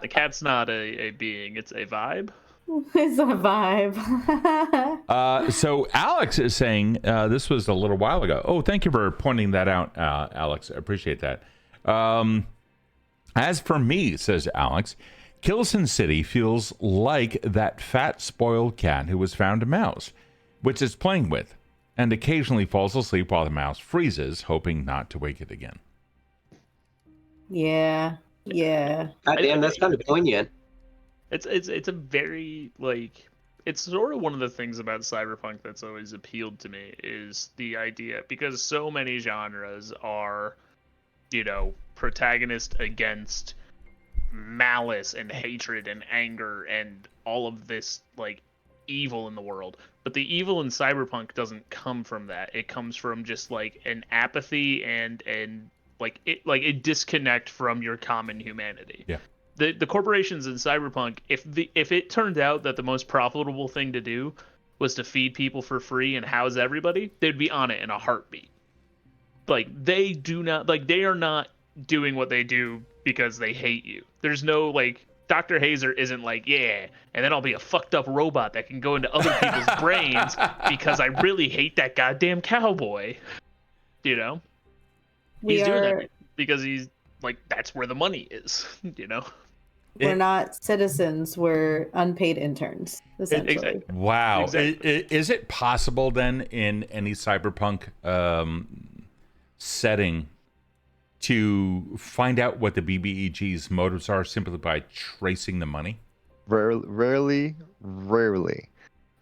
The cat's not a being; it's a vibe. It's a vibe. So Alex is saying this was a little while ago. Oh, thank you for pointing that out, Alex. I appreciate that. As for me, says Alex, Kilson City feels like that fat, spoiled cat who was found a mouse, which it's playing with, and occasionally falls asleep while the mouse freezes, hoping not to wake it again. Yeah. Damn, that's kind of poignant. It's a very, like, it's sort of one of the things about Cyberpunk that's always appealed to me is the idea, because so many genres are, protagonist against malice and hatred and anger and all of this, like, evil in the world. But the evil in Cyberpunk doesn't come from that. It comes from just, like, an apathy and a disconnect from your common humanity. Yeah. The corporations in Cyberpunk, if it turned out that the most profitable thing to do was to feed people for free and house everybody, they'd be on it in a heartbeat. Like, they are not doing what they do because they hate you. There's no, like, Dr. Hazer isn't like, yeah, and then I'll be a fucked up robot that can go into other people's brains because I really hate that goddamn cowboy. He's doing that because he's, like, that's where the money is, We're not citizens, we're unpaid interns, essentially. Exactly. Wow. Exactly. Is it possible then in any Cyberpunk setting to find out what the BBEG's motives are simply by tracing the money? Rarely.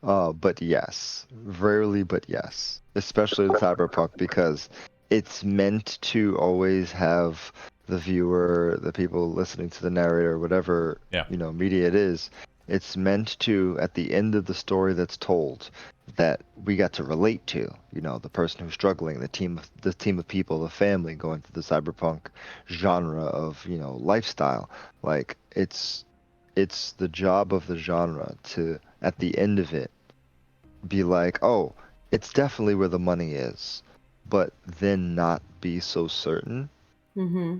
But yes. Rarely, but yes. Especially in Cyberpunk, because it's meant to always have the viewer, the people listening to the narrator, whatever media it is, it's meant to, at the end of the story that's told, that we got to relate to, the person who's struggling, the team of people, the family going through the cyberpunk genre of, lifestyle. Like, it's the job of the genre to, at the end of it, be like, oh, it's definitely where the money is, but then not be so certain. Mm-hmm.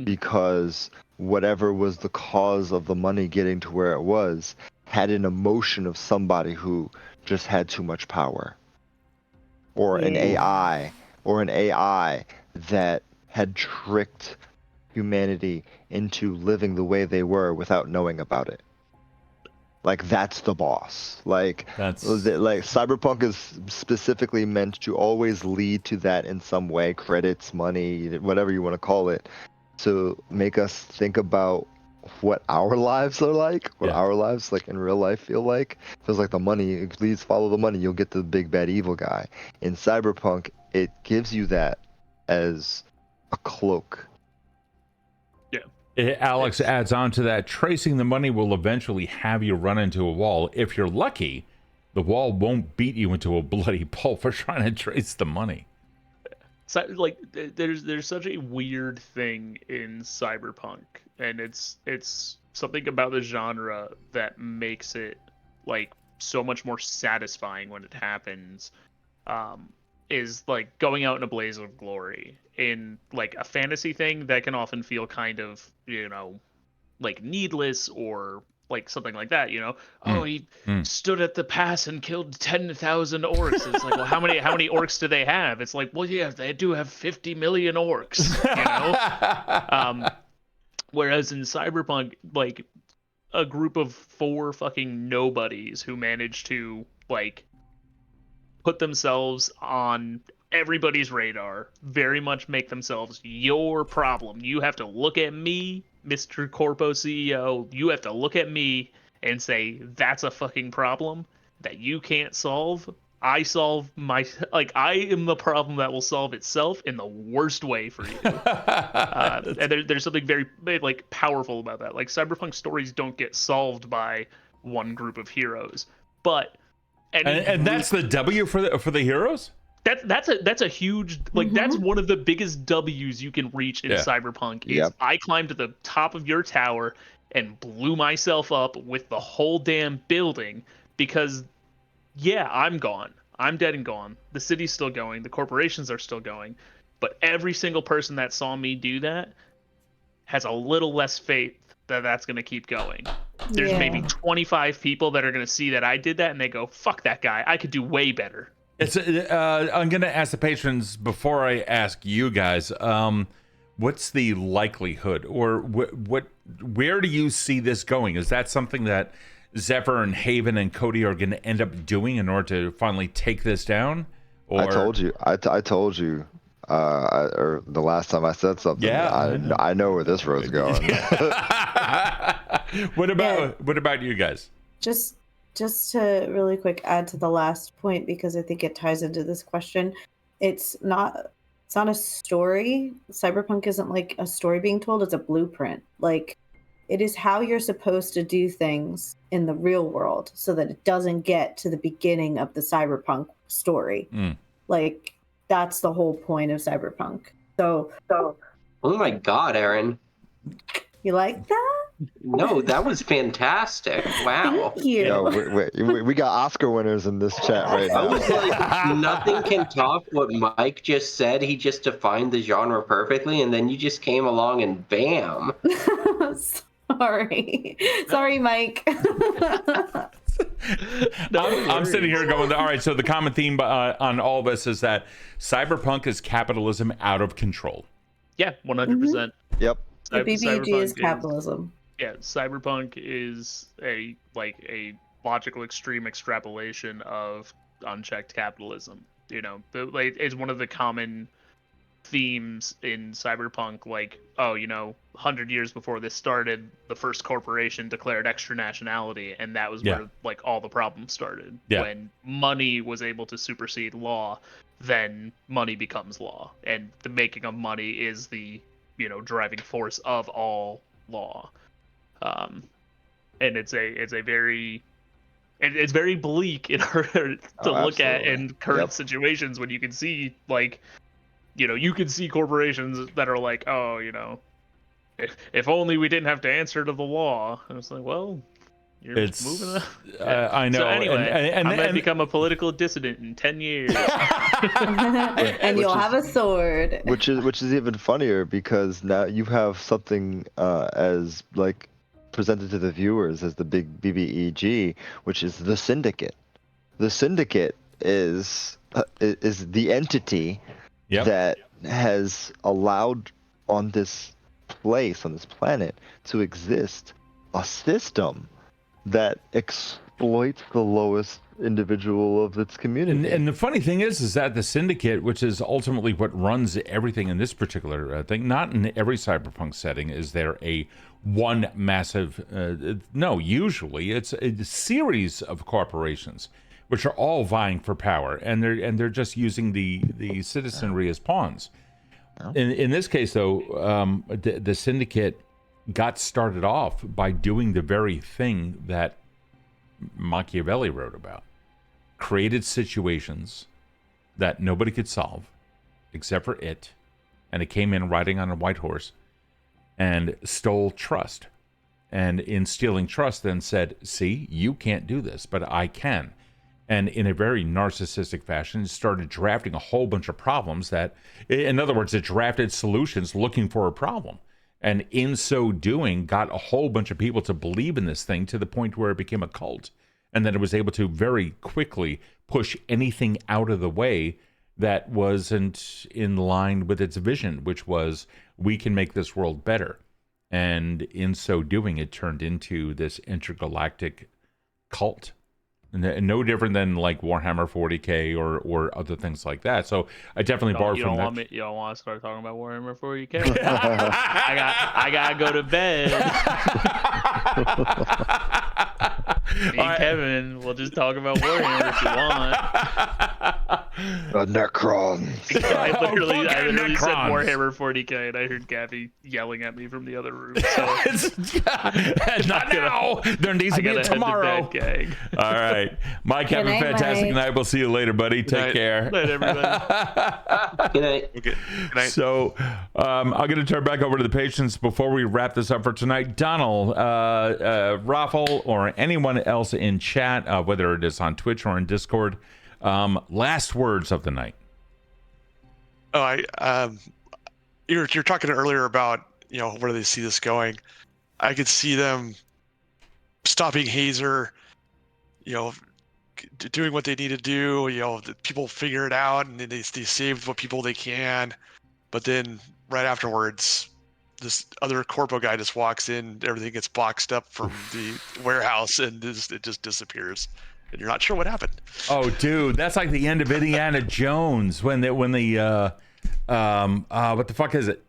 Because whatever was the cause of the money getting to where it was had an emotion of somebody who just had too much power, or an AI that had tricked humanity into living the way they were without knowing about it. Like, that's the boss. Like Cyberpunk is specifically meant to always lead to that in some way, credits, money, whatever you want to call it, to make us think about what our lives are like, our lives, like, in real life feel like. Feels like the money, please follow the money, you'll get the big bad evil guy. In Cyberpunk, it gives you that as a cloak. Alex adds on to that, tracing the money will eventually have you run into a wall. If you're lucky, the wall won't beat you into a bloody pulp for trying to trace the money. So, like, there's such a weird thing in Cyberpunk, and it's something about the genre that makes it, like, so much more satisfying when it happens, is like going out in a blaze of glory. In like a fantasy thing, that can often feel kind of, like needless or like something like that, Oh, he stood at the pass and killed 10,000 orcs. It's like, well, how many orcs do they have? It's like, well, yeah, they do have 50 million orcs, whereas in Cyberpunk, like a group of 4 fucking nobodies who managed to like put themselves on everybody's radar, very much make themselves your problem. You have to look at me, Mr. Corpo CEO. You have to look at me and say, that's a fucking problem that you can't solve. I am the problem that will solve itself in the worst way for you. And there's something very like powerful about that. Like Cyberpunk stories don't get solved by one group of heroes, but and that's the W for the heroes. That's a huge, like, that's one of the biggest W's you can reach in Cyberpunk. Is I climbed to the top of your tower and blew myself up with the whole damn building because, I'm gone. I'm dead and gone. The city's still going. The corporations are still going. But every single person that saw me do that has a little less faith that that's going to keep going. There's maybe 25 people that are going to see that I did that and they go, fuck that guy. I could do way better. I'm going to ask the patrons before I ask you guys, what's the likelihood or where do you see this going? Is that something that Zephyr and Haven and Kode are going to end up doing in order to finally take this down? Or... I told you, or the last time I said something, I know where this road's going. What about you guys? Just to really quick add to the last point, because I think it ties into this question. It's not a story. Cyberpunk isn't like a story being told, it's a blueprint. Like, it is how you're supposed to do things in the real world so that it doesn't get to the beginning of the Cyberpunk story. Like, that's the whole point of Cyberpunk. So oh my god, Erin. You like that? No, that was fantastic. Wow. Thank you. Yo, we got Oscar winners in this chat right now. I was like, nothing can top what Mike just said. He just defined the genre perfectly, and then you just came along and bam. Sorry, Mike. I'm sitting here going, all right, so the common theme on all this is that Cyberpunk is capitalism out of control. Yeah, 100%. Yep. The BBG is capitalism. Cyberpunk is a logical extreme extrapolation of unchecked capitalism. It's one of the common themes in Cyberpunk, 100 years before this started, the first corporation declared extra nationality, and that was where all the problems started. When money was able to supersede law, then money becomes law, and the making of money is the driving force of all law. And it's very bleak in order to look at in current situations when you can see you can see corporations that are like, if only we didn't have to answer to the law. And it's like, well, you're just moving on. I know. So anyway, I'm going to become a political dissident in 10 years. And you'll have a sword. Which is even funnier because now you have something as presented to the viewers as the big BBEG, which is the Syndicate. The Syndicate is the entity that has allowed on this planet to exist a system that exploits the lowest individual of its community. And the funny thing is that the Syndicate, which is ultimately what runs everything in this particular thing, not in every Cyberpunk setting is there a one massive, no, usually it's a series of corporations which are all vying for power, and they're just using the citizenry as pawns. In this case, though, the Syndicate got started off by doing the very thing that Machiavelli wrote about. Created situations that nobody could solve except for it, and it came in riding on a white horse and stole trust. and instilling trust then said, see, you can't do this, but I can. And in a very narcissistic fashion, started drafting a whole bunch of problems that, in other words, it drafted solutions looking for a problem. And in so doing, got a whole bunch of people to believe in this thing to the point where it became a cult. And then it was able to very quickly push anything out of the way that wasn't in line with its vision, which was, we can make this world better. And in so doing, it turned into this intergalactic cult. No different than like Warhammer 40K or other things like that. So I definitely borrowed from that. You don't want to start talking about Warhammer 40K? I gotta go to bed. Me and Kevin, we'll just talk about Warhammer if you want. Necrons. I literally Necrons. said Warhammer 40K, and I heard Gabby yelling at me from the other room. So Not now. There needs to be a tomorrow. All right. Mike, have a fantastic night. We'll see you later, buddy. Take care. Good night, everybody. Good night. Okay. Good night. So I'm going to turn back over to the patients before we wrap this up for tonight. Donald, Raffle, or anyone else in chat, whether it is on Twitch or in Discord, last words of the night. You're talking earlier about, where do they see this going? I could see them stopping Hazer, doing what they need to do. The people figure it out, and then they save what people they can. But then right afterwards, this other corpo guy just walks in, everything gets boxed up from the warehouse, and it just disappears. And you're not sure what happened. Oh, dude, that's like the end of Indiana Jones when the what the fuck is it?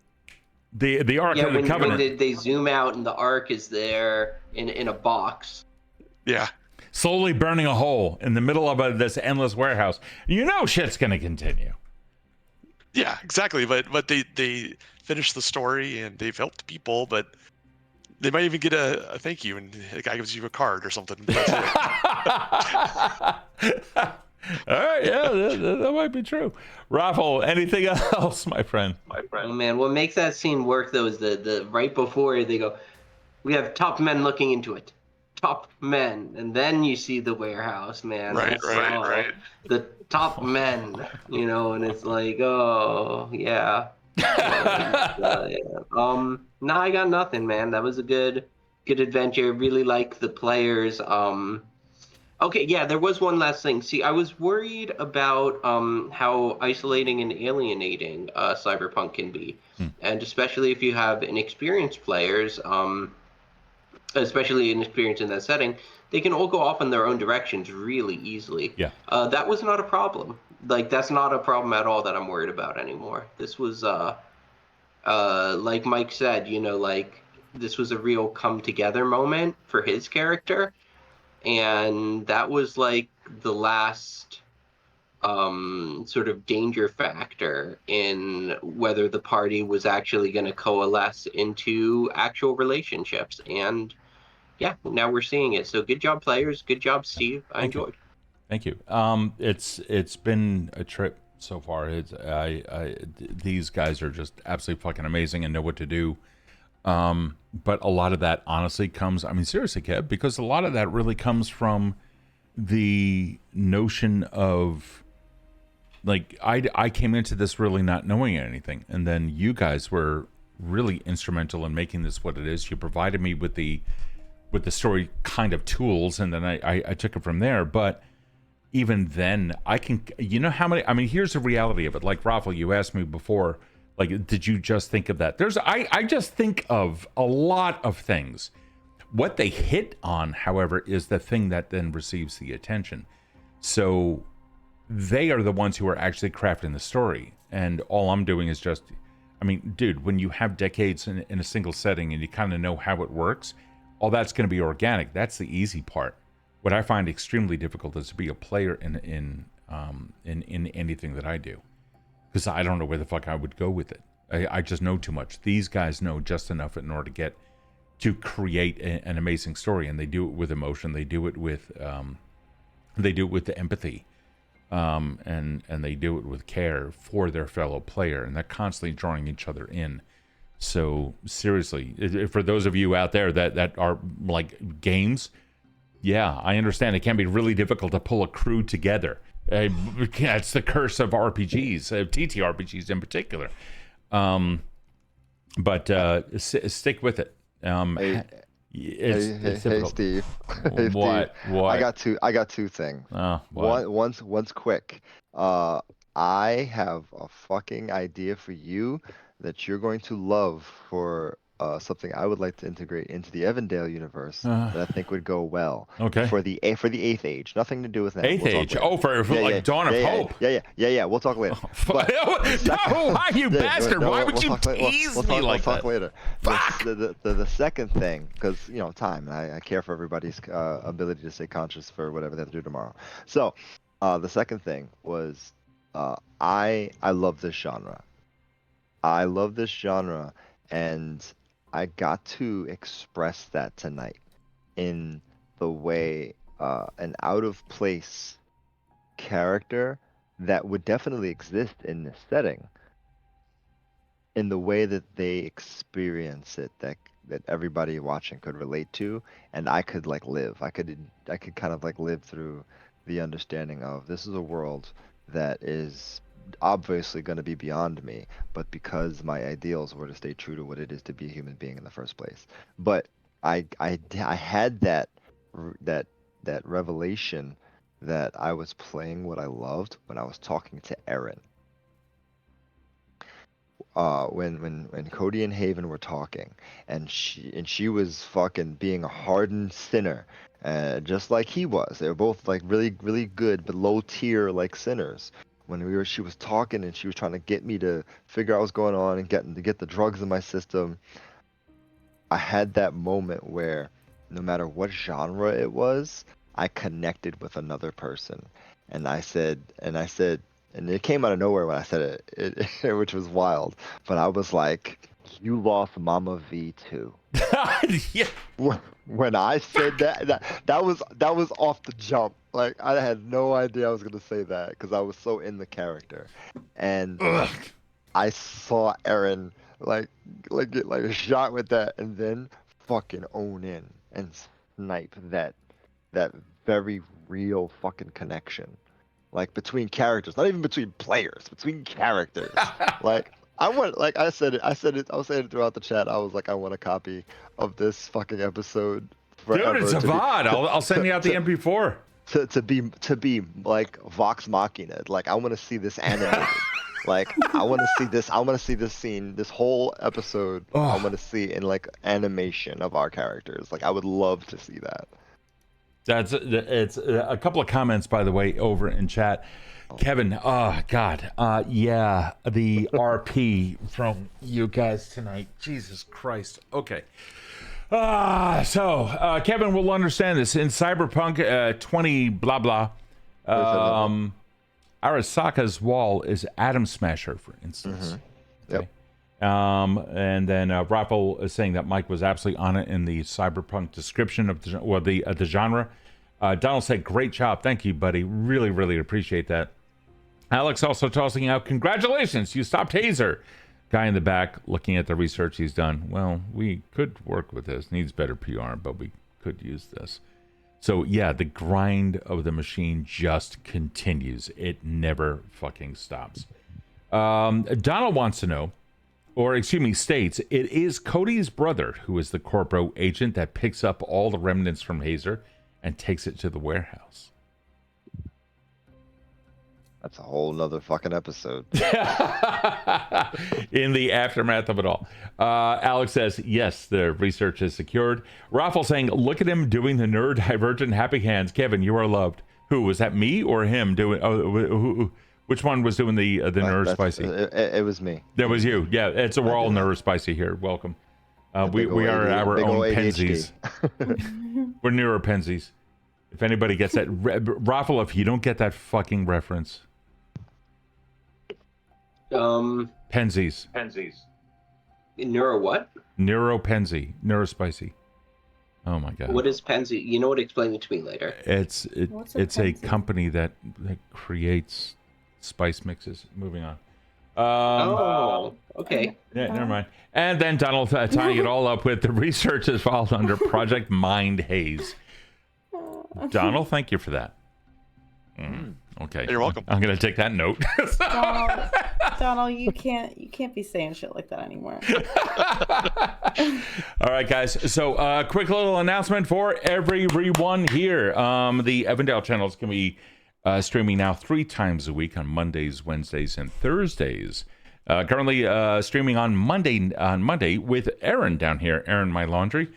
The Ark of the Covenant. When they zoom out and the Ark is there in a box. Yeah. Slowly burning a hole in the middle of this endless warehouse. Shit's gonna continue. Yeah, exactly. But they finish the story and they've helped people, but they might even get a thank you, and the guy gives you a card or something. That's it. All right, yeah, that might be true. Raffle, anything else, my friend? Oh man, what makes that scene work though is the right before they go, we have top men looking into it. Top men, and then you see the warehouse, man. Right. The top men, and it's like, oh yeah. Yeah. No, I got nothing, man. That was a good adventure. Really like the players. Okay, yeah, there was one last thing. See, I was worried about how isolating and alienating Cyberpunk can be, and especially if you have inexperienced players, especially inexperienced in that setting, they can all go off in their own directions really easily. Yeah. That was not a problem. Like, that's not a problem at all that I'm worried about anymore. This was, like Mike said, this was a real come-together moment for his character. And that was, like, the last sort of danger factor in whether the party was actually going to coalesce into actual relationships. And, yeah, now we're seeing it. So good job, players. Good job, Steve. I enjoyed. Thank you. It's been a trip so far. These guys are just absolutely fucking amazing and know what to do. But a lot of that honestly comes, seriously, Kev, because a lot of that really comes from the notion of, like, I came into this really not knowing anything, and then you guys were really instrumental in making this what it is. You provided me with the story kind of tools, and then I took it from there. But even then, I can, how many, here's the reality of it. Like, Raffle, you asked me before, like, did you just think of that? I just think of a lot of things. What they hit on, however, is the thing that then receives the attention. So they are the ones who are actually crafting the story. And all I'm doing is just, dude, when you have decades in a single setting and you kind of know how it works, all that's going to be organic. That's the easy part. What I find extremely difficult is to be a player in anything that I do, because I don't know where the fuck I would go with it. I just know too much. These guys know just enough in order to create an amazing story, and they do it with emotion. They do it with the empathy, and they do it with care for their fellow player, and they're constantly drawing each other in. So seriously, for those of you out there that are like games, yeah, I understand it can be really difficult to pull a crew together. It's the curse of RPGs, TTRPGs in particular. But stick with it. Hey, Steve. Hey, What? Steve. What? I got two things. One's quick. I have a fucking idea for you that you're going to love for something I would like to integrate into the Evandale universe that I think would go well. Okay. For the Eighth Age, nothing to do with that. Eighth Age. Oh, for like Dawn of Hope. Yeah. We'll talk later. Why, you bastard? Why would you tease me like that? We'll talk later. Fuck. The second thing, because time. I care for everybody's ability to stay conscious for whatever they have to do tomorrow. So, the second thing was, I love this genre. I love this genre, and I got to express that tonight in the way an out-of-place character that would definitely exist in this setting, in the way that they experience it, that everybody watching could relate to, and I could like live. I could kind of like live through the understanding of this is a world that is obviously going to be beyond me, but because my ideals were to stay true to what it is to be a human being in the first place. But I had that revelation that I was playing what I loved when I was talking to Erin. When Kode and Haven were talking, and she was fucking being a hardened sinner, just like he was. They were both like really really good but low tier like sinners. When she was talking and she was trying to get me to figure out what's going on and get the drugs in my system, I had that moment where no matter what genre it was, I connected with another person, and I said, and it came out of nowhere when I said it which was wild, but I was like, "You lost Mama V too." Yeah. When I said that was off the jump. Like I had no idea I was gonna say that because I was so in the character, and I saw Erin get like a shot with that, and then fucking own in and snipe that very real fucking connection. Like between characters, not even between players, between characters. Like I want, like I said it, I was saying it throughout the chat. I was like, I want a copy of this fucking episode forever. Dude, it's a VOD. I'll send you out the MP4. To be like Vox Machina. Like I want to see this animated. Like I want to see this. I want to see this scene, this whole episode. Oh. I want to see in like animation of our characters. Like I would love to see that. It's a couple of comments, by the way, over in chat. Kevin, oh God, yeah, the RP from you guys tonight. Jesus Christ. Okay. So Kevin will understand this. In Cyberpunk 20 blah blah, Arasaka's wall is Atom Smasher, for instance. Mm-hmm. Yep. Okay. And then Raffle is saying that Mike was absolutely on it in the Cyberpunk description of the genre. Donald said, "Great job, thank you, buddy. Really, really appreciate that." Alex also tossing out, "Congratulations, you stopped Hazer." Guy in the back looking at the research he's done. Well, we could work with this. Needs better PR, but we could use this. So yeah, the grind of the machine just continues. It never fucking stops. Donald wants to know, or excuse me, states, it is Cody's brother who is the corpo agent that picks up all the remnants from Hazer and takes it to the warehouse. That's a whole nother fucking episode. In the aftermath of it all. Alex says, yes, the research is secured. Raffle saying, look at him doing the nerd divergent happy hands. Kevin, you are loved. Who, was that me or him doing? Which one was doing the nerd spicy? It was me. That was you. Yeah, we're all nerd spicy here. Welcome. We are our own pensies. We're neuropensies. If anybody gets that. Raffle, if you don't get that fucking reference. Pensies. Neuro what? Neuropensi. Neurospicy. Oh my god. What is Pensi? You know what? Explain it to me later. It's a company that creates spice mixes. Moving on. Okay. Yeah, never mind. And then Donald tying it all up with the research is filed under Project Mind Haze. Donald, thank you for that. Okay. You're welcome. I'm going to take that note. Donald, you can't be saying shit like that anymore. All right, guys. So, quick little announcement for everyone here. The Evandale channels can be streaming now 3 times a week on Mondays, Wednesdays, and Thursdays. Currently streaming on Monday with Erin down here. Erin, my laundry,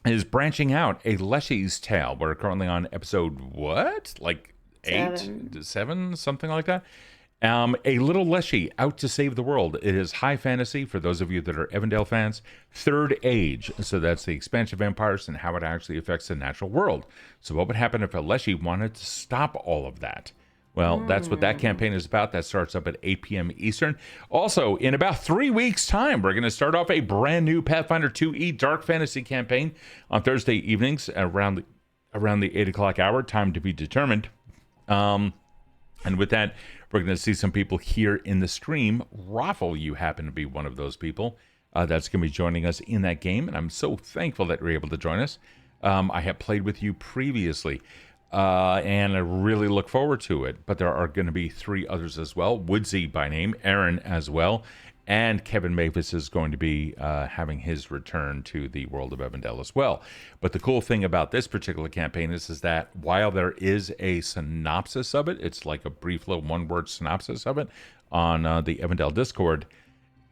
is branching out a Leshy's Tale. We're currently on episode 8, 7, something like that. A little Leshy out to save the world. It is high fantasy for those of you that are Evandale fans. Third Age. So that's the expansion of empires and how it actually affects the natural world. So what would happen if a Leshy wanted to stop all of that? Well, that's what that campaign is about. That starts up at 8 p.m. Eastern. Also, in about 3 weeks' time, we're going to start off a brand new Pathfinder 2e Dark Fantasy campaign on Thursday evenings around the 8 o'clock hour. Time to be determined. And with that, we're going to see some people here in the stream. Raffle, you happen to be one of those people that's going to be joining us in that game. And I'm so thankful that you're able to join us. I have played with you previously. And I really look forward to it. But there are going to be 3 others as well. Woodsy by name, Erin as well, and Kevin Mavis is going to be having his return to the world of Evandale as well. But the cool thing about this particular campaign is that while there is a synopsis of it, it's like a brief little one-word synopsis of it on the Evandale Discord,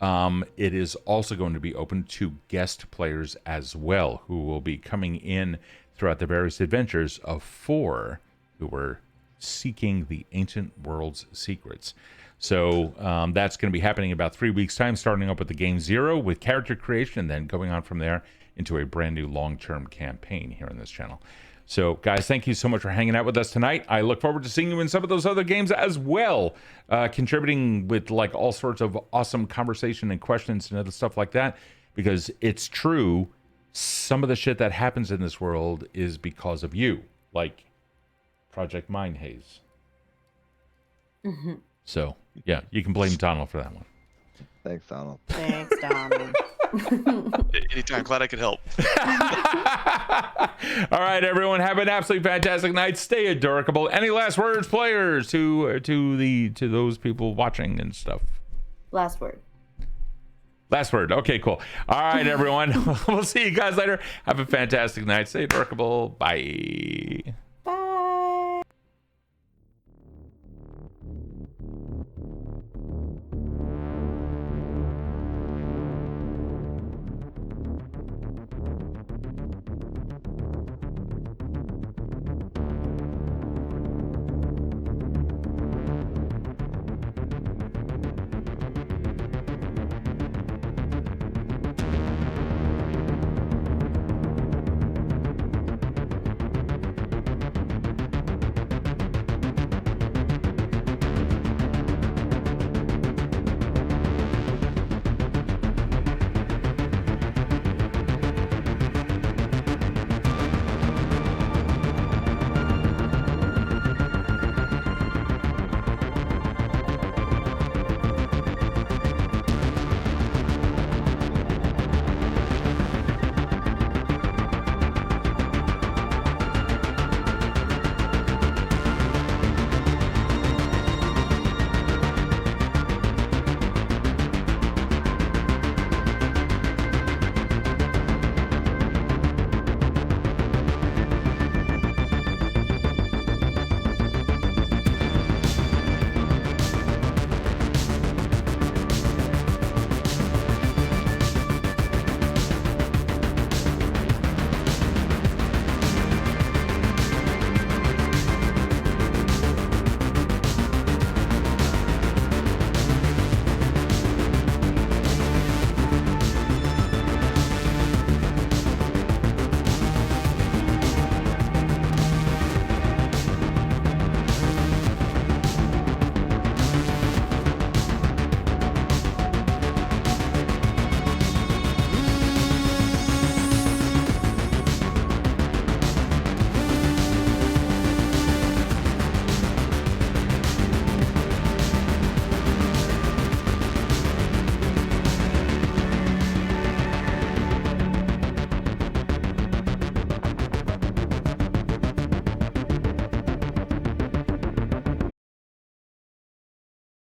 it is also going to be open to guest players as well, who will be coming in throughout the various adventures of 4 who were seeking the ancient world's secrets. So that's going to be happening in about 3 weeks' time, starting up with the game 0 with character creation, and then going on from there into a brand new long-term campaign here on this channel. So, guys, thank you so much for hanging out with us tonight. I look forward to seeing you in some of those other games as well, contributing with like all sorts of awesome conversation and questions and other stuff like that, because it's true. Some of the shit that happens in this world is because of you, like Project Mind Haze. Mm-hmm. So, yeah, you can blame Donald for that one. Thanks, Donald. Thanks, Donald. Anytime. Glad I could help. All right, everyone, have an absolutely fantastic night. Stay adorable. Any last words, players, to those people watching and stuff? Last word. Last word. Okay, cool. All right, everyone. We'll see you guys later. Have a fantastic night. Stay adorable. Bye.